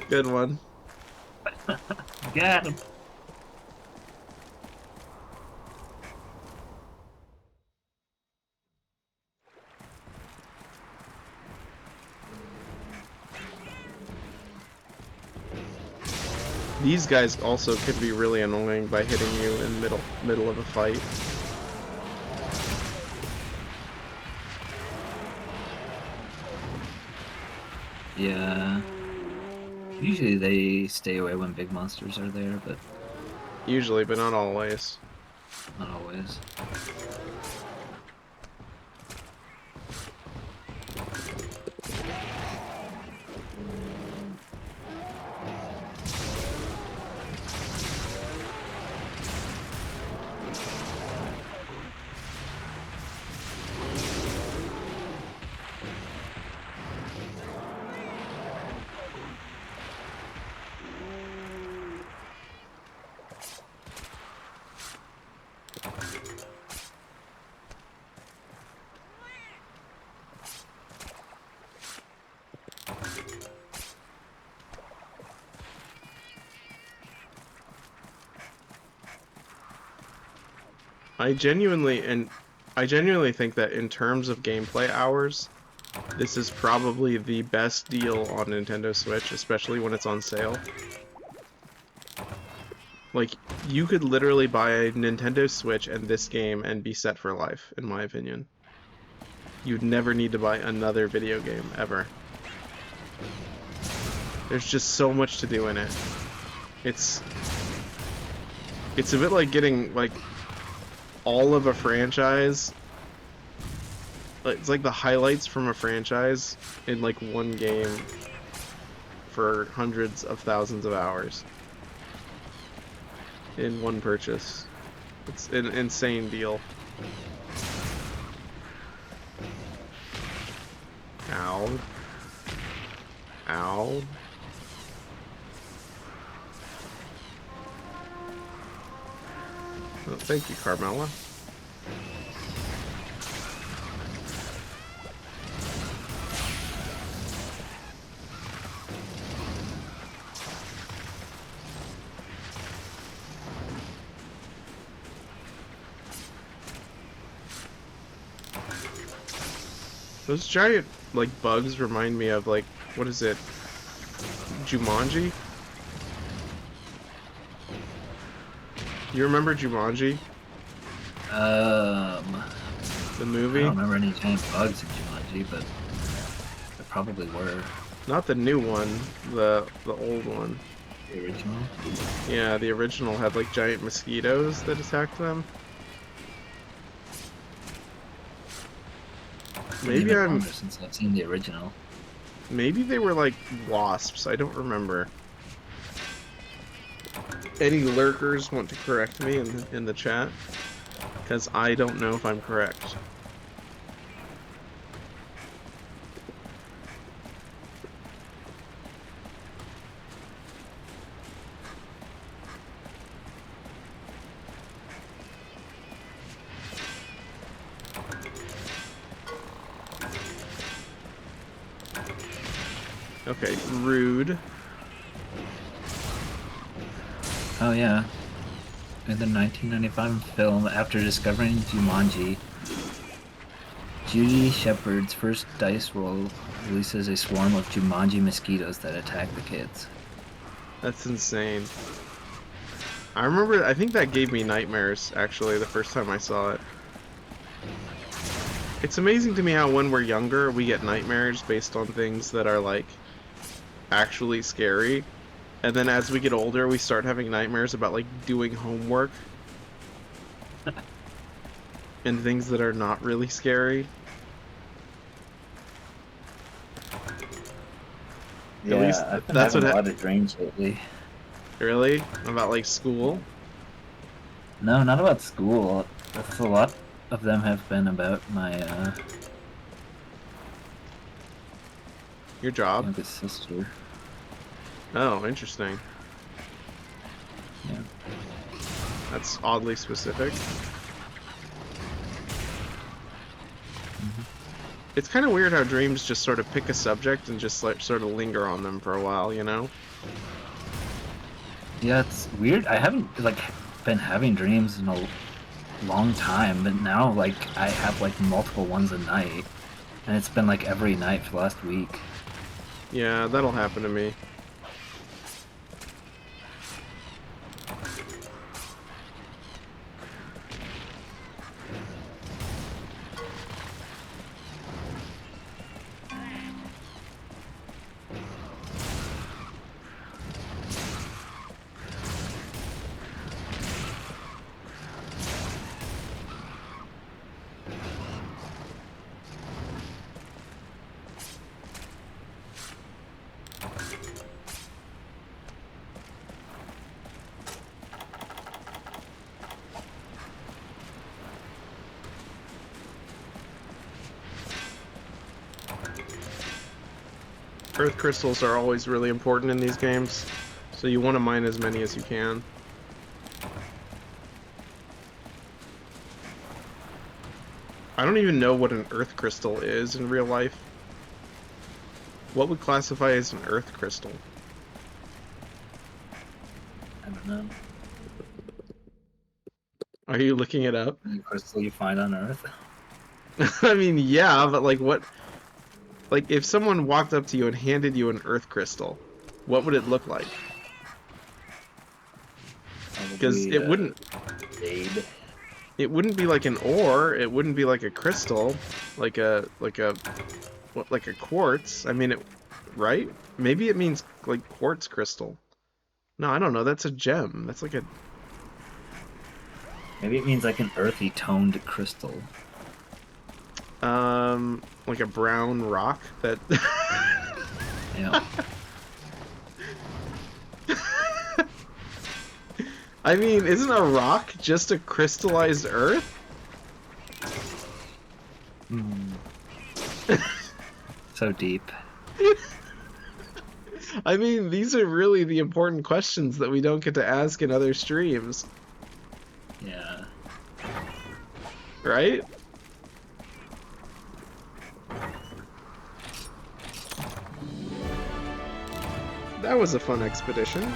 Good one. Got him. These guys also could be really annoying by hitting you in middle of a fight. Yeah. Usually they stay away when big monsters are there, but Usually, but not always. not always. I genuinely think that in terms of gameplay hours, this is probably the best deal on Nintendo Switch, especially when it's on sale. Like, you could literally buy a Nintendo Switch and this game and be set for life, in my opinion. You'd never need to buy another video game, ever. There's just so much to do in it. It's a bit like getting, like, all of a franchise. It's like the highlights from a franchise in, like, one game for hundreds of thousands of hours. In one purchase. It's an insane deal. Ow. Ow. Oh, thank you, Carmela. Those giant, like, bugs remind me of, like, what is it? Jumanji? You remember Jumanji? The The I movie? don't remember any giant bugs in Jumanji, but there probably were. Not the new one, the old one. The original. Yeah, the original had like giant mosquitoes that attacked them. Maybe Even I'm. longer since I've seen the original. Maybe they were like wasps. I don't remember. Any lurkers want to correct me in the chat? Because I don't know if I'm correct. Okay, rude. Oh yeah. In the 1995 film, after discovering Jumanji, Judy Shepard's first dice roll releases a swarm of Jumanji mosquitoes that attack the kids. That's insane. I remember, I think that gave me nightmares, actually, the first time I saw it. It's amazing to me how when we're younger, we get nightmares based on things that are, like, actually scary. And then as we get older, we start having nightmares about, like, doing homework. And things that are not really scary. Yeah, At least I've been that's having what a lot of dreams lately. Really? About, like, school? No, not about school. That's a lot of them have been about my Your job? youngest sister. Oh, interesting. Yeah. That's oddly specific. It's kind of weird how dreams just sort of pick a subject and just like sort of linger on them for a while, you know? Yeah, it's weird. I haven't like been having dreams in a long time, but now like I have like multiple ones a night, and it's been like every night for the last week. Yeah, that'll happen to me. Earth crystals are always really important in these games, so you want to mine as many as you can. I don't even know what an earth crystal is in real life. What would classify as an earth crystal? I don't know. Are you looking it up? Any crystal you find on Earth? I mean, yeah, but like what? Like if someone walked up to you and handed you an earth crystal, what would it look like? Because it wouldn't. Jade. It wouldn't be like an ore. It wouldn't be like a crystal, like a quartz. I mean, right? Maybe it means like quartz crystal. No, I don't know. That's a gem. That's like a. Maybe it means like an earthy toned crystal. Like a brown rock that. Yeah. I mean, isn't a rock just a crystallized earth? So deep. I mean, these are really the important questions that we don't get to ask in other streams, Yeah. right? That was a fun expedition.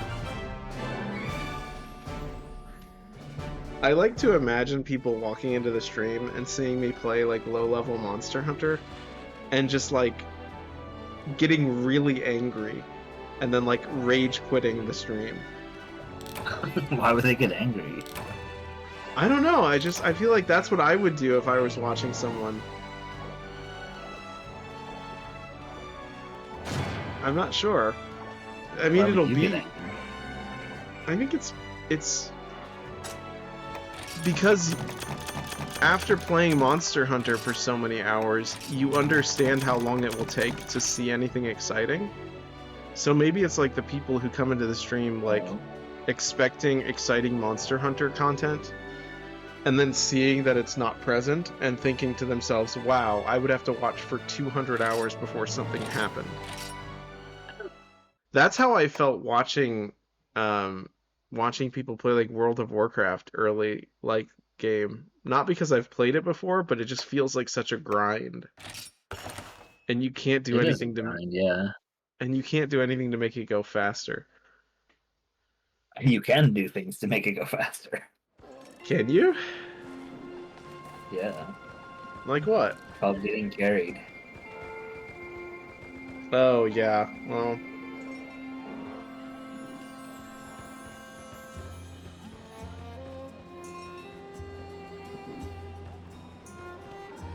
I like to imagine people walking into the stream and seeing me play like low-level Monster Hunter and just like getting really angry and then like rage quitting the stream. Why would they get angry? I don't know, I feel like that's what I would do if I was watching someone. I'm not sure. I mean, Why would it'll you be get angry? I think it's because after playing Monster Hunter for so many hours, you understand how long it will take to see anything exciting. So maybe it's like the people who come into the stream like expecting exciting Monster Hunter content and then seeing that it's not present and thinking to themselves, wow, I would have to watch for 200 hours before something happened. That's how I felt watching watching people play like World of Warcraft early like game. Not because I've played it before, but it just feels like such a grind. And you can't do It is a anything to grind, yeah. and you can't do anything to make it go faster. You can do things to make it go faster. Can you? Yeah, Like what? called getting carried. Oh yeah. Well,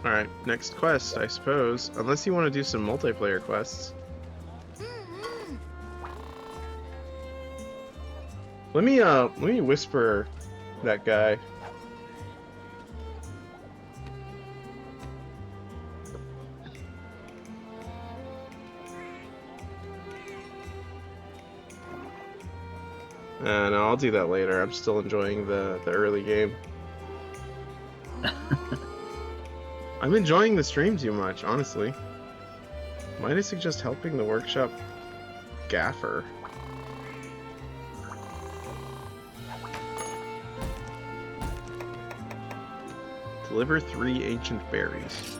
alright, next quest, I suppose. Unless you want to do some multiplayer quests. Let me whisper that guy. No, I'll do that later. I'm still enjoying the early game. I'm enjoying the stream too much, honestly. Might I suggest helping the workshop gaffer? Deliver 3 ancient berries.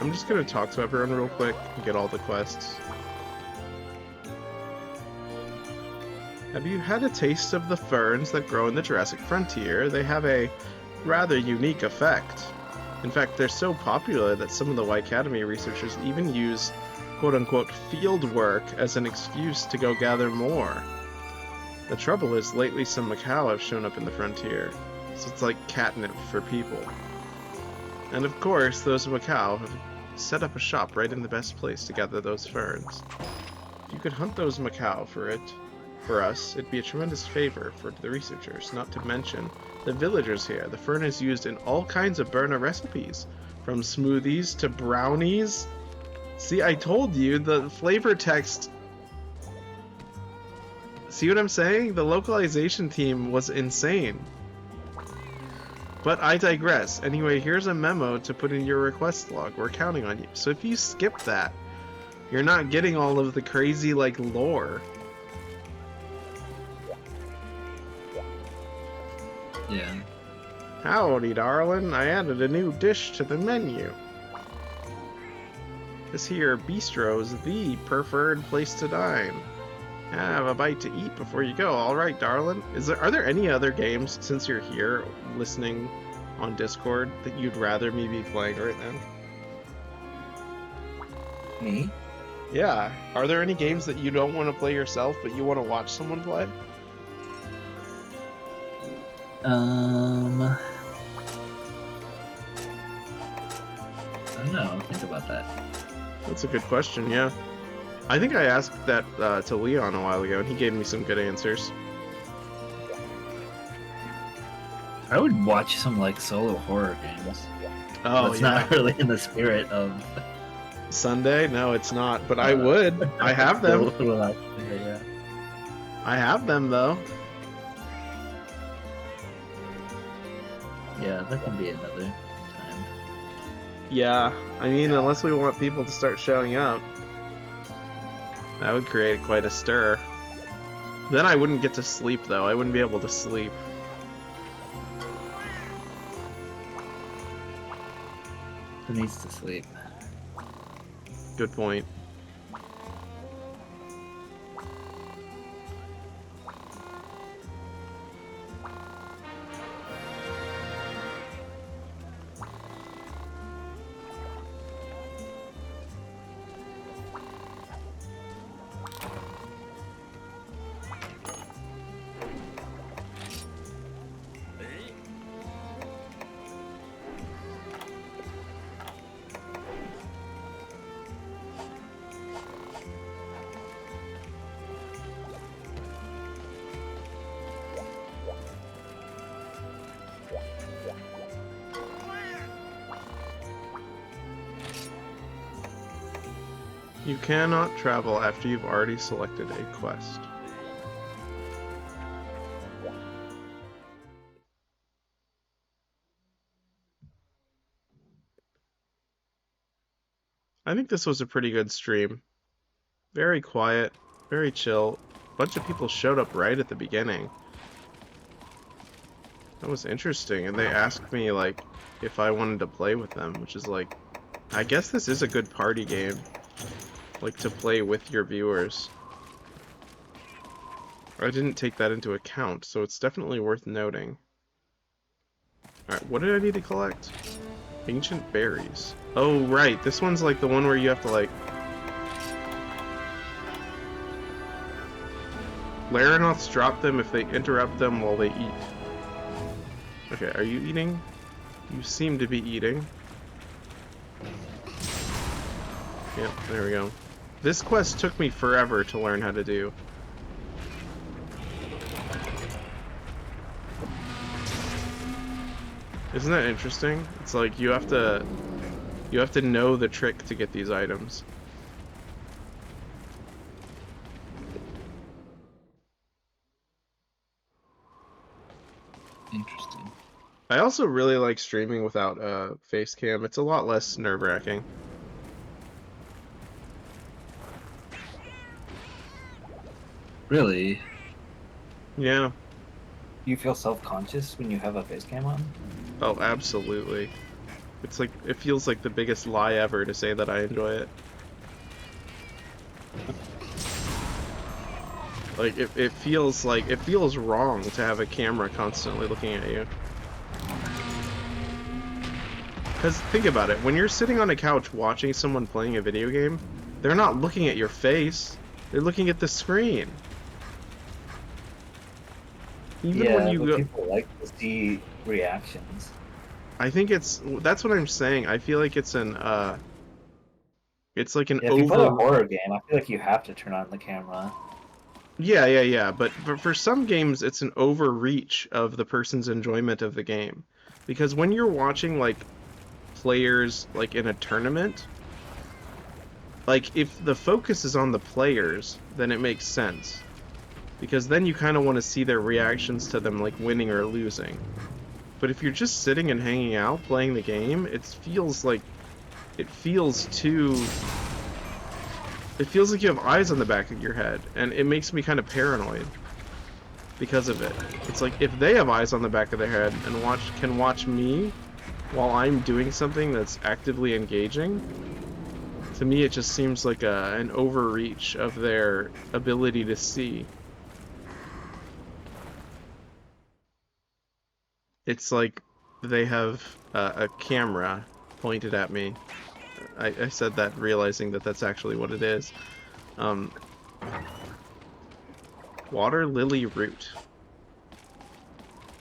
I'm just gonna talk to everyone real quick and get all the quests. Have you had a taste of the ferns that grow in the Jurassic Frontier? They have a rather unique effect. In fact, they're so popular that some of the Academy researchers even use quote-unquote field work as an excuse to go gather more. The trouble is, lately some macaw have shown up in the frontier, so it's like catnip for people. And of course, those macaw have set up a shop right in the best place to gather those ferns. If you could hunt those macaw for us, it'd be a tremendous favor for the researchers, not to mention the villagers here. The fern is used in all kinds of burner recipes, from smoothies to brownies. See, I told you, the flavor text... See what I'm saying? The localization team was insane. But I digress. Anyway, here's a memo to put in your request log. We're counting on you. So if you skip that, you're not getting all of the crazy, like, lore. Yeah. Howdy, darling. I added a new dish to the menu. This here bistro's the preferred place to dine. Have a bite to eat before you go. All right, darling. Are there any other games, since you're here listening on Discord, that you'd rather me be playing right now? Me? Yeah. Are there any games that you don't want to play yourself, but you want to watch someone play? I don't know. Think about that. That's a good question, yeah. I think I asked that to Leon a while ago, and he gave me some good answers. I would watch some like solo horror games. Oh, That's yeah. not really in the spirit of. Sunday? No, it's not, but I would. I have them. Yeah. I have them, though. Yeah, that can be another time. Yeah, I mean, unless we want people to start showing up. That would create quite a stir. Then I wouldn't get to sleep, though. I wouldn't be able to sleep. Who needs to sleep? Good point. You cannot travel after you've already selected a quest. I think this was a pretty good stream. Very quiet, very chill. A bunch of people showed up right at the beginning. That was interesting, and they asked me, like, if I wanted to play with them, which is like, I guess this is a good party game. Like, to play with your viewers. I didn't take that into account, so it's definitely worth noting. Alright, what did I need to collect? Ancient berries. Oh, right, this one's like the one where you have to, like... Laranoths drop them if they interrupt them while they eat. Okay, are you eating? You seem to be eating. Yep, there we go. This quest took me forever to learn how to do. Isn't that interesting? It's like you have to know the trick to get these items. Interesting. I also really like streaming without face cam. It's a lot less nerve-wracking. Really? Yeah. You feel self-conscious when you have a face cam on? Oh, absolutely. It's like, it feels like the biggest lie ever to say that I enjoy it. Like, it feels wrong to have a camera constantly looking at you. Because think about it, when you're sitting on a couch watching someone playing a video game, they're not looking at your face, they're looking at the screen. Even when you but go, people like to see reactions. I think that's what I'm saying. I feel like it's it's like an If you play a over. horror game, I feel like you have to turn on the camera. Yeah. But for some games, it's an overreach of the person's enjoyment of the game, because when you're watching like players like in a tournament, like if the focus is on the players, then it makes sense, because then you kind of want to see their reactions to them like winning or losing. But if you're just sitting and hanging out playing the game, it feels like you have eyes on the back of your head, and it makes me kind of paranoid because of it. It's like if they have eyes on the back of their head and can watch me while I'm doing something that's actively engaging, to me it just seems like an overreach of their ability to see. It's like they have a camera pointed at me. I said that realizing that that's actually what it is. Water lily root.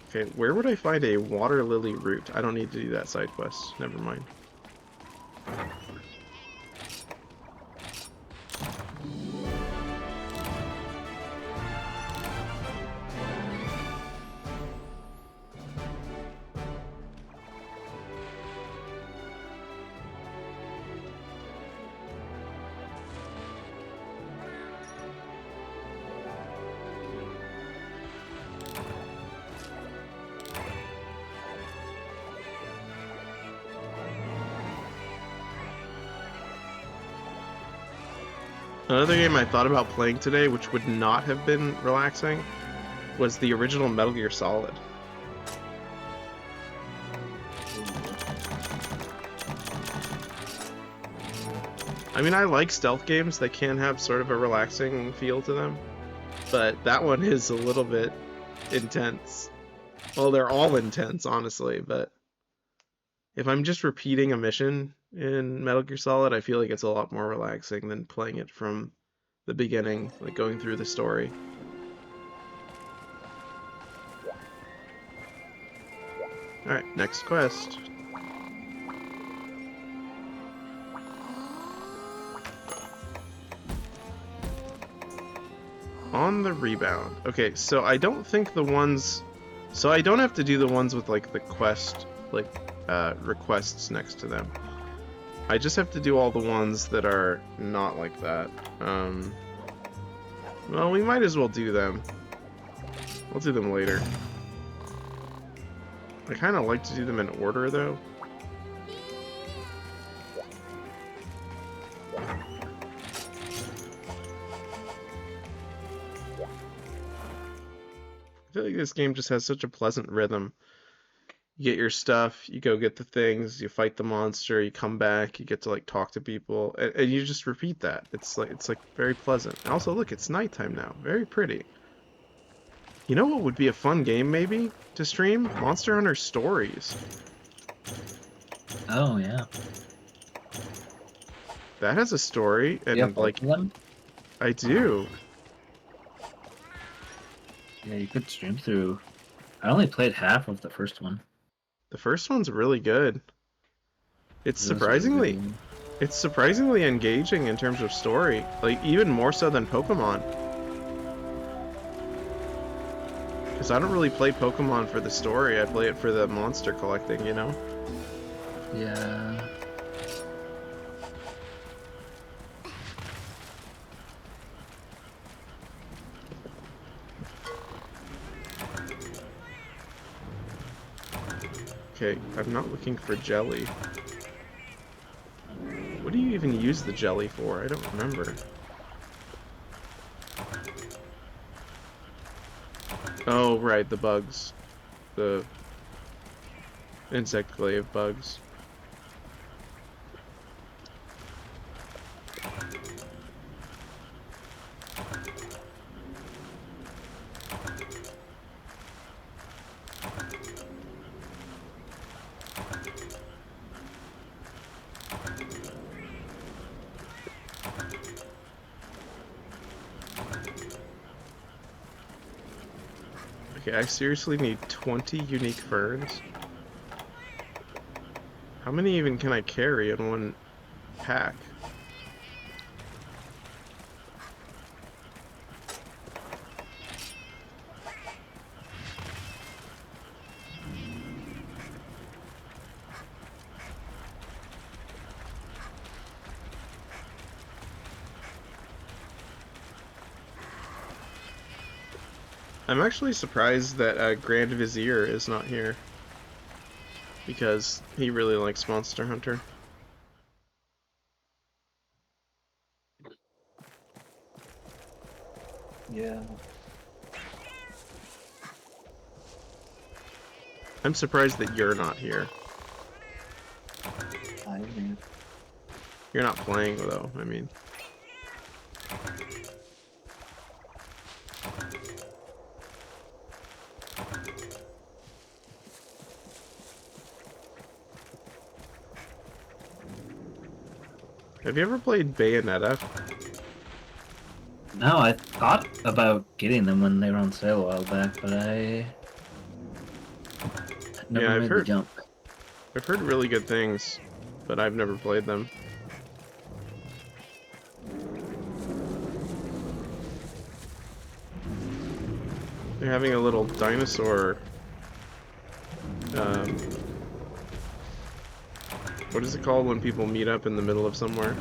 Okay, where would I find a water lily root? I don't need to do that side quest. Never mind. Another game I thought about playing today, which would not have been relaxing, was the original Metal Gear Solid. I mean, I like stealth games that can have sort of a relaxing feel to them, but that one is a little bit intense. Well, they're all intense, honestly, but if I'm just repeating a mission in Metal Gear Solid, I feel like it's a lot more relaxing than playing it from the beginning, like going through the story. Alright, next quest. On the rebound. Okay, so I don't think the ones... So I don't have to do the ones with, like, the quest, like, requests next to them. I just have to do all the ones that are not like that. Well, we might as well do them. We'll do them later. I kind of like to do them in order, though. I feel like this game just has such a pleasant rhythm. You get your stuff, you go get the things, you fight the monster, you come back, you get to like talk to people, and you just repeat that. It's like very pleasant. And also, look, it's nighttime now. Very pretty. You know what would be a fun game maybe to stream? Monster Hunter Stories. Oh yeah. That has a story, and You have both like of them? I do. Yeah, you could stream through. I only played half of the first one. The first one's really good. It's It was really good. it's surprisingly engaging in terms of story, like even more so than Pokemon. Because I don't really play Pokemon for the story, I play it for the monster collecting, you know? Yeah. Okay, I'm not looking for jelly. What do you even use the jelly for? I don't remember. Oh, right, the bugs. The insect glaive bugs. Okay, I seriously need 20 unique ferns. How many even can I carry in one pack? I'm actually surprised that Grand Vizier is not here. Because he really likes Monster Hunter. Yeah. I'm surprised that you're not here. I mean, You're not playing, though, I mean. Have you ever played Bayonetta? No, I thought about getting them when they were on sale a while back, but I never Yeah, I've made the heard- jump. I've heard really good things, but I've never played them. They're having a little dinosaur... what is it called when people meet up in the middle of somewhere?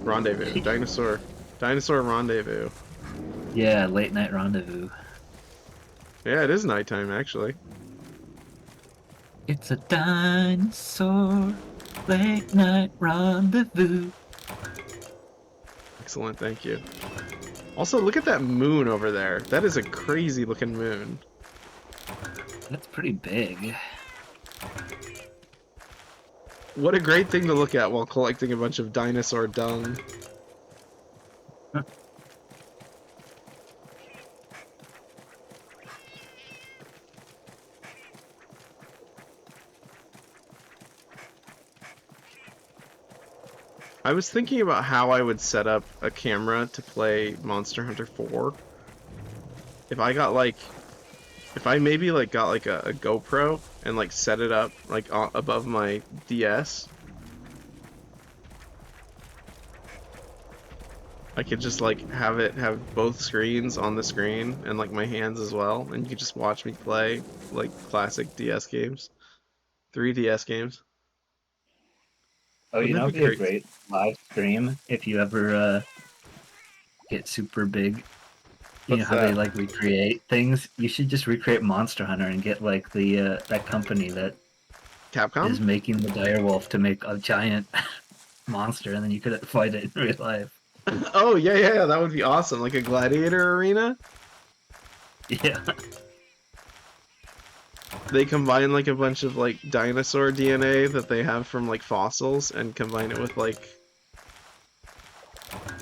Rendezvous. Dinosaur rendezvous. Yeah, late night rendezvous. Yeah, it is nighttime, actually. It's a dinosaur late night rendezvous. Excellent, thank you. Also, look at that moon over there. That is a crazy looking moon. That's pretty big. What a great thing to look at while collecting a bunch of dinosaur dung. I was thinking about how I would set up a camera to play Monster Hunter 4. If I got like, if I maybe like got like a GoPro and like set it up like above my DS, I could just like have both screens on the screen and like my hands as well, and you could just watch me play like classic DS games, 3DS games. Oh, you Wouldn't know, that it'd be be a great? great live stream if you ever get super big. You know What's how they that? like recreate things? You should just recreate Monster Hunter and get like the that company that Capcom? is making the direwolf to make a giant monster, and then you could fight it in real life. Oh yeah, yeah, yeah, that would be awesome. Like a gladiator arena. Yeah, They combine like a bunch of like dinosaur DNA that they have from like fossils and combine it with like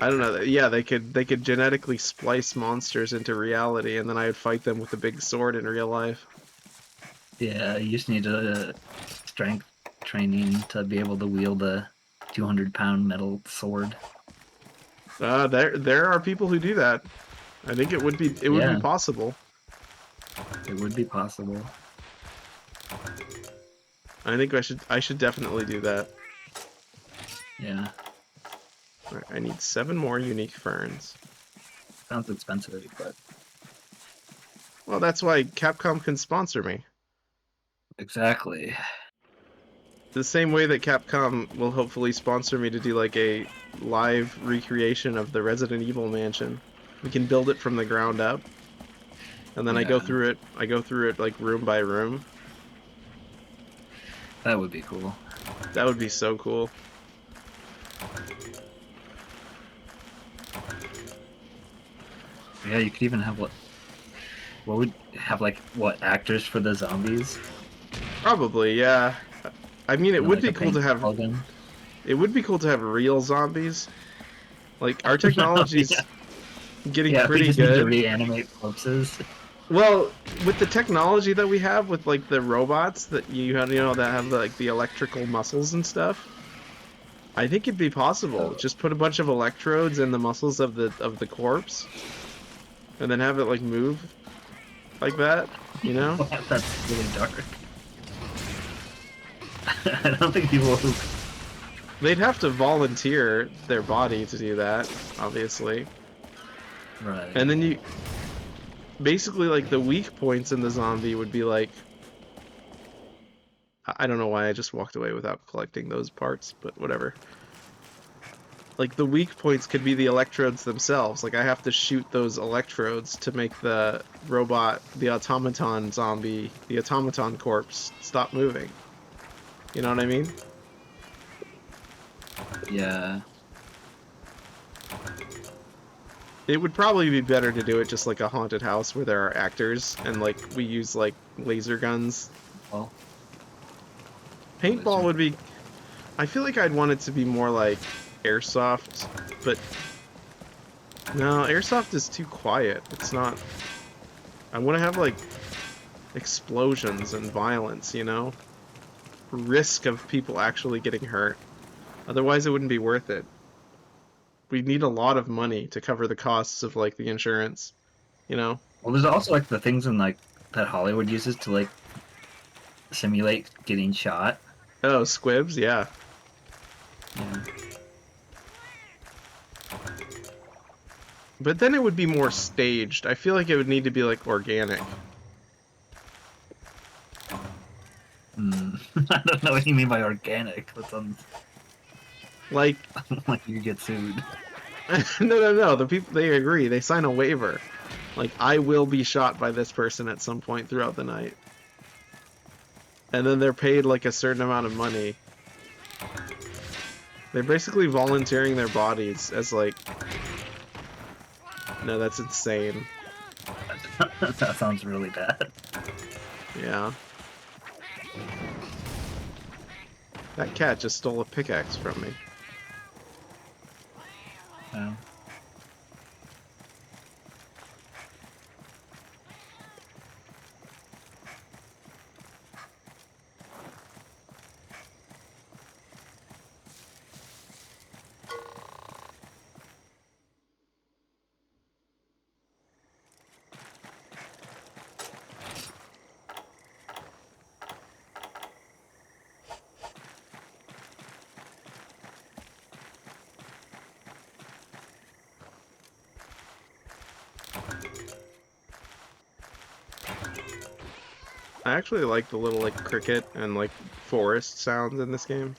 I don't know. Yeah, they could genetically splice monsters into reality, and then I would fight them with a big sword in real life. yeah. You just need a strength training to be able to wield a 200-pound metal sword. There are people who do that. I think it would be Yeah, possible. it would be possible. I think I should definitely do that. Yeah, All right, I need 7 more unique ferns. sounds expensive, but Well, that's why Capcom can sponsor me. exactly. The same way that Capcom will hopefully sponsor me to do like a live recreation of the Resident Evil mansion. We can build it from the ground up, and then I go Yeah, through it. I go through it like room by room. that would be cool. That would be so cool. Yeah, you could even have what would have like what actors for the zombies? Probably, yeah. I mean, it And, would like be a cool to paint have. slogan. It would be cool to have real zombies. Like our technology's getting Yeah, if we pretty just need to good. reanimate corpses. Well, with the technology that we have, with like the robots that that have like the electrical muscles and stuff, I think it'd be possible. Oh, Just put a bunch of electrodes in the muscles of the corpse, and then have it like move like that. You know? that's really dark. I don't think people who They'd have to volunteer their body to do that, obviously. right. And then you basically like the weak points in the zombie would be like I don't know why I just walked away without collecting those parts, but whatever. Like the weak points could be the electrodes themselves. Like I have to shoot those electrodes to make the robot, the automaton zombie, the automaton corpse stop moving. You know what I mean? Yeah. It would probably be better to do it just like a haunted house where there are actors and like we use like laser guns. Well, Paintball would be I feel like I'd want it to be more like airsoft, but no, airsoft is too quiet. It's not I want to have like explosions and violence, you know? Risk of people actually getting hurt. Otherwise, it wouldn't be worth it. We need a lot of money to cover the costs of like the insurance, you know? well, there's also like the things in like that Hollywood uses to like simulate getting shot. Oh, squibs, yeah. Yeah. But then it would be more staged. I feel like it would need to be like organic. I don't know what you mean by organic. That sounds Like like you get sued. no. The people they agree. They sign a waiver. Like I will be shot by this person at some point throughout the night. And then they're paid like a certain amount of money. They're basically volunteering their bodies as like no, that's insane. That sounds really bad. Yeah. That cat just stole a pickaxe from me. Yeah. I actually like the little like cricket and like forest sounds in this game.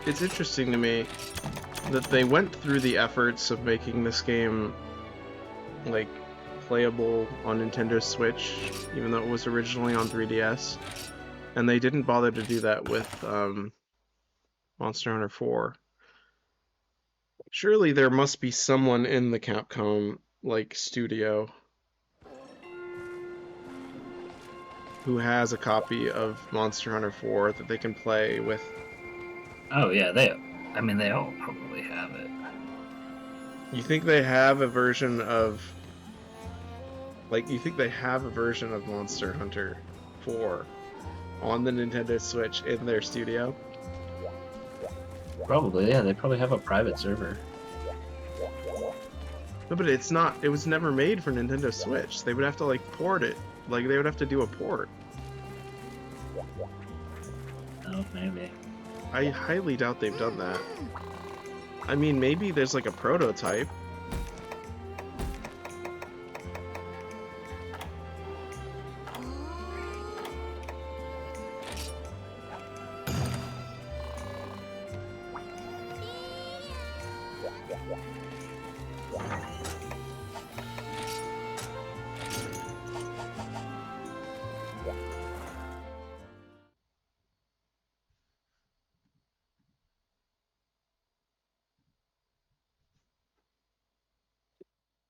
it's interesting to me that they went through the efforts of making this game like playable on Nintendo Switch, even though it was originally on 3DS, and they didn't bother to do that with Monster Hunter 4. Surely there must be someone in the Capcom like studio who has a copy of Monster Hunter 4 that they can play with. Oh yeah, I mean, they all probably have it. You think they have a version of Monster Hunter 4 on the Nintendo Switch in their studio? Probably, yeah. They probably have a private server. No, but it's not. It was never made for Nintendo Switch. They would have to like port it. Like they would have to do a port. Oh, maybe. I highly doubt they've done that. I mean, maybe there's like a prototype.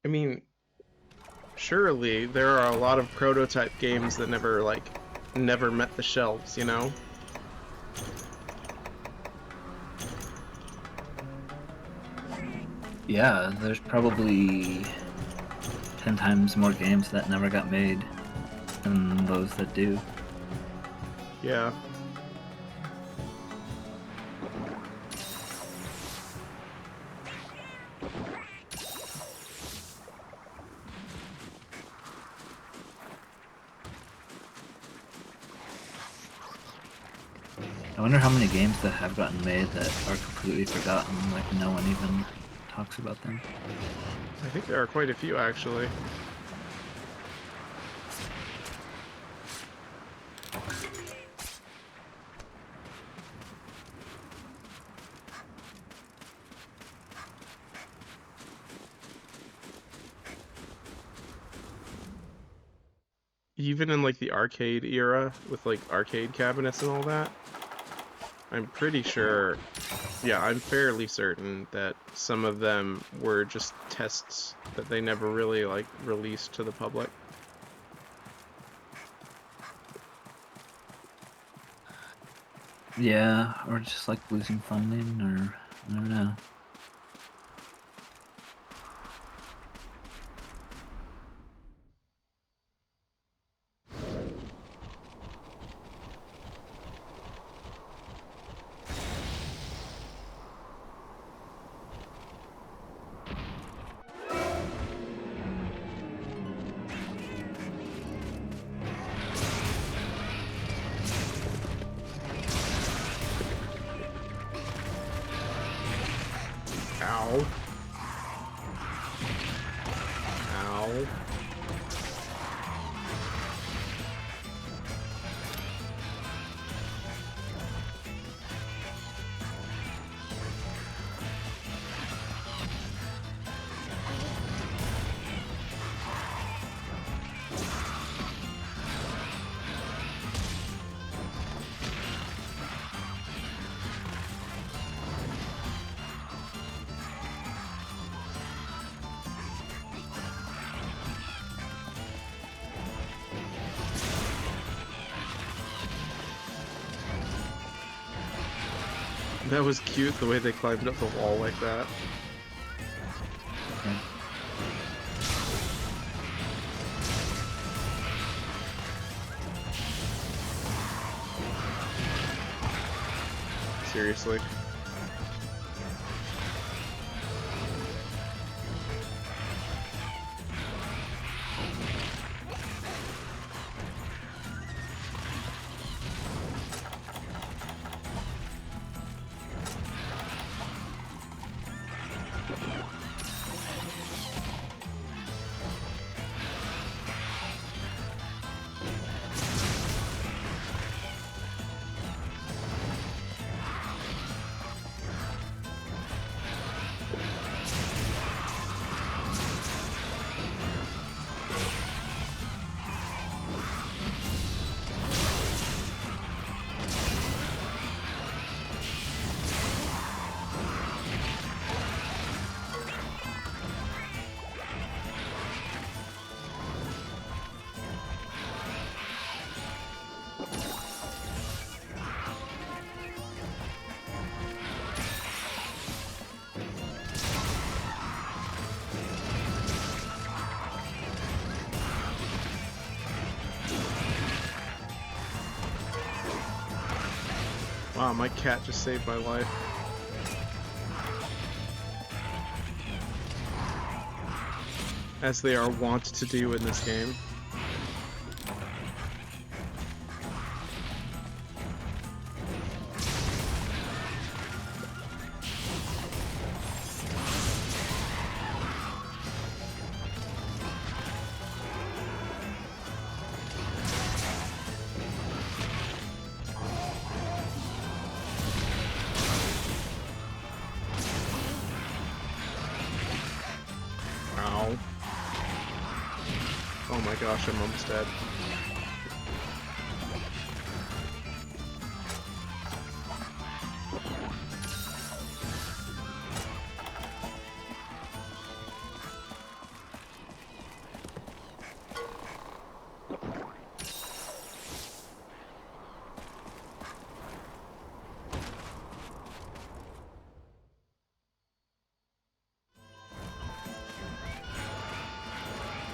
I mean, surely there are a lot of prototype games that never met the shelves, you know? Yeah, there's probably 10 times more games that never got made than those that do. Yeah. I wonder how many games that have gotten made that are completely forgotten, like no one even talks about them. I think there are quite a few, actually. Even in like the arcade era with like arcade cabinets and all that, I'm pretty sure, yeah, I'm fairly certain that some of them were just tests that they never really like released to the public. Yeah, or just like losing funding, or I don't know. Ow. Ow. That was cute, the way they climbed up the wall like that. Seriously. Wow, my cat just saved my life. As they are wont to do in this game. Ow. Oh my gosh, I'm almost dead.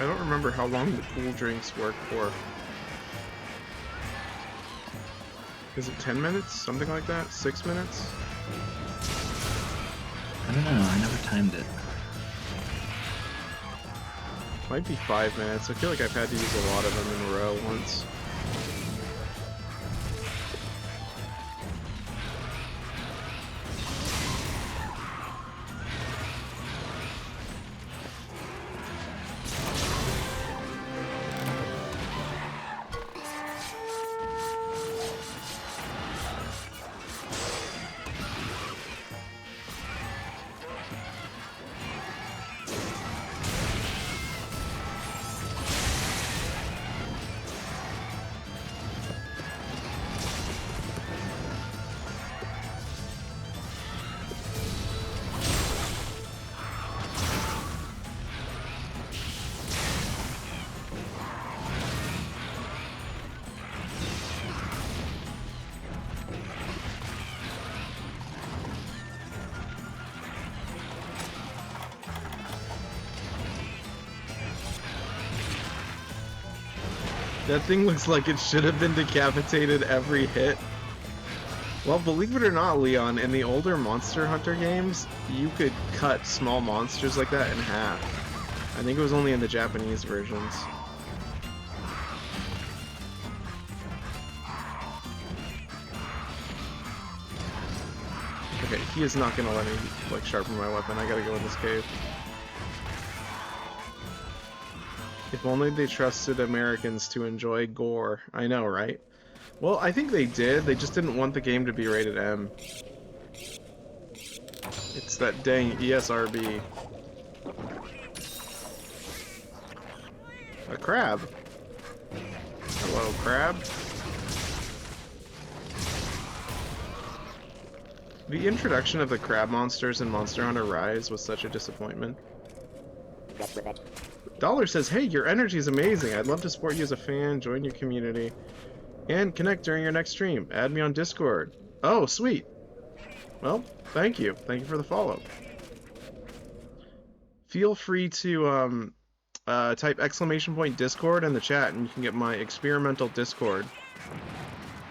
I don't remember how long the cool drinks work for. Is it 10 minutes? Something like that? 6 minutes? I don't know, I never timed it. Might be 5 minutes. I feel like I've had to use a lot of them in a row once. That thing looks like it should have been decapitated every hit. Well, believe it or not, Leon, in the older Monster Hunter games, you could cut small monsters like that in half. I think it was only in the Japanese versions. Okay, he is not gonna let me, like, sharpen my weapon. I gotta go in this cave. If only they trusted Americans to enjoy gore. I know, right? Well, I think they did. They just didn't want the game to be rated M. It's that dang ESRB. A crab. Hello, crab. The introduction of the crab monsters in Monster Hunter Rise was such a disappointment. Dollar says, hey, your energy is amazing. I'd love to support you as a fan, join your community, and connect during your next stream. Add me on Discord. Oh, sweet. Well, thank you. Thank you for the follow. Feel free to type !Discord in the chat, and you can get my experimental Discord.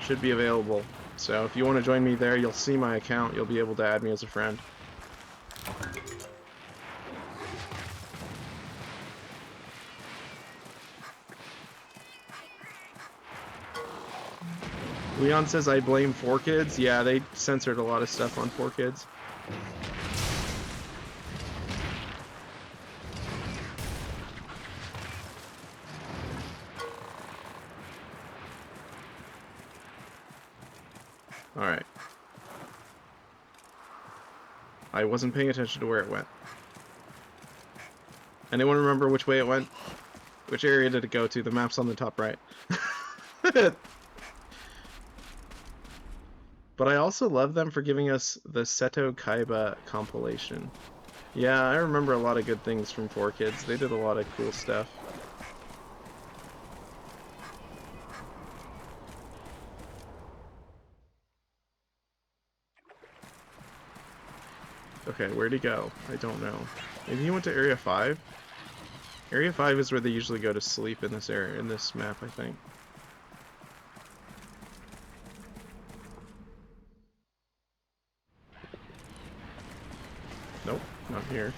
Should be available. So if you want to join me there, you'll see my account. You'll be able to add me as a friend. Leon says I blame 4Kids. Yeah, they censored a lot of stuff on 4Kids. Alright. I wasn't paying attention to where it went. Anyone remember which way it went? Which area did it go to? The map's on the top right. But I also love them for giving us the Seto Kaiba compilation. Yeah, I remember a lot of good things from 4Kids. They did a lot of cool stuff. Okay, where'd he go? I don't know. Maybe he went to Area 5? Area 5 is where they usually go to sleep in this area, in this map, I think. Not here.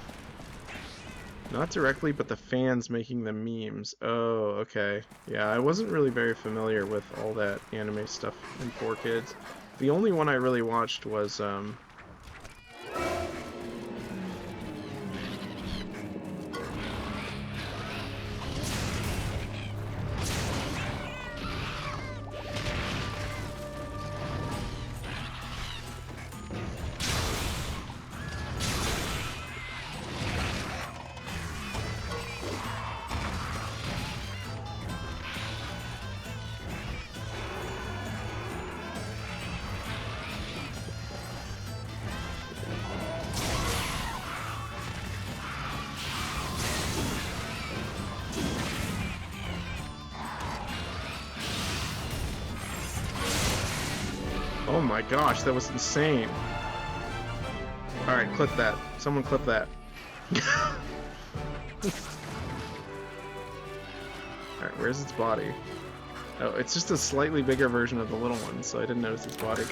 Not directly, but the fans making the memes. Oh, okay. Yeah, I wasn't really very familiar with all that anime stuff in 4Kids. The only one I really watched was, oh my gosh, that was insane. Alright, clip that. Someone clip that. Alright, where's its body? Oh, it's just a slightly bigger version of the little one, so I didn't notice its body.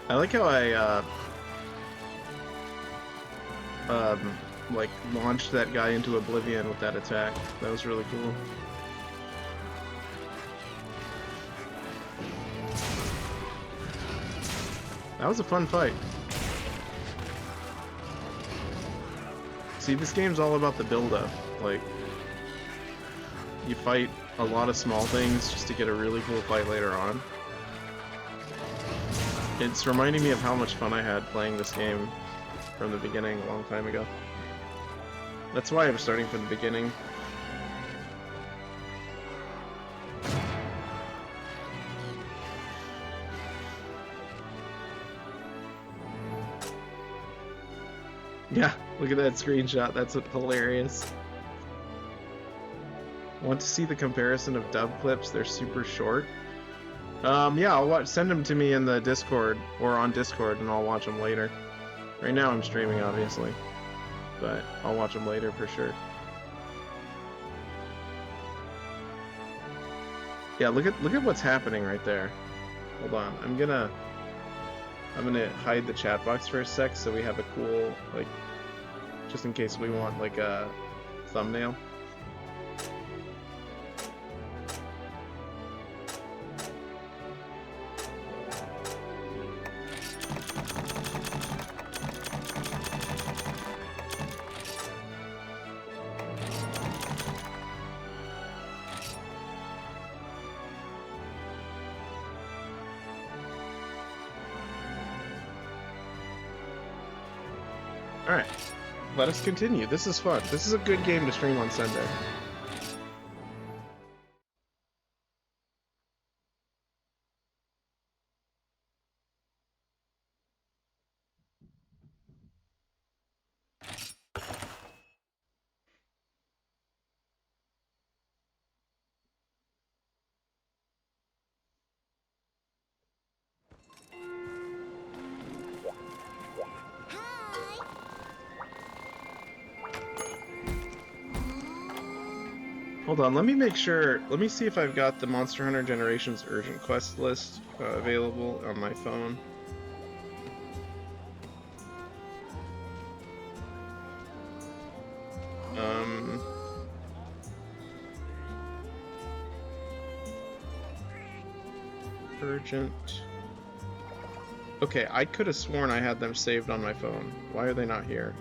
I like how I, like, launched that guy into oblivion with that attack. That was really cool. That was a fun fight. See, this game's all about the build-up. Like, you fight a lot of small things just to get a really cool fight later on. It's reminding me of how much fun I had playing this game from the beginning a long time ago. That's why I'm starting from the beginning. Yeah, look at that screenshot. That's hilarious. Want to see the comparison of dub clips? They're super short. Yeah, I'll send them to me in the Discord, or on Discord, and I'll watch them later. Right now I'm streaming, obviously, but I'll watch them later for sure. Yeah, look at what's happening right there. Hold on, I'm gonna hide the chat box for a sec so we have a cool, like, just in case we want, like, a thumbnail. Alright, let us continue. This is fun. This is a good game to stream on Sunday. Hold on, let me make sure. Let me see if I've got the Monster Hunter Generations urgent quest list available on my phone. Urgent. Okay, I could have sworn I had them saved on my phone. Why are they not here?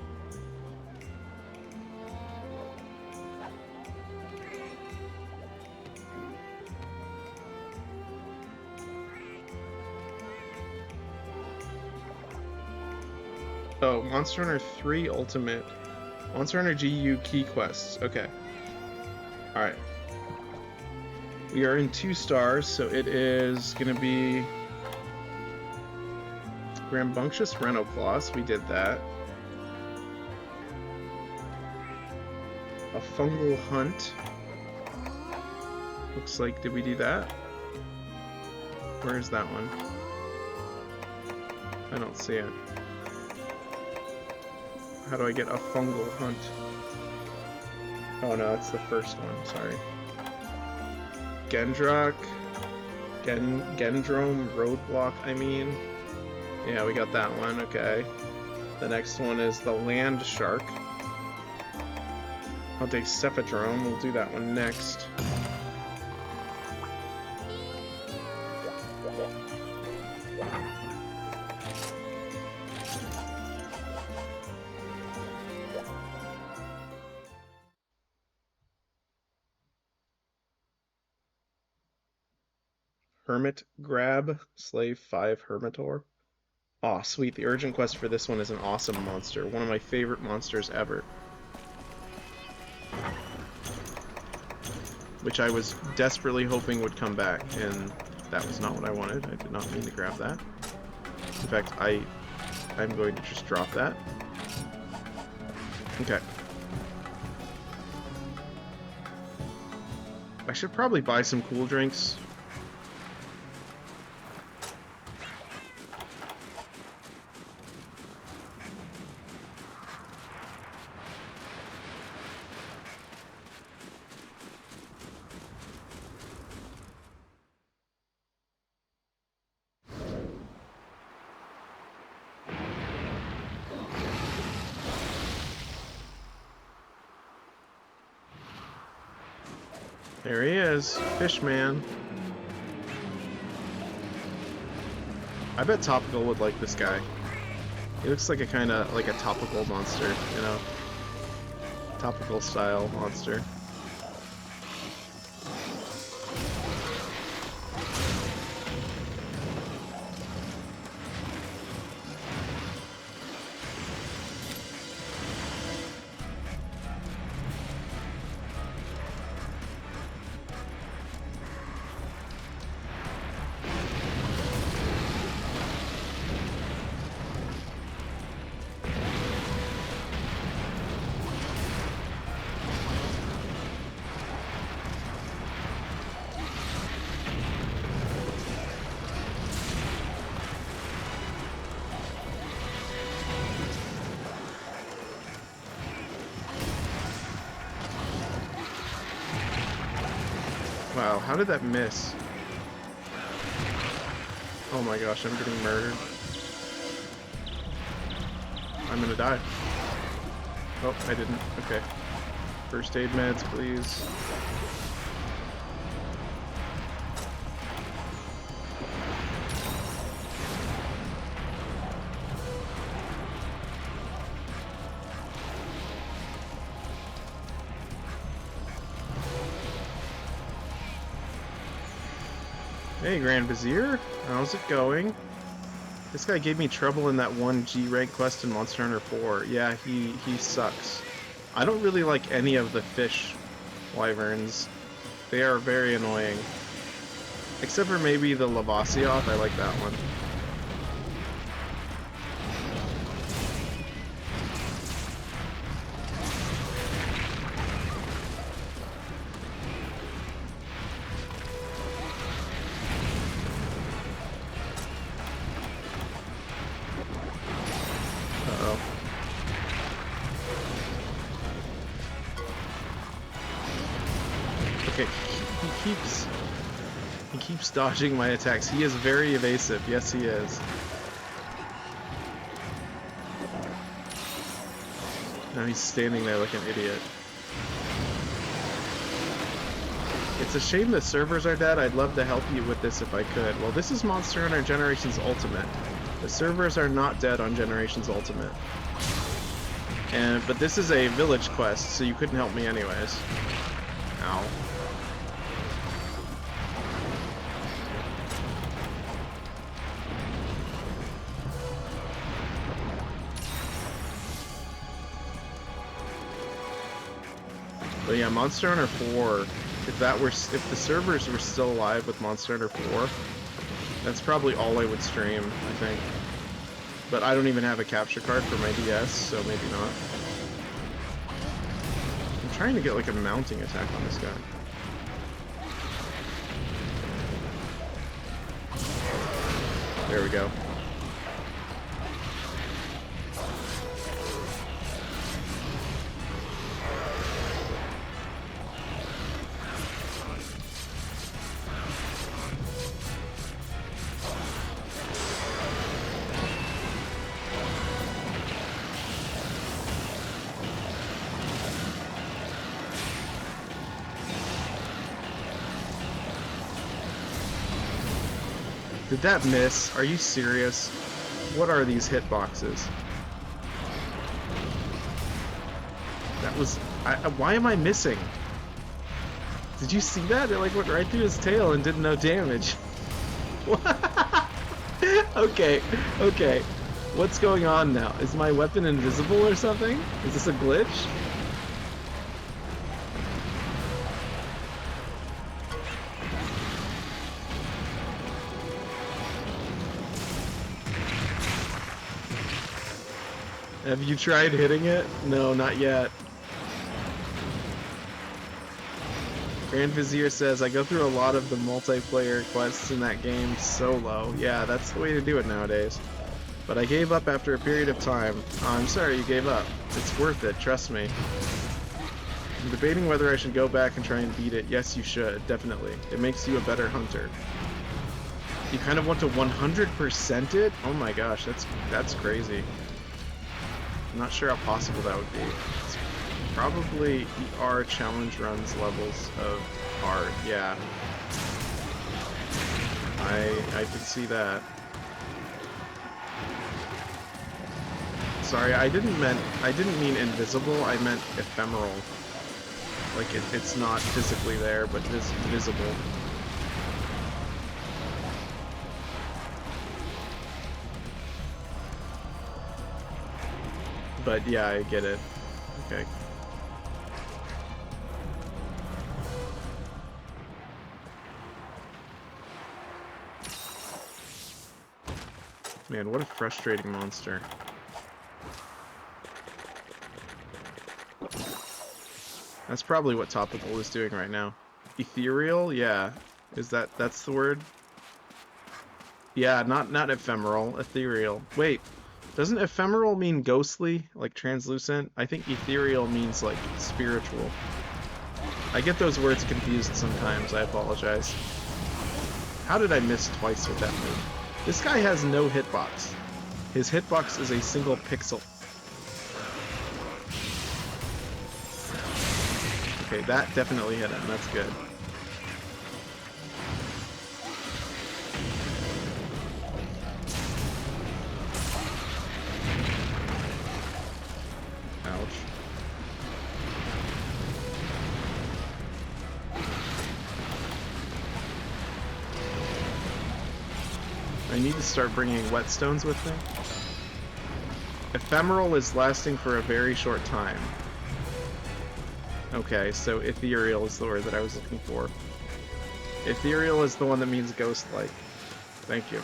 Oh, Monster Hunter 3 Ultimate. Monster Hunter GU Key Quests. Okay. Alright. We are in 2 stars, so it is gonna be Rambunctious Rhenoclaws. We did that. A Fungal Hunt. Looks like, did we do that? Where is that one? I don't see it. How do I get a Fungal Hunt? Oh no, that's the first one, sorry. Gendrak. Gendrome Roadblock, I mean. Yeah, we got that one, okay. The next one is the Land Shark. I'll take Cephadrome, we'll do that one next. Hermit Grab, Slave 5 Hermitor. Aw, sweet, the urgent quest for this one is an awesome monster. One of my favorite monsters ever. Which I was desperately hoping would come back, and that was not what I wanted. I did not mean to grab that. In fact, I'm going to just drop that. Okay. I should probably buy some cool drinks. There he is, Fishman. I bet Topical would like this guy. He looks like a kind of like a topical monster, you know, topical style monster. Wow, how did that miss? Oh my gosh, I'm getting murdered. I'm gonna die. Oh, I didn't. Okay. First aid meds, please. Hey, Grand Vizier, how's it going? This guy gave me trouble in that one G-rank quest in Monster Hunter 4. Yeah, he sucks. I don't really like any of the fish wyverns. They are very annoying. Except for maybe the Lavasioth, I like that one. Okay, he keeps dodging my attacks. He is very evasive. Yes, he is. Now he's standing there like an idiot. It's a shame the servers are dead. I'd love to help you with this if I could. Well, this is Monster Hunter Generations Ultimate. The servers are not dead on Generations Ultimate. But this is a village quest, so you couldn't help me anyways. Ow. But yeah, Monster Hunter 4, if the servers were still alive with Monster Hunter 4, that's probably all I would stream, I think. But I don't even have a capture card for my DS, so maybe not. I'm trying to get like a mounting attack on this guy. There we go. Did that miss? Are you serious? What are these hitboxes? That was... why am I missing? Did you see that? It like went right through his tail and did no damage. Okay, okay. What's going on now? Is my weapon invisible or something? Is this a glitch? Have you tried hitting it? No, not yet. Grand Vizier says, I go through a lot of the multiplayer quests in that game solo. Yeah, that's the way to do it nowadays. But I gave up after a period of time. Oh, I'm sorry you gave up. It's worth it, trust me. I'm debating whether I should go back and try and beat it. Yes, you should, definitely. It makes you a better hunter. You kind of want to 100% it? Oh my gosh, that's crazy. I'm not sure how possible that would be. It's probably ER challenge runs levels of hard, yeah. I can see that. Sorry, I didn't mean invisible, I meant ephemeral. Like it's not physically there, but it is visible. But yeah, I get it. Okay. Man, what a frustrating monster. That's probably what Topical is doing right now. Ethereal? Yeah. That's the word? Yeah, not ephemeral, ethereal. Wait, doesn't ephemeral mean ghostly, like translucent? I think ethereal means like spiritual. I get those words confused sometimes, I apologize. How did I miss twice with that move? This guy has no hitbox. His hitbox is a single pixel. Okay, that definitely hit him, that's good. Ouch. I need to start bringing whetstones with me. Ephemeral is lasting for a very short time. Okay, so ethereal is the word that I was looking for. Ethereal is the one that means ghost-like. Thank you.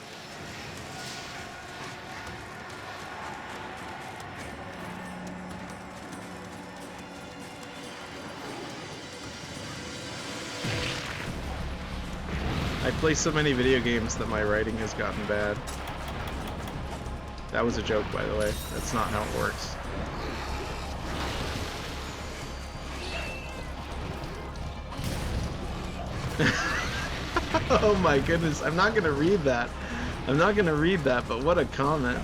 I play so many video games that my writing has gotten bad. That was a joke, by the way. That's not how it works. Oh my goodness, I'm not gonna read that. I'm not gonna read that, but what a comment.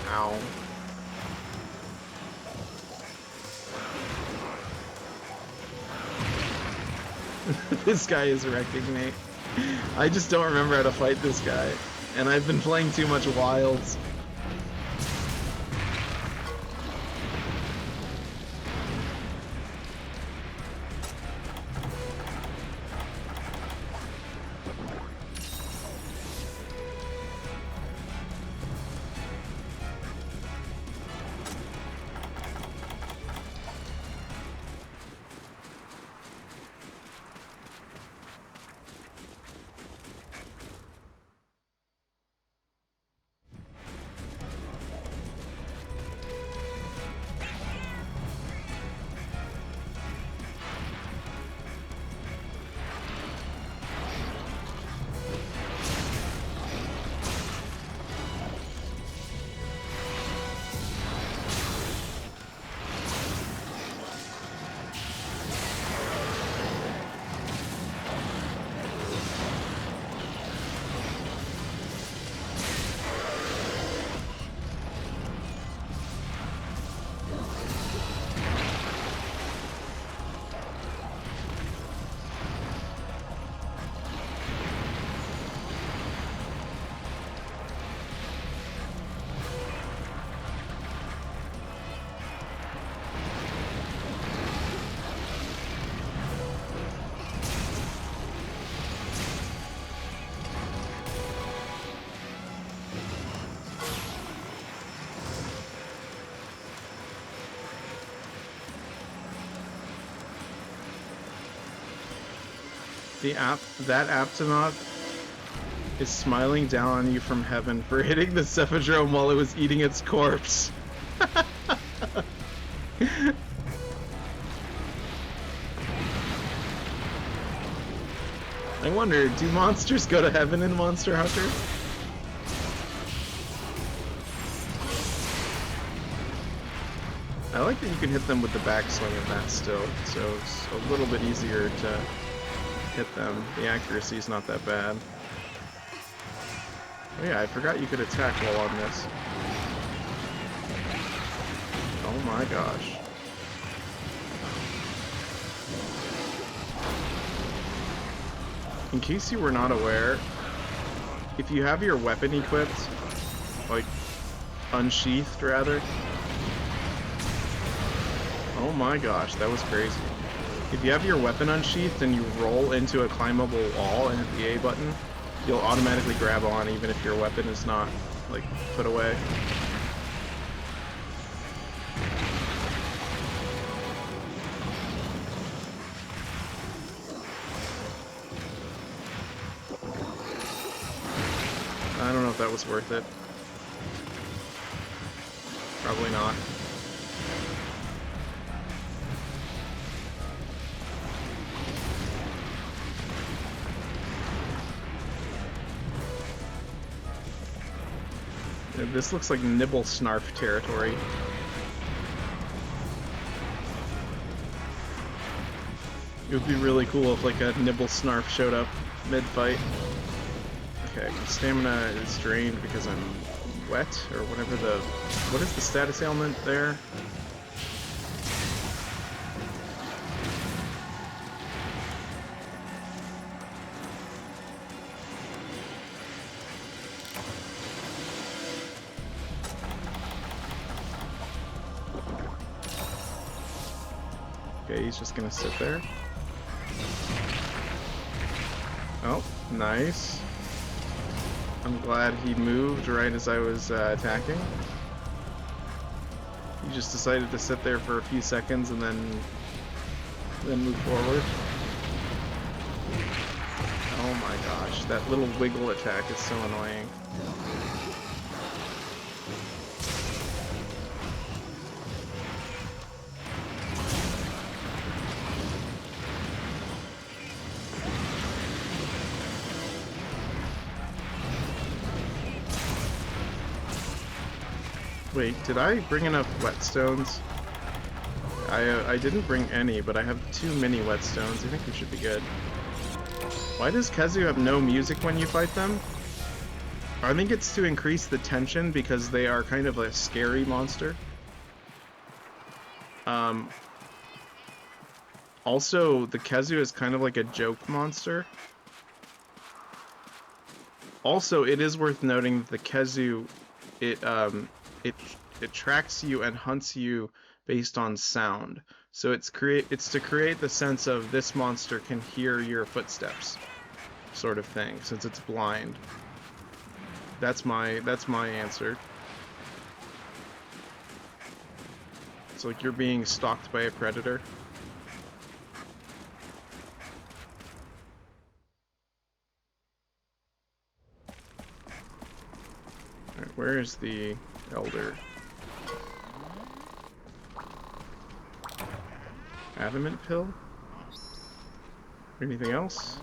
Ow. This guy is wrecking me. I just don't remember how to fight this guy. And I've been playing too much Wilds. That Aptonoth is smiling down on you from heaven for hitting the Cephadrome while it was eating its corpse. I wonder, do monsters go to heaven in Monster Hunter? I like that you can hit them with the backswing of that still, so it's a little bit easier to hit them. The accuracy is not that bad. Oh yeah, I forgot you could attack while on this. Oh my gosh. In case you were not aware, if you have your weapon equipped, like, unsheathed rather. Oh my gosh, that was crazy. If you have your weapon unsheathed and you roll into a climbable wall and hit the A button, you'll automatically grab on even if your weapon is not, like, put away. I don't know if that was worth it. Probably not. This looks like Nibble Snarf territory. It would be really cool if like a Nibble Snarf showed up mid-fight. Okay, my stamina is drained because I'm wet, or whatever the... What is the status ailment there? Okay, he's just gonna sit there. Oh, nice. I'm glad he moved right as I was attacking. He just decided to sit there for a few seconds and then move forward. Oh my gosh, that little wiggle attack is so annoying. Wait, did I bring enough whetstones? I didn't bring any, but I have 2 mini whetstones. I think we should be good. Why does Khezu have no music when you fight them? I think it's to increase the tension because they are kind of a scary monster. Also, the Khezu is kind of like a joke monster. Also, it is worth noting that the Khezu, it tracks you and hunts you based on sound. So it's to create the sense of this monster can hear your footsteps, sort of thing, since it's blind. That's my answer. It's like you're being stalked by a predator. Alright, where is the elder? Adamant pill? Anything else?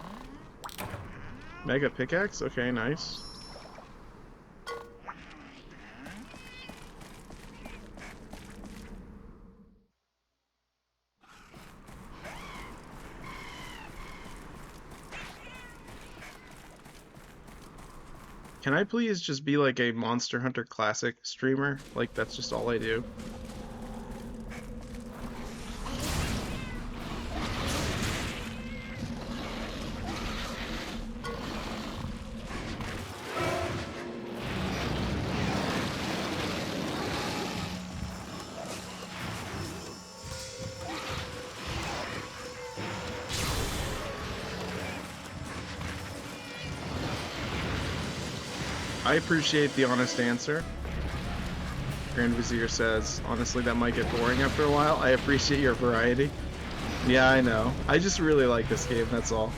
Mega pickaxe? Okay, nice. Can I please just be like a Monster Hunter Classic streamer? Like, that's just all I do. I appreciate the honest answer. Grand Vizier says, honestly, that might get boring after a while. I appreciate your variety. Yeah, I know. I just really like this game, that's all.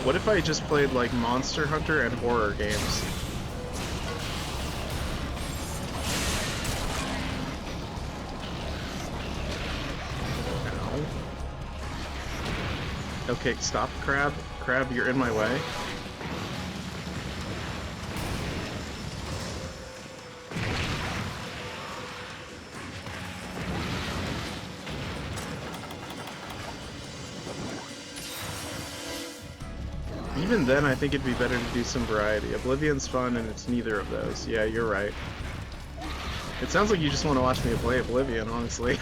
What if I just played like Monster Hunter and horror games? Ow. Okay, stop, Crab. Crab, you're in my way. Even then, I think it'd be better to do some variety. Oblivion's fun, and it's neither of those. Yeah, you're right. It sounds like you just want to watch me play Oblivion, honestly.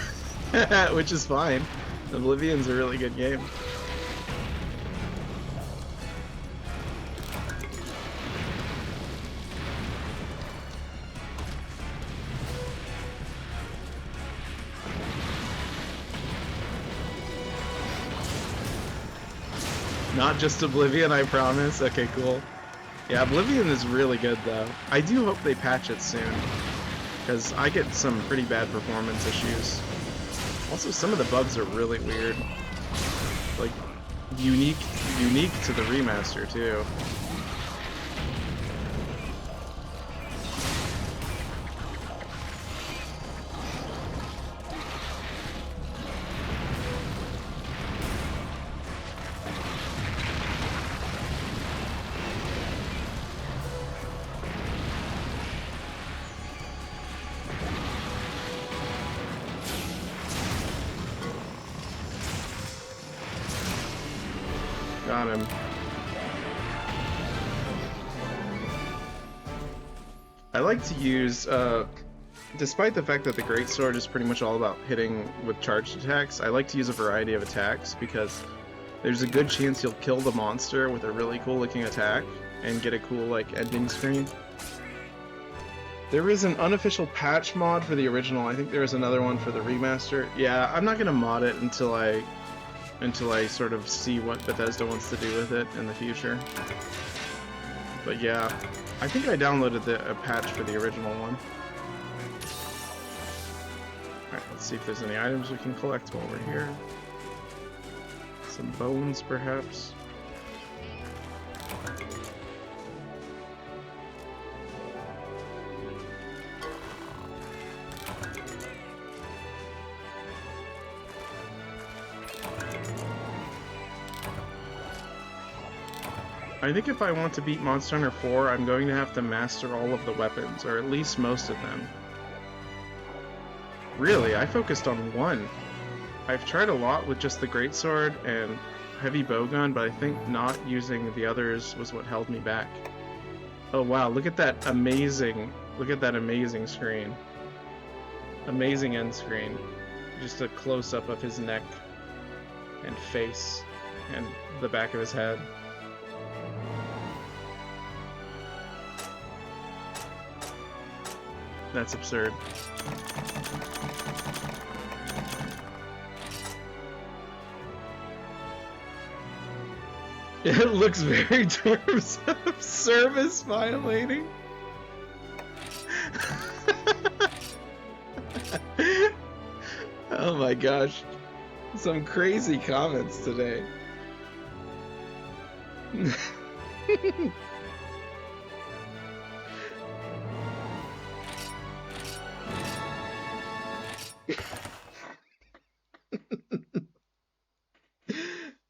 Which is fine. Oblivion's a really good game. Not just Oblivion, I promise. Okay, cool. Yeah, Oblivion is really good, though. I do hope they patch it soon, because I get some pretty bad performance issues. Also, some of the bugs are really weird. Like, unique to the remaster, too. Got him. I like to use, despite the fact that the Greatsword is pretty much all about hitting with charged attacks, I like to use a variety of attacks because there's a good chance you'll kill the monster with a really cool looking attack and get a cool, like, ending screen. There is an unofficial patch mod for the original. I think there is another one for the remaster. Yeah, I'm not gonna mod it until I sort of see what Bethesda wants to do with it in the future. But yeah, I think I downloaded a patch for the original one. Alright, let's see if there's any items we can collect while we're here. Some bones, perhaps. I think if I want to beat Monster Hunter 4, I'm going to have to master all of the weapons, or at least most of them. Really, I focused on one. I've tried a lot with just the Greatsword and Heavy Bowgun, but I think not using the others was what held me back. Oh wow, look at that amazing screen. Amazing end screen. Just a close-up of his neck and face and the back of his head. That's absurd. It looks very terms of service violating. Oh my gosh. Some crazy comments today.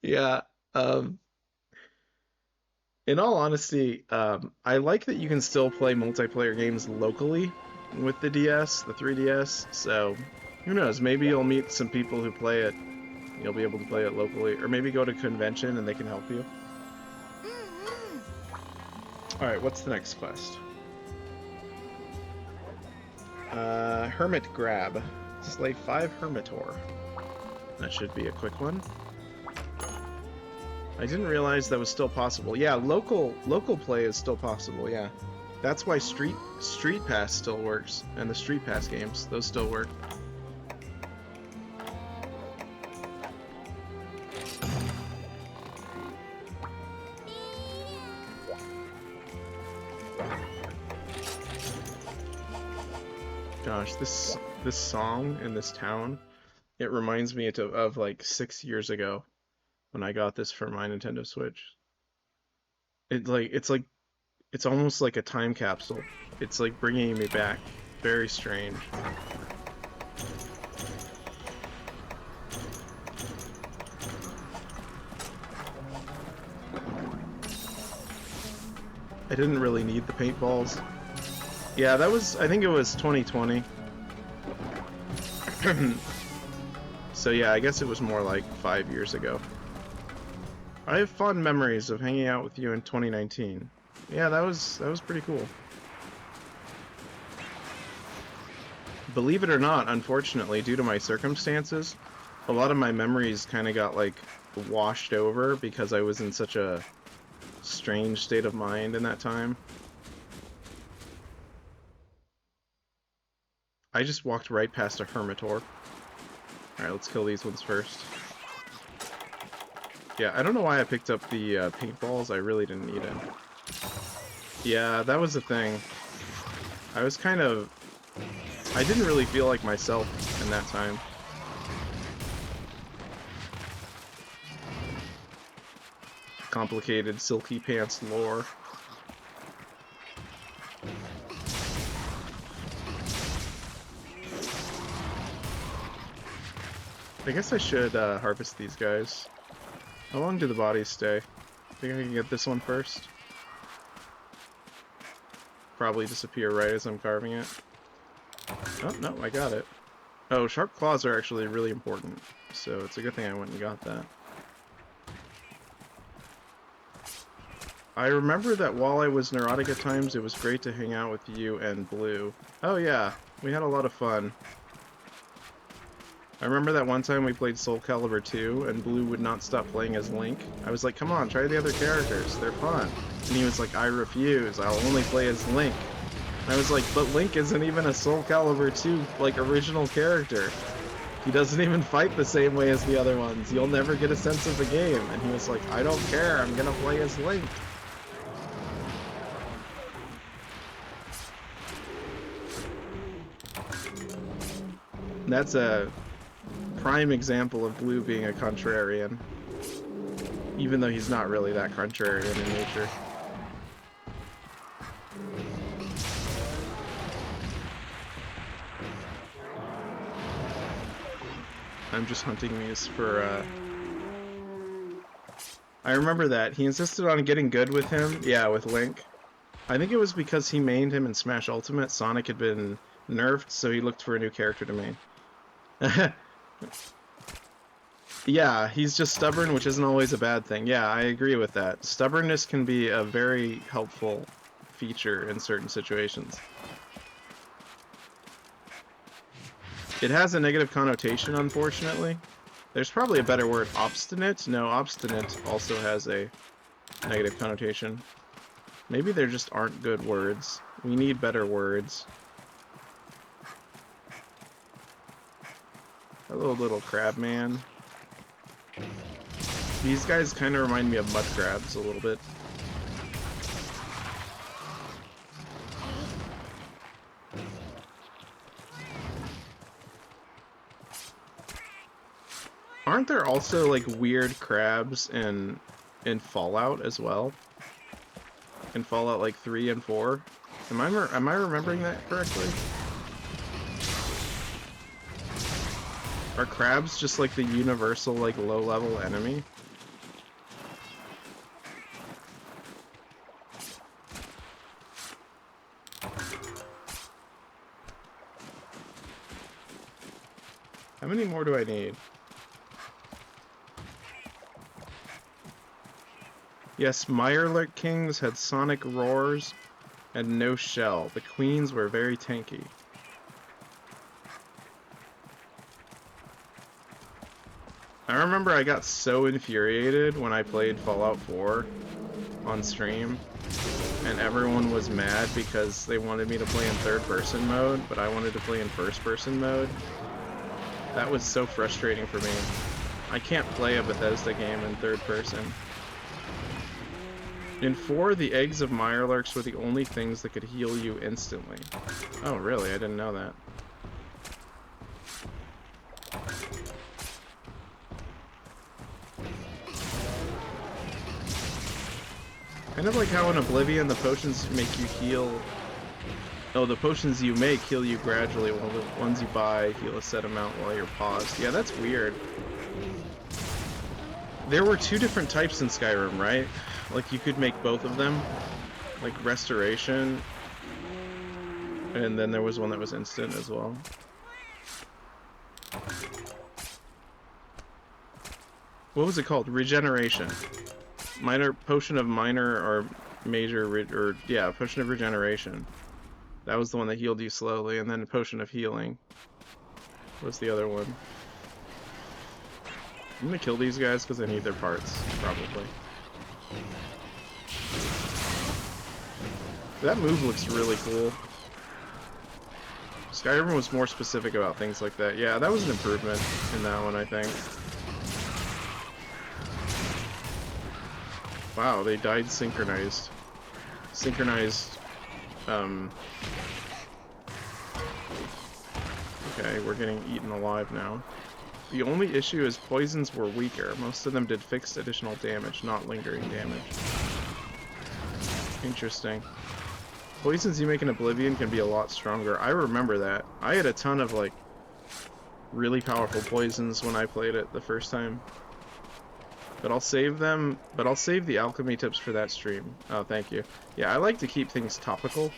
Yeah, in all honesty, I like that you can still play multiplayer games locally with the DS, the 3DS, so who knows, maybe you'll meet some people who play it, you'll be able to play it locally, or maybe go to a convention and they can help you. Alright, what's the next quest? Hermit Grab. Slay 5 Hermitor. That should be a quick one. I didn't realize that was still possible. Yeah, local play is still possible, yeah. That's why Street Pass still works, and the Street Pass games, those still work. Gosh, this song in this town, it reminds me of like 6 years ago when I got this for my Nintendo Switch. It's almost like a time capsule. It's like bringing me back. Very strange. I didn't really need the paintballs. Yeah, I think it was 2020. So yeah, I guess it was more like 5 years ago. I have fond memories of hanging out with you in 2019. Yeah, that was pretty cool. Believe it or not, unfortunately, due to my circumstances, a lot of my memories kind of got like washed over because I was in such a strange state of mind in that time. I just walked right past a Hermitor. Alright, let's kill these ones first. Yeah, I don't know why I picked up the paintballs. I really didn't need it. Yeah, that was the thing. I was kind of... I didn't really feel like myself in that time. Complicated Silky Pants lore. I guess I should harvest these guys. How long do the bodies stay? I think I can get this one first. Probably disappear right as I'm carving it. Oh, no, I got it. Oh, sharp claws are actually really important, so it's a good thing I went and got that. I remember that while I was neurotic at times, it was great to hang out with you and Blue. Oh yeah, we had a lot of fun. I remember that one time we played Soul Calibur 2, and Blue would not stop playing as Link. I was like, come on, try the other characters, they're fun. And he was like, I refuse, I'll only play as Link. And I was like, but Link isn't even a Soul Calibur 2, like, original character. He doesn't even fight the same way as the other ones. You'll never get a sense of the game. And he was like, I don't care, I'm gonna play as Link. That's a prime example of Blue being a contrarian, even though he's not really that contrarian in nature. I'm just hunting these for, I remember that. He insisted on getting good with him, yeah, with Link. I think it was because he mained him in Smash Ultimate. Sonic had been nerfed, so he looked for a new character to main. Yeah, he's just stubborn, which isn't always a bad thing. Yeah, I agree with that. Stubbornness can be a very helpful feature in certain situations. It has a negative connotation, unfortunately. There's probably a better word. Obstinate? No, obstinate also has a negative connotation. Maybe there just aren't good words. We need better words. Hello, little crab man. These guys kind of remind me of mud crabs a little bit. Aren't there also like weird crabs in Fallout as well? In Fallout like 3 and 4? Am I remembering that correctly? Are crabs just like the universal like low-level enemy? How many more do I need? Yes, Mirelurk Kings had sonic roars and no shell. The queens were very tanky. I remember I got so infuriated when I played Fallout 4 on stream, and everyone was mad because they wanted me to play in third-person mode, but I wanted to play in first-person mode. That was so frustrating for me. I can't play a Bethesda game in third person. In 4, the eggs of Mirelurks were the only things that could heal you instantly. Oh, really? I didn't know that. Kind of like how in Oblivion the potions make you heal. Oh, the potions you make heal you gradually, while the ones you buy heal a set amount while you're paused. Yeah, that's weird. There were two different types in Skyrim, right? Like, you could make both of them. Like, Restoration. And then there was one that was instant as well. What was it called? Regeneration. Potion of minor or major, yeah, Potion of Regeneration. That was the one that healed you slowly, and then Potion of Healing was the other one. I'm gonna kill these guys because I need their parts, probably. That move looks really cool. Skyrim was more specific about things like that. Yeah, that was an improvement in that one, I think. Wow, they died synchronized. Synchronized, Okay, we're getting eaten alive now. The only issue is poisons were weaker. Most of them did fixed additional damage, not lingering damage. Interesting. Poisons you make in Oblivion can be a lot stronger. I remember that. I had a ton of, like, really powerful poisons when I played it the first time. But I'll save them, but I'll save the alchemy tips for that stream. Oh, thank you. Yeah, I like to keep things topical.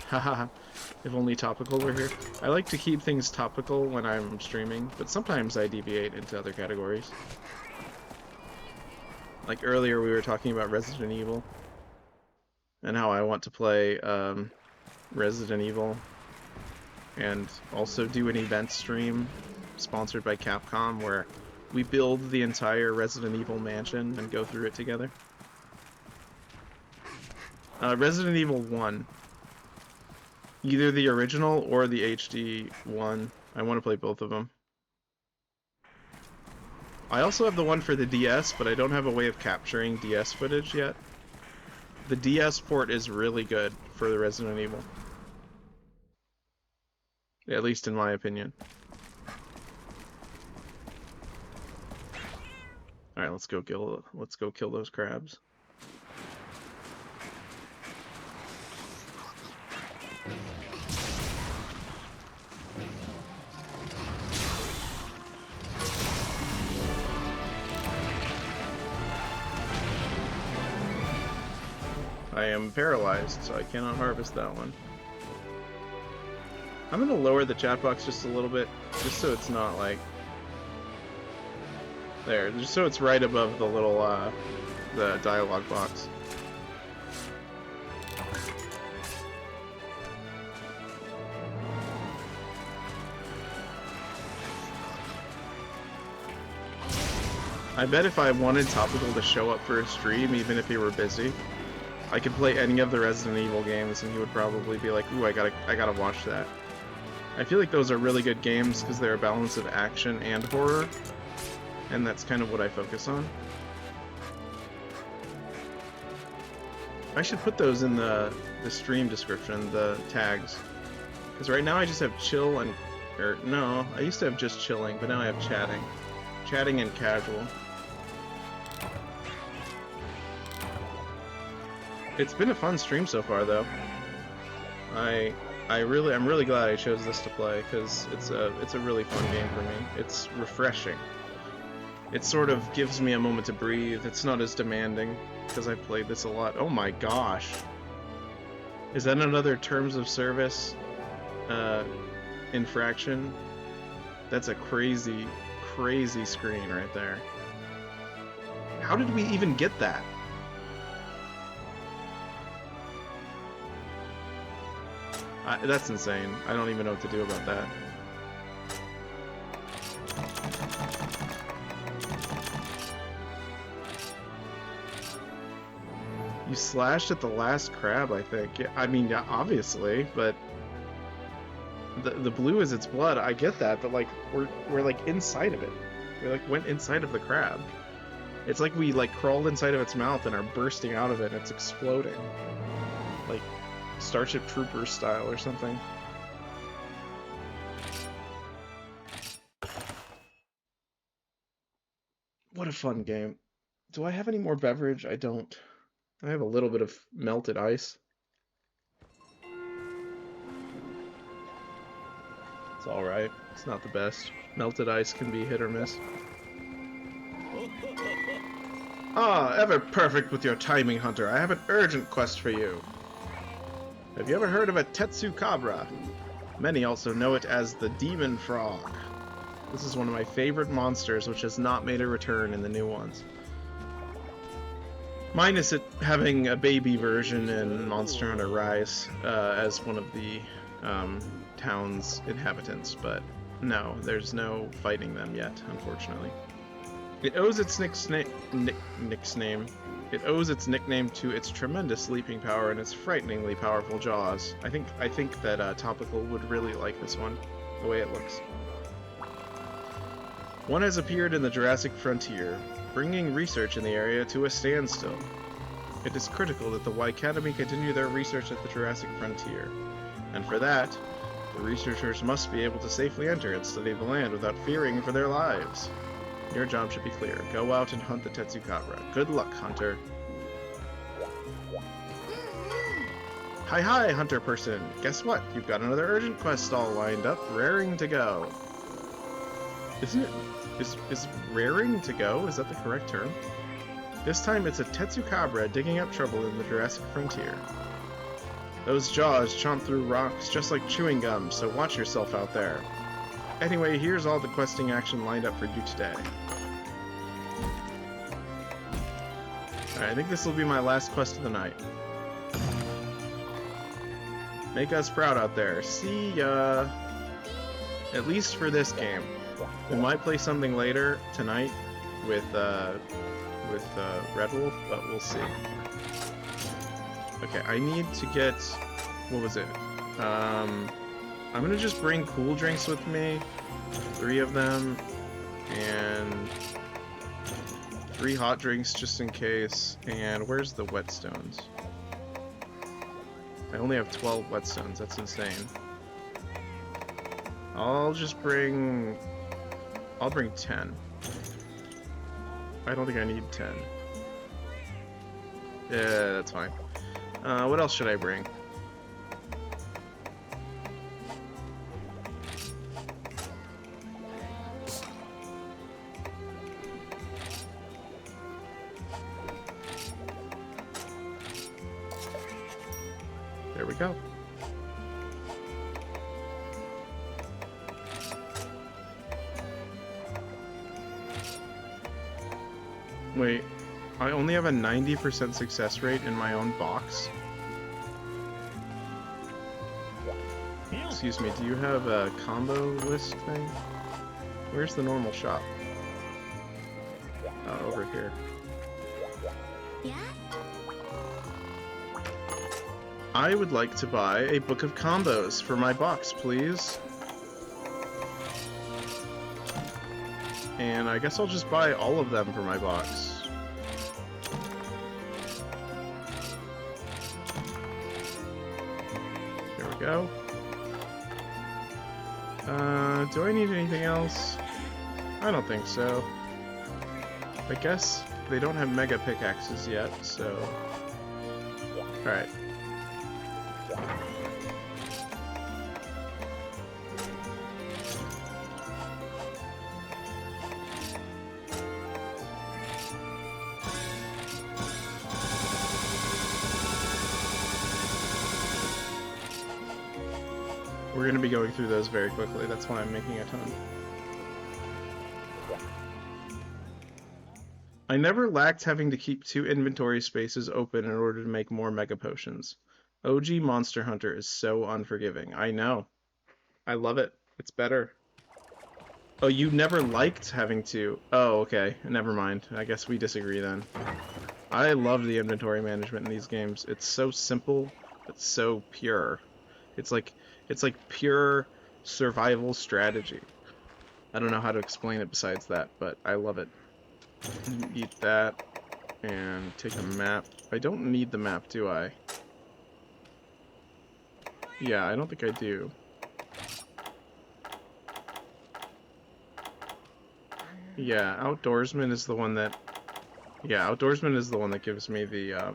Haha, if only topical were here. I like to keep things topical when I'm streaming, but sometimes I deviate into other categories. Like earlier we were talking about Resident Evil, and how I want to play Resident Evil, and also do an event stream sponsored by Capcom where we build the entire Resident Evil mansion and go through it together. Resident Evil 1. Either the original or the HD one. I want to play both of them. I also have the one for the DS, but I don't have a way of capturing DS footage yet. The DS port is really good for the Resident Evil. At least in my opinion. Alright, let's go kill those crabs. I am paralyzed, so I cannot harvest that one. I'm gonna lower the chat box just a little bit, just so it's not like... There, just so it's right above the little, the dialogue box. I bet if I wanted Topical to show up for a stream, even if he were busy, I could play any of the Resident Evil games and he would probably be like, ooh, I gotta watch that. I feel like those are really good games because they're a balance of action and horror, and that's kind of what I focus on. I should put those in the stream description, the tags. Because right now I just have chill and... or, no, I used to have just chilling, but now I have chatting. Chatting and casual. It's been a fun stream so far, though. I'm really glad I chose this to play, because it's a really fun game for me. It's refreshing. It sort of gives me a moment to breathe. It's not as demanding, because I've played this a lot. Oh my gosh! Is that another Terms of Service infraction? That's a crazy, crazy screen right there. How did we even get that? That's insane. I don't even know what to do about that. You slashed at the last crab, I think. Yeah, I mean, yeah, obviously, but the blue is its blood. I get that, but like we're like inside of it. We like went inside of the crab. It's like we like crawled inside of its mouth and are bursting out of it and it's exploding. Like Starship Troopers style or something. What a fun game. Do I have any more beverage? I don't. I have a little bit of melted ice. It's alright. It's not the best. Melted ice can be hit or miss. Ah, ever perfect with your timing, Hunter. I have an urgent quest for you. Have you ever heard of a Tetsukabra? Many also know it as the Demon Frog. This is one of my favorite monsters, which has not made a return in the new ones. Minus it having a baby version in Monster Hunter Rise as one of the town's inhabitants, but no, there's no fighting them yet, unfortunately. It owes its nickname to its tremendous leaping power and its frighteningly powerful jaws. I think that Topical would really like this one, the way it looks. One has appeared in the Jurassic frontier, bringing research in the area to a standstill. It is critical that the Y Academy continue their research at the Jurassic frontier, and for that, the researchers must be able to safely enter and study the land without fearing for their lives. Your job should be clear. Go out and hunt the Tetsukabra. Good luck, Hunter. Hi, Hunter person. Guess what? You've got another urgent quest all lined up, raring to go. Isn't it? Is raring to go? Is that the correct term? This time it's a Tetsukabra digging up trouble in the Jurassic frontier. Those jaws chomp through rocks just like chewing gum, so watch yourself out there. Anyway, here's all the questing action lined up for you today. Alright, I think this will be my last quest of the night. Make us proud out there. See ya! At least for this game. We might play something later tonight with Red Wolf, but we'll see. Okay, I need to get... what was it? I'm gonna just bring cool drinks with me. 3 of them. And 3 hot drinks just in case. And where's the whetstones? I only have 12 whetstones. That's insane. I'll bring 10. I don't think I need 10. Yeah, that's fine. What else should I bring? There we go. Wait, I only have a 90% success rate in my own box? Excuse me, do you have a combo list thing? Where's the normal shop? Oh, over here. I would like to buy a book of combos for my box, please. And I guess I'll just buy all of them for my box. There we go. Do I need anything else? I don't think so. I guess they don't have mega pickaxes yet, so... Alright. We're going to be going through those very quickly, that's why I'm making a ton. I never lacked having to keep 2 inventory spaces open in order to make more mega potions. OG Monster Hunter is so unforgiving. I know. I love it. It's better. Oh, you never liked having to... Oh, okay. Never mind. I guess we disagree then. I love the inventory management in these games. It's so simple, but so pure. It's like pure survival strategy. I don't know how to explain it besides that, but I love it. Eat that, and take a map. I don't need the map, do I? Yeah, I don't think I do. Yeah, Outdoorsman is the one that Yeah, Outdoorsman is the one that gives me the,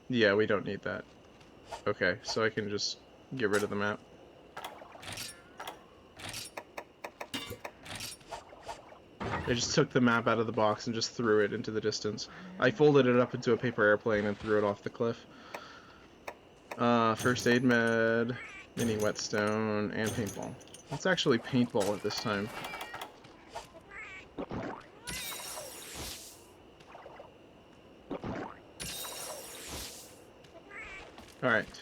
Yeah, we don't need that. Okay, so I can just get rid of the map. I just took the map out of the box and just threw it into the distance. I folded it up into a paper airplane and threw it off the cliff. First aid med, mini whetstone, and paintball. Let's actually paintball it this time. Alright.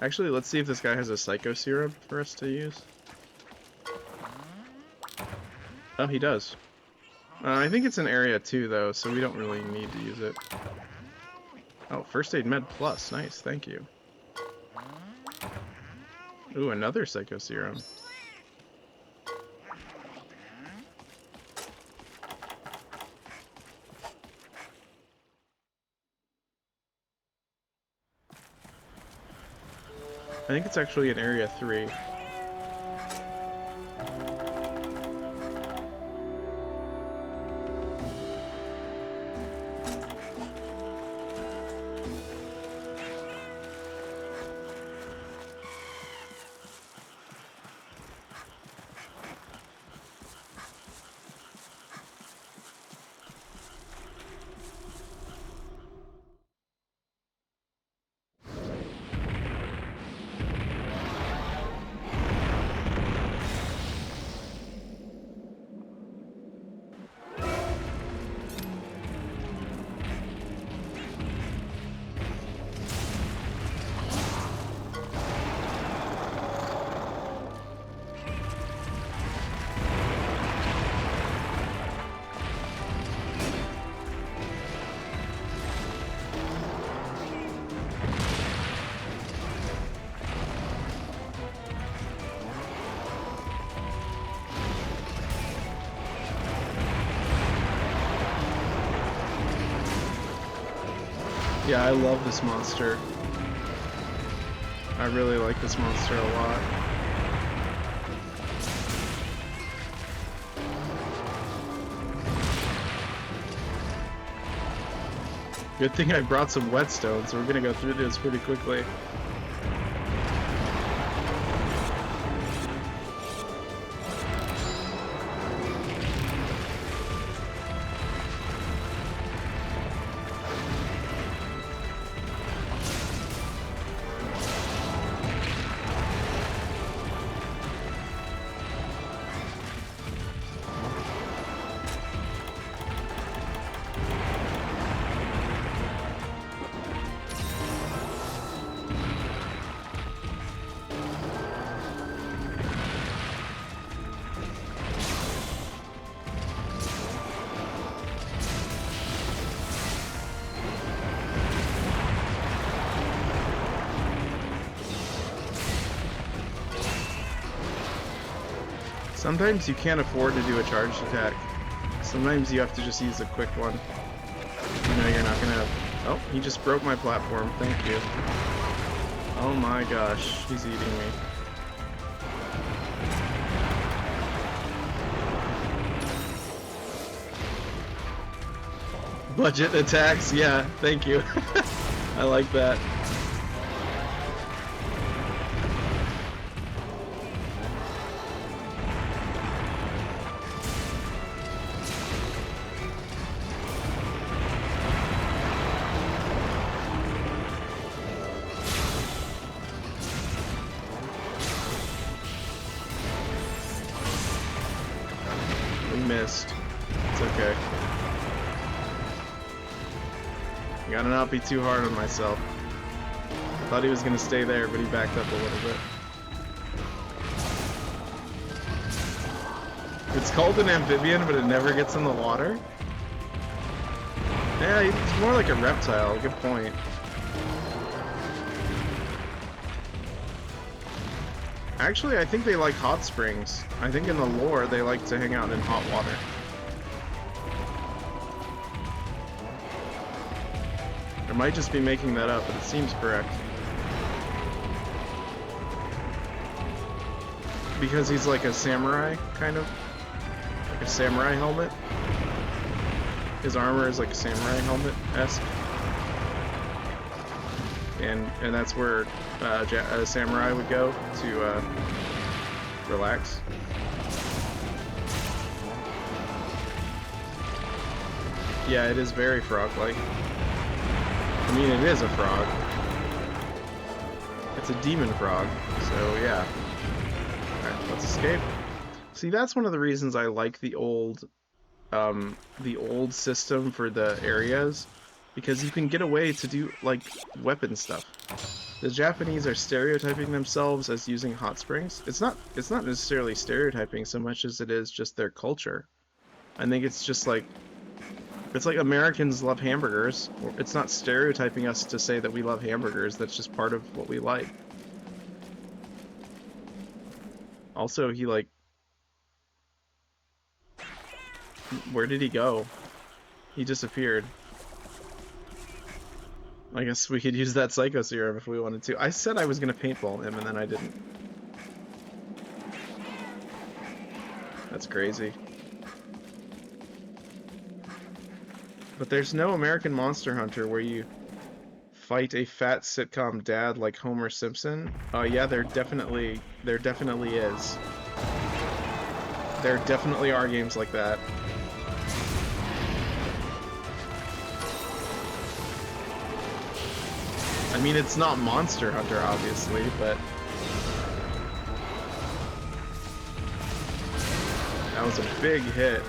Actually, let's see if this guy has a Psycho Serum for us to use. Oh, he does. I think it's an area 2, though, so we don't really need to use it. Oh, First Aid Med Plus. Nice, thank you. Ooh, another Psycho Serum. I think it's actually in Area 3. Yeah, I love this monster. I really like this monster a lot. Good thing I brought some whetstone, so we're gonna go through this pretty quickly. Sometimes you can't afford to do a charged attack. Sometimes you have to just use a quick one. You know you're not gonna have... Oh, he just broke my platform. Thank you. Oh my gosh, he's eating me. Budget attacks, yeah, thank you. I like that. Missed. It's okay. Gotta not be too hard on myself. Thought he was gonna stay there, but he backed up a little bit. It's called an amphibian, but it never gets in the water? Yeah, it's more like a reptile. Good point. Actually, I think they like hot springs. I think in the lore, they like to hang out in hot water. I might just be making that up, but it seems correct. Because he's like a samurai, kind of. a samurai helmet. His armor is like a samurai helmet-esque. And that's where a samurai would go to relax. Yeah, it is very frog-like. I mean, it is a frog. It's a demon frog, so yeah. Alright, let's escape. See, that's one of the reasons I like the old system for the areas, because you can get away to do, like, weapon stuff. The Japanese are stereotyping themselves as using hot springs. It's not necessarily stereotyping so much as it is just their culture. I think it's just like, it's like Americans love hamburgers. It's not stereotyping us to say that we love hamburgers. That's just part of what we like. Also, he like... Where did he go? He disappeared. I guess we could use that Psycho Serum if we wanted to. I said I was going to paintball him, and then I didn't. That's crazy. But there's no American Monster Hunter where you fight a fat sitcom dad like Homer Simpson. Oh yeah, there definitely is. There definitely are games like that. I mean, it's not Monster Hunter, obviously, but... That was a big hit.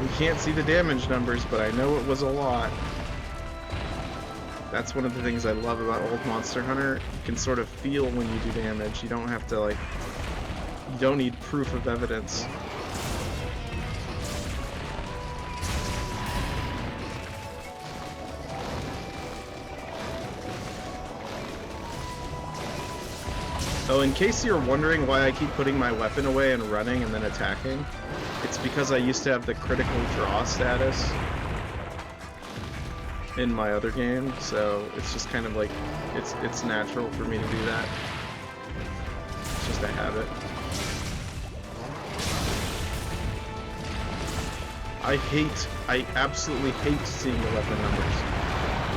We can't see the damage numbers, but I know it was a lot. That's one of the things I love about old Monster Hunter. You can sort of feel when you do damage. You don't have to, like... You don't need proof of evidence. Oh, in case you're wondering why I keep putting my weapon away and running and then attacking, it's because I used to have the critical draw status in my other game, so it's just kind of like, it's natural for me to do that. It's just a habit. I absolutely hate seeing the weapon numbers,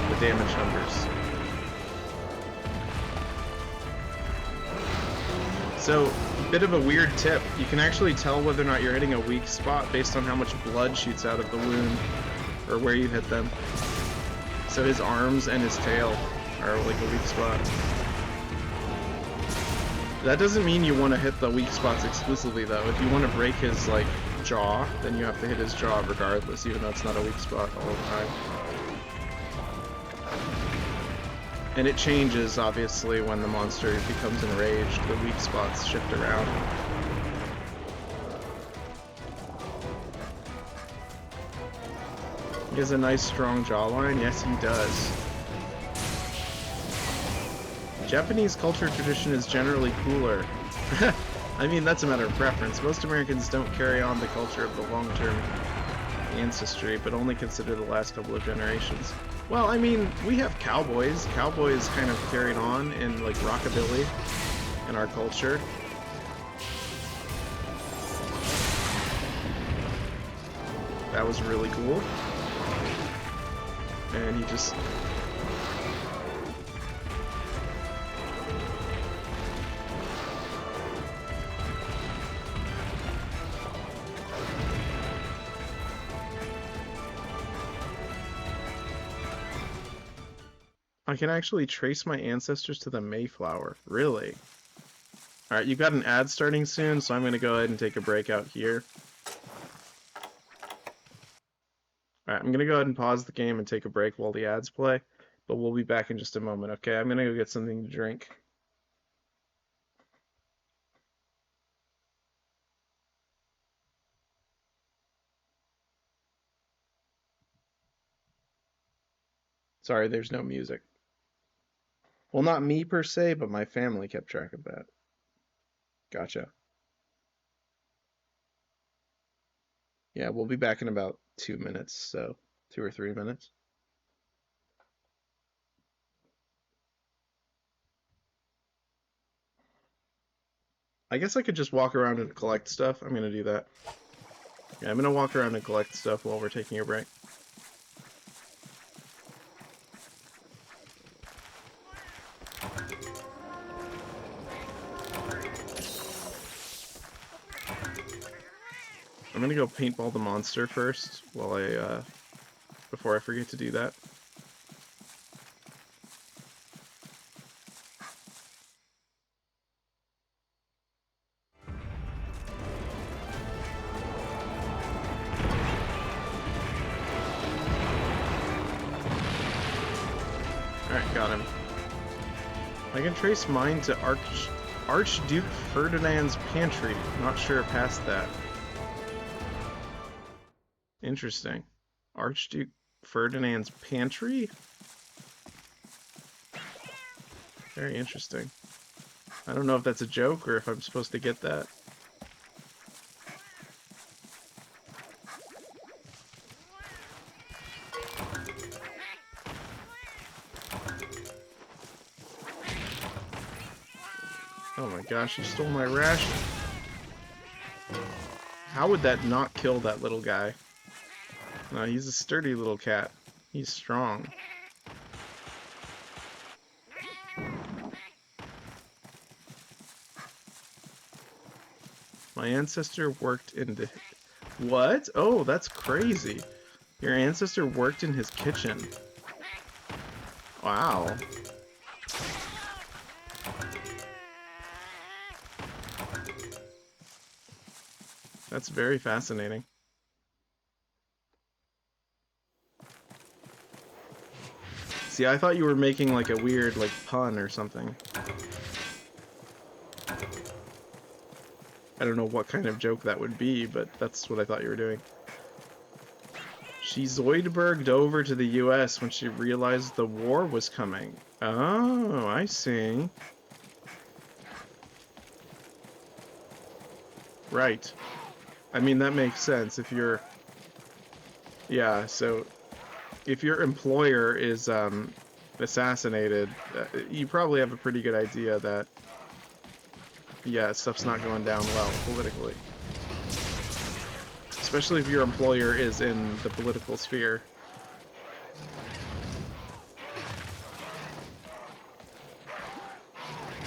the damage numbers. So, a bit of a weird tip, you can actually tell whether or not you're hitting a weak spot based on how much blood shoots out of the wound, or where you hit them. So his arms and his tail are like a weak spot. That doesn't mean you want to hit the weak spots exclusively though. If you want to break his like jaw, then you have to hit his jaw regardless, even though it's not a weak spot all the time. And it changes, obviously, when the monster becomes enraged. The weak spots shift around. He has a nice, strong jawline. Yes, he does. Japanese culture tradition is generally cooler. I mean, that's a matter of preference. Most Americans don't carry on the culture of the long-term ancestry, but only consider the last couple of generations. Well, I mean, we have cowboys. Cowboys kind of carried on in, like, rockabilly in our culture. That was really cool. And he just... I can actually trace my ancestors to the Mayflower. Really? Alright, you've got an ad starting soon, so I'm going to go ahead and take a break out here. Alright, I'm going to go ahead and pause the game and take a break while the ads play, but we'll be back in just a moment, okay? I'm going to go get something to drink. Sorry, there's no music. Well, not me per se, but my family kept track of that. Gotcha. Yeah, we'll be back in about 2 minutes, so 2 or 3 minutes. I guess I could just walk around and collect stuff. I'm gonna do that. Yeah, I'm gonna walk around and collect stuff while we're taking a break. I'm gonna go paintball the monster first while I, before I forget to do that. Alright, got him. I can trace mine to Archduke Ferdinand's pantry. Not sure past that. Interesting. Archduke Ferdinand's pantry? Very interesting. I don't know if that's a joke or if I'm supposed to get that. Oh my gosh, you stole my ration. How would that not kill that little guy? No, he's a sturdy little cat. He's strong. My ancestor worked in the... What? Oh, that's crazy. Your ancestor worked in his kitchen. Wow. That's very fascinating. See, I thought you were making like a weird like pun or something. I don't know what kind of joke that would be, but that's what I thought you were doing. She Zoidberged over to the US when she realized the war was coming. Oh, I see. Right. I mean, that makes sense if you're... Yeah, so if your employer is assassinated, you probably have a pretty good idea that, yeah, stuff's not going down well politically. Especially if your employer is in the political sphere.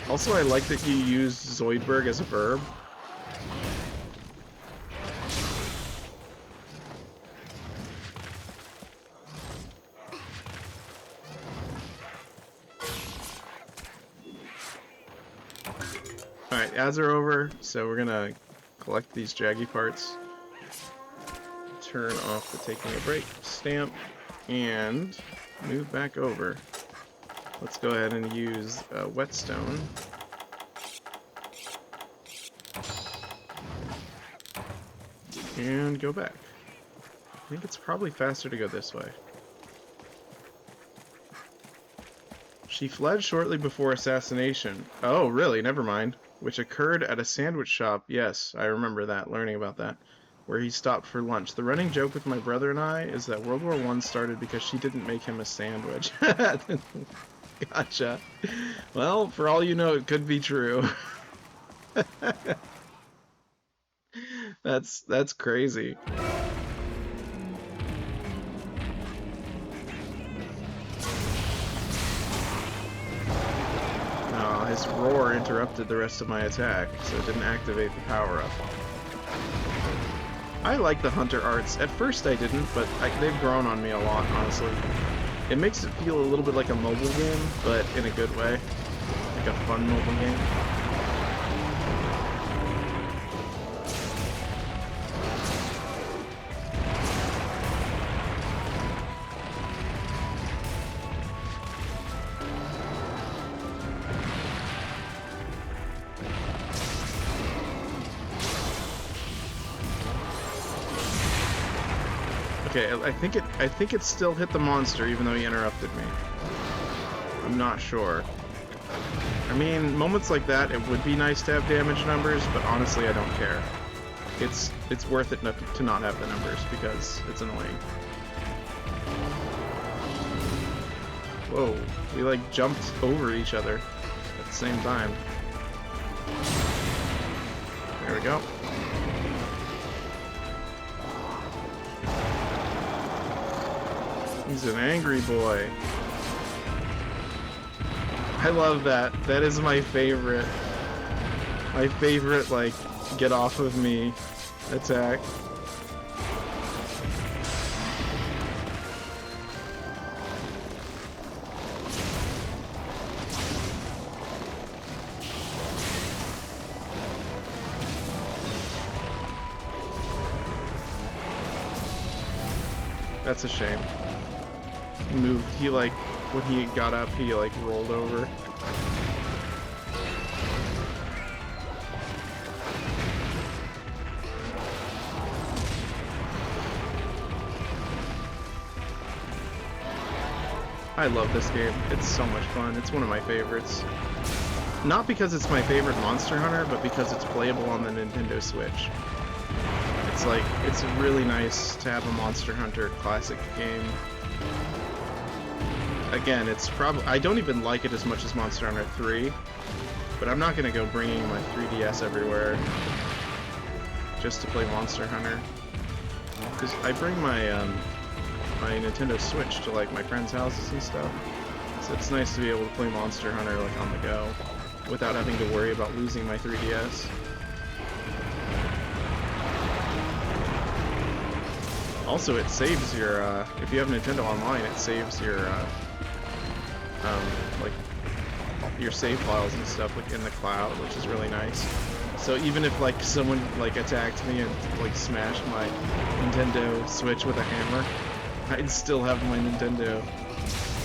Also, I like that you used Zoidberg as a verb. Alright, ads are over, so we're gonna collect these jaggy parts. Turn off the taking a break stamp, and move back over. Let's go ahead and use whetstone. And go back. I think it's probably faster to go this way. She fled shortly before assassination. Oh, really? Never mind. Which occurred at a sandwich shop. Yes, I remember that, learning about that. Where he stopped for lunch. The running joke with my brother and I is that World War I started because she didn't make him a sandwich. Gotcha. Well, for all you know, it could be true. That's crazy. Oh, his roar interrupted the rest of my attack, so it didn't activate the power-up. I like the Hunter arts. At first I didn't, but they've grown on me a lot, honestly. It makes it feel a little bit like a mobile game, but in a good way. Like a fun mobile game. Okay, I think it still hit the monster even though he interrupted me. I'm not sure. I mean, moments like that, it would be nice to have damage numbers, but honestly, I don't care. It's worth it to not have the numbers because it's annoying. Whoa, we like jumped over each other at the same time. There we go. He's an angry boy. I love that. That is my favorite. My favorite, like, get off of me attack. That's a shame. He moved. He, like, when he got up, he, like, rolled over. I love this game. It's so much fun. It's one of my favorites. Not because it's my favorite Monster Hunter, but because it's playable on the Nintendo Switch. It's like, it's really nice to have a Monster Hunter classic game. Again, it's probably, I don't even like it as much as Monster Hunter 3, but I'm not gonna go bringing my 3DS everywhere just to play Monster Hunter. Because I bring my, my Nintendo Switch to like my friends' houses and stuff. So it's nice to be able to play Monster Hunter like on the go without having to worry about losing my 3DS. Also, it saves your, if you have Nintendo Online, it saves your, like, your save files and stuff like in the cloud, which is really nice. So even if like someone like attacked me and like smashed my Nintendo Switch with a hammer, I'd still have my Nintendo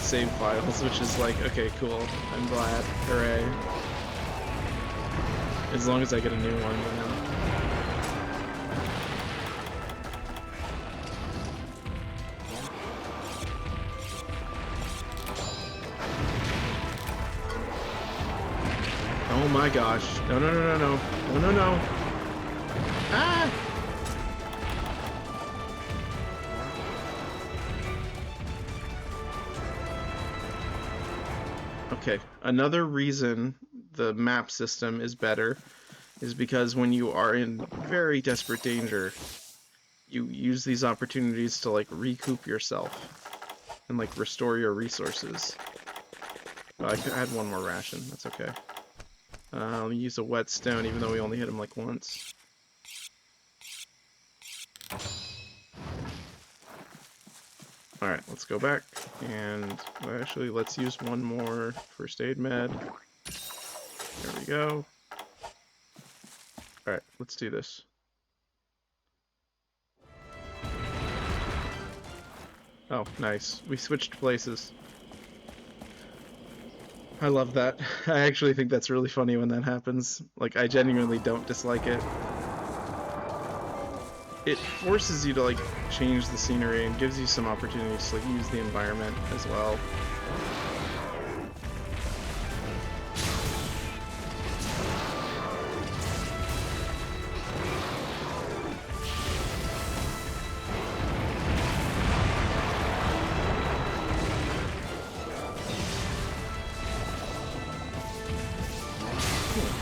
save files, which is like, okay, cool, I'm glad, hooray. As long as I get a new one, you know. Oh my gosh. No, no, no, no, no. No, no, no. Ah! Okay, another reason the map system is better is because when you are in very desperate danger, you use these opportunities to like recoup yourself and like restore your resources. Oh, I could add one more ration, that's okay. I'll use a whetstone even though we only hit him like once. Alright, let's go back, and actually let's use one more first aid med. There we go. Alright, let's do this. Oh, nice. We switched places. I love that. I actually think that's really funny when that happens. Like, I genuinely don't dislike it. It forces you to like change the scenery and gives you some opportunities to like use the environment as well.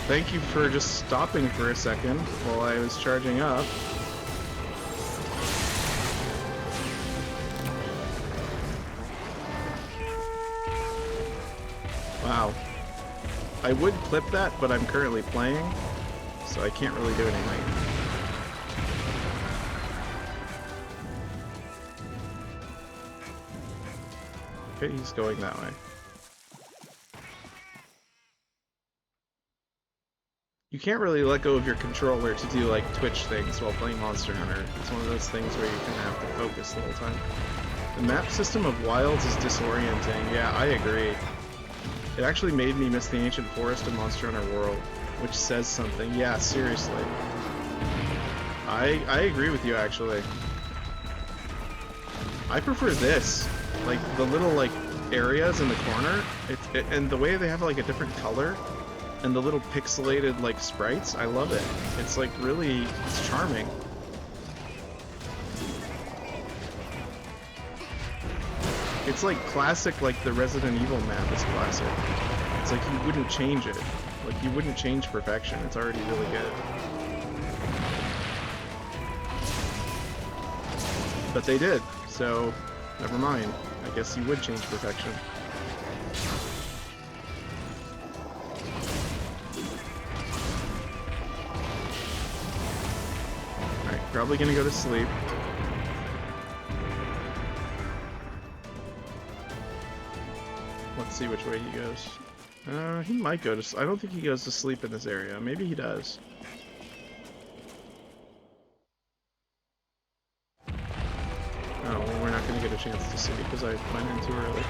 Thank you for just stopping for a second while I was charging up. Wow. I would clip that, but I'm currently playing, so I can't really do anything. Okay, he's going that way. You can't really let go of your controller to do like Twitch things while playing Monster Hunter. It's one of those things where you kind of have to focus the whole time. The map system of Wilds is disorienting. Yeah, I agree. It actually made me miss the ancient forest of Monster Hunter World, which says something. Yeah, seriously. I agree with you, actually. I prefer this. Like, the little, like, areas in the corner, and the way they have, like, a different color, and the little pixelated, like, sprites, I love it. It's, like, really, it's charming. It's like classic, like the Resident Evil map is classic. It's like you wouldn't change it. Like you wouldn't change perfection. It's already really good. But they did, so never mind. I guess you would change perfection. Alright, probably gonna go to sleep. Let's see which way he goes. He might go to... I don't think he goes to sleep in this area. Maybe he does. Oh, well, we're not going to get a chance to see because I went in too early.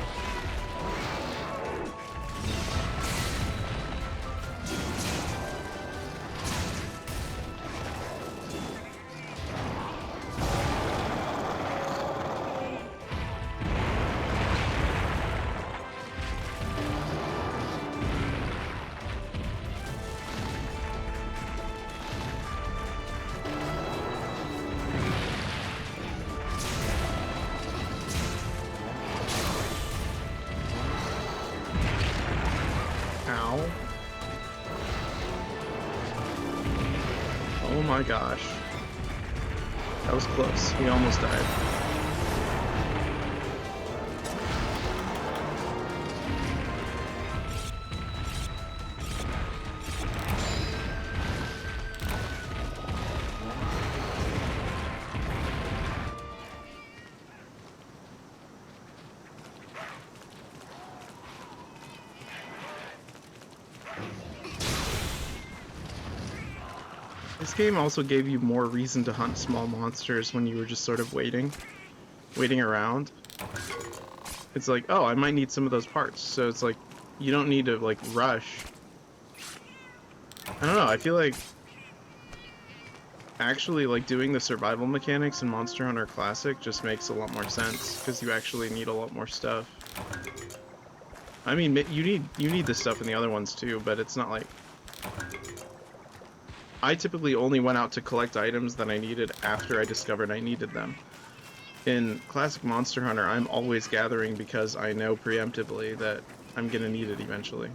Ow. Oh my gosh. That was close. We almost died. This game also gave you more reason to hunt small monsters when you were just sort of waiting around. It's like, oh, I might need some of those parts. So it's like, you don't need to, like, rush. I don't know, I feel like actually, like, doing the survival mechanics in Monster Hunter Classic just makes a lot more sense, because you actually need a lot more stuff. I mean, you need this stuff in the other ones too, but it's not like... I typically only went out to collect items that I needed after I discovered I needed them. In Classic Monster Hunter, I'm always gathering because I know preemptively that I'm gonna need it eventually.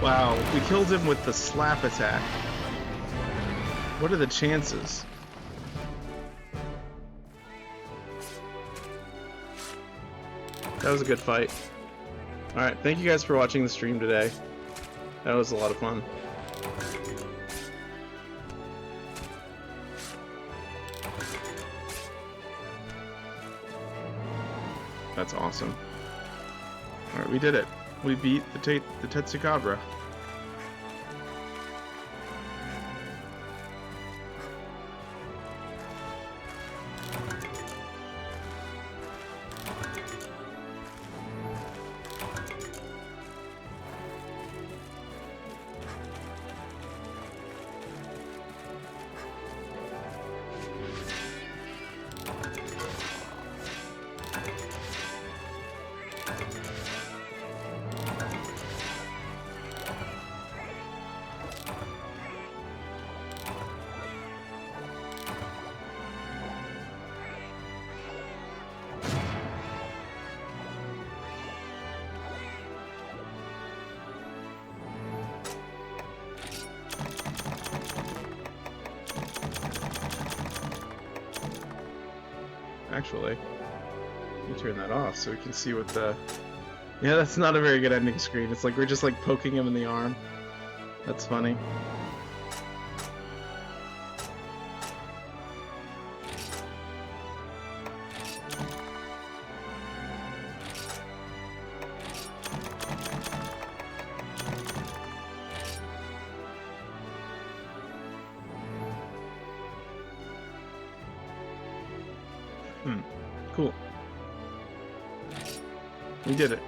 Wow, we killed him with the slap attack. What are the chances? That was a good fight. Alright, thank you guys for watching the stream today. That was a lot of fun. That's awesome. Alright, we did it. We beat the Tetsukabra. Actually, you turn that off so we can see what the... Yeah, that's not a very good ending screen. It's like we're just like poking him in the arm. That's funny. Cool. We did it.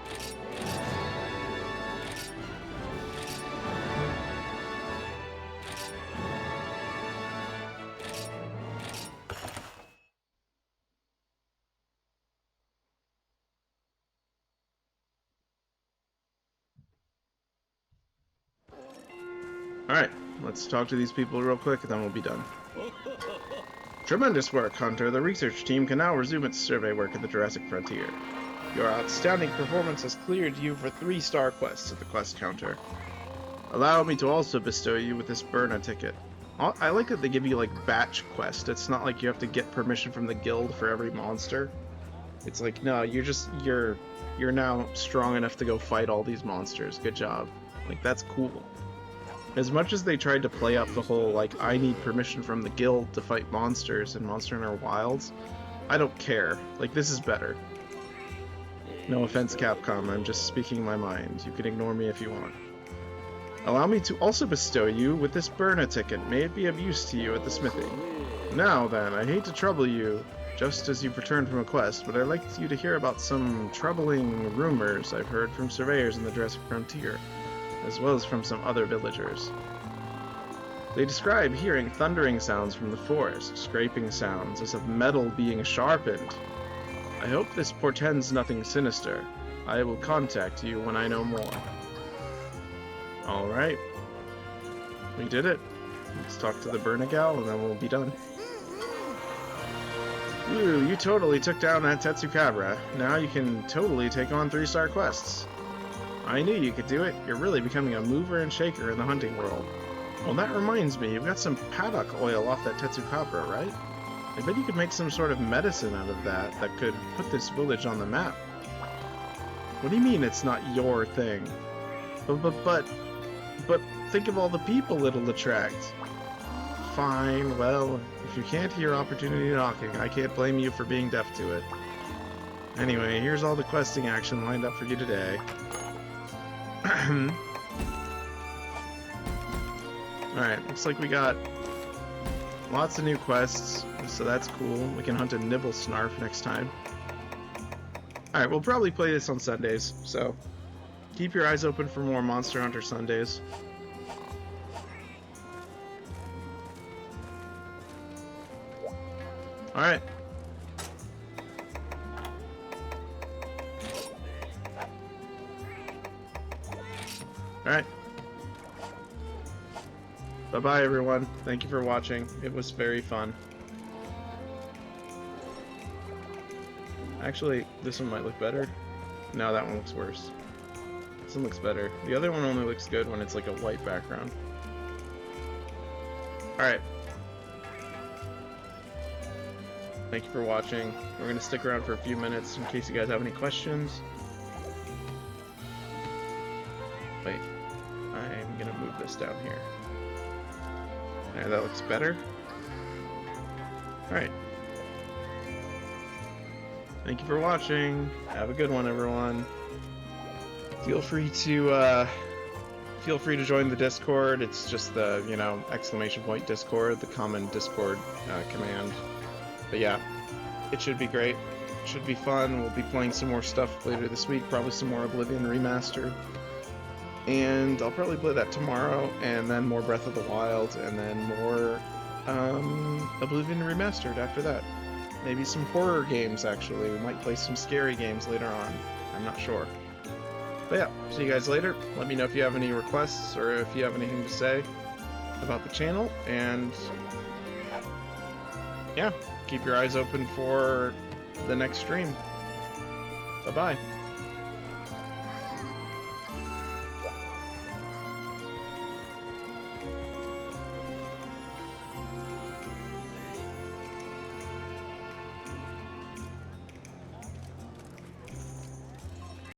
Alright, let's talk to these people real quick and then we'll be done. Tremendous work, Hunter. The research team can now resume its survey work at the Jurassic Frontier. Your outstanding performance has cleared you for 3-star quests at the quest counter. Allow me to also bestow you with this Burna ticket. I like that they give you, like, batch quest. It's not like you have to get permission from the guild for every monster. It's like, no, you're now strong enough to go fight all these monsters. Good job. Like, that's cool. As much as they tried to play up the whole, like, I need permission from the guild to fight monsters in Monster Hunter Wilds, I don't care. Like, this is better. No offense, Capcom, I'm just speaking my mind. You can ignore me if you want. Allow me to also bestow you with this Burna ticket. May it be of use to you at the smithy. Now then, I hate to trouble you just as you've returned from a quest, but I'd like you to hear about some troubling rumors I've heard from surveyors in the Jurassic Frontier, as well as from some other villagers. They describe hearing thundering sounds from the forest, scraping sounds as of metal being sharpened. I hope this portends nothing sinister. I will contact you when I know more. Alright. We did it. Let's talk to the Burna gal and then we'll be done. Ooh, you totally took down that Tetsukabra. Now you can totally take on 3-star quests. I knew you could do it. You're really becoming a mover and shaker in the hunting world. Well, that reminds me, you've got some paddock oil off that Tetsukabra, right? I bet you could make some sort of medicine out of that could put this village on the map. What do you mean it's not your thing? But think of all the people it'll attract. Fine, well, if you can't hear opportunity knocking, I can't blame you for being deaf to it. Anyway, here's all the questing action lined up for you today. Alright, looks like we got lots of new quests, so that's cool. We can hunt a Nibble Snarf next time. Alright, we'll probably play this on Sundays, so keep your eyes open for more Monster Hunter Sundays. Alright. Alright. Bye-bye, everyone. Thank you for watching. It was very fun. Actually, this one might look better. No, that one looks worse. This one looks better. The other one only looks good when it's like a white background. Alright. Thank you for watching. We're going to stick around for a few minutes in case you guys have any questions. Wait. I'm going to move this down here. There, that looks better. Alright. Thank you for watching. Have a good one, everyone. Feel free to join the Discord. It's just the, !Discord, the common Discord command. But yeah, it should be great. It should be fun. We'll be playing some more stuff later this week, probably some more Oblivion Remastered. And I'll probably play that tomorrow, and then more Breath of the Wild, and then more Oblivion Remastered after that. Maybe some horror games, actually. We might play some scary games later on. I'm not sure. But yeah, see you guys later. Let me know if you have any requests, or if you have anything to say about the channel, and yeah, keep your eyes open for the next stream. Bye-bye.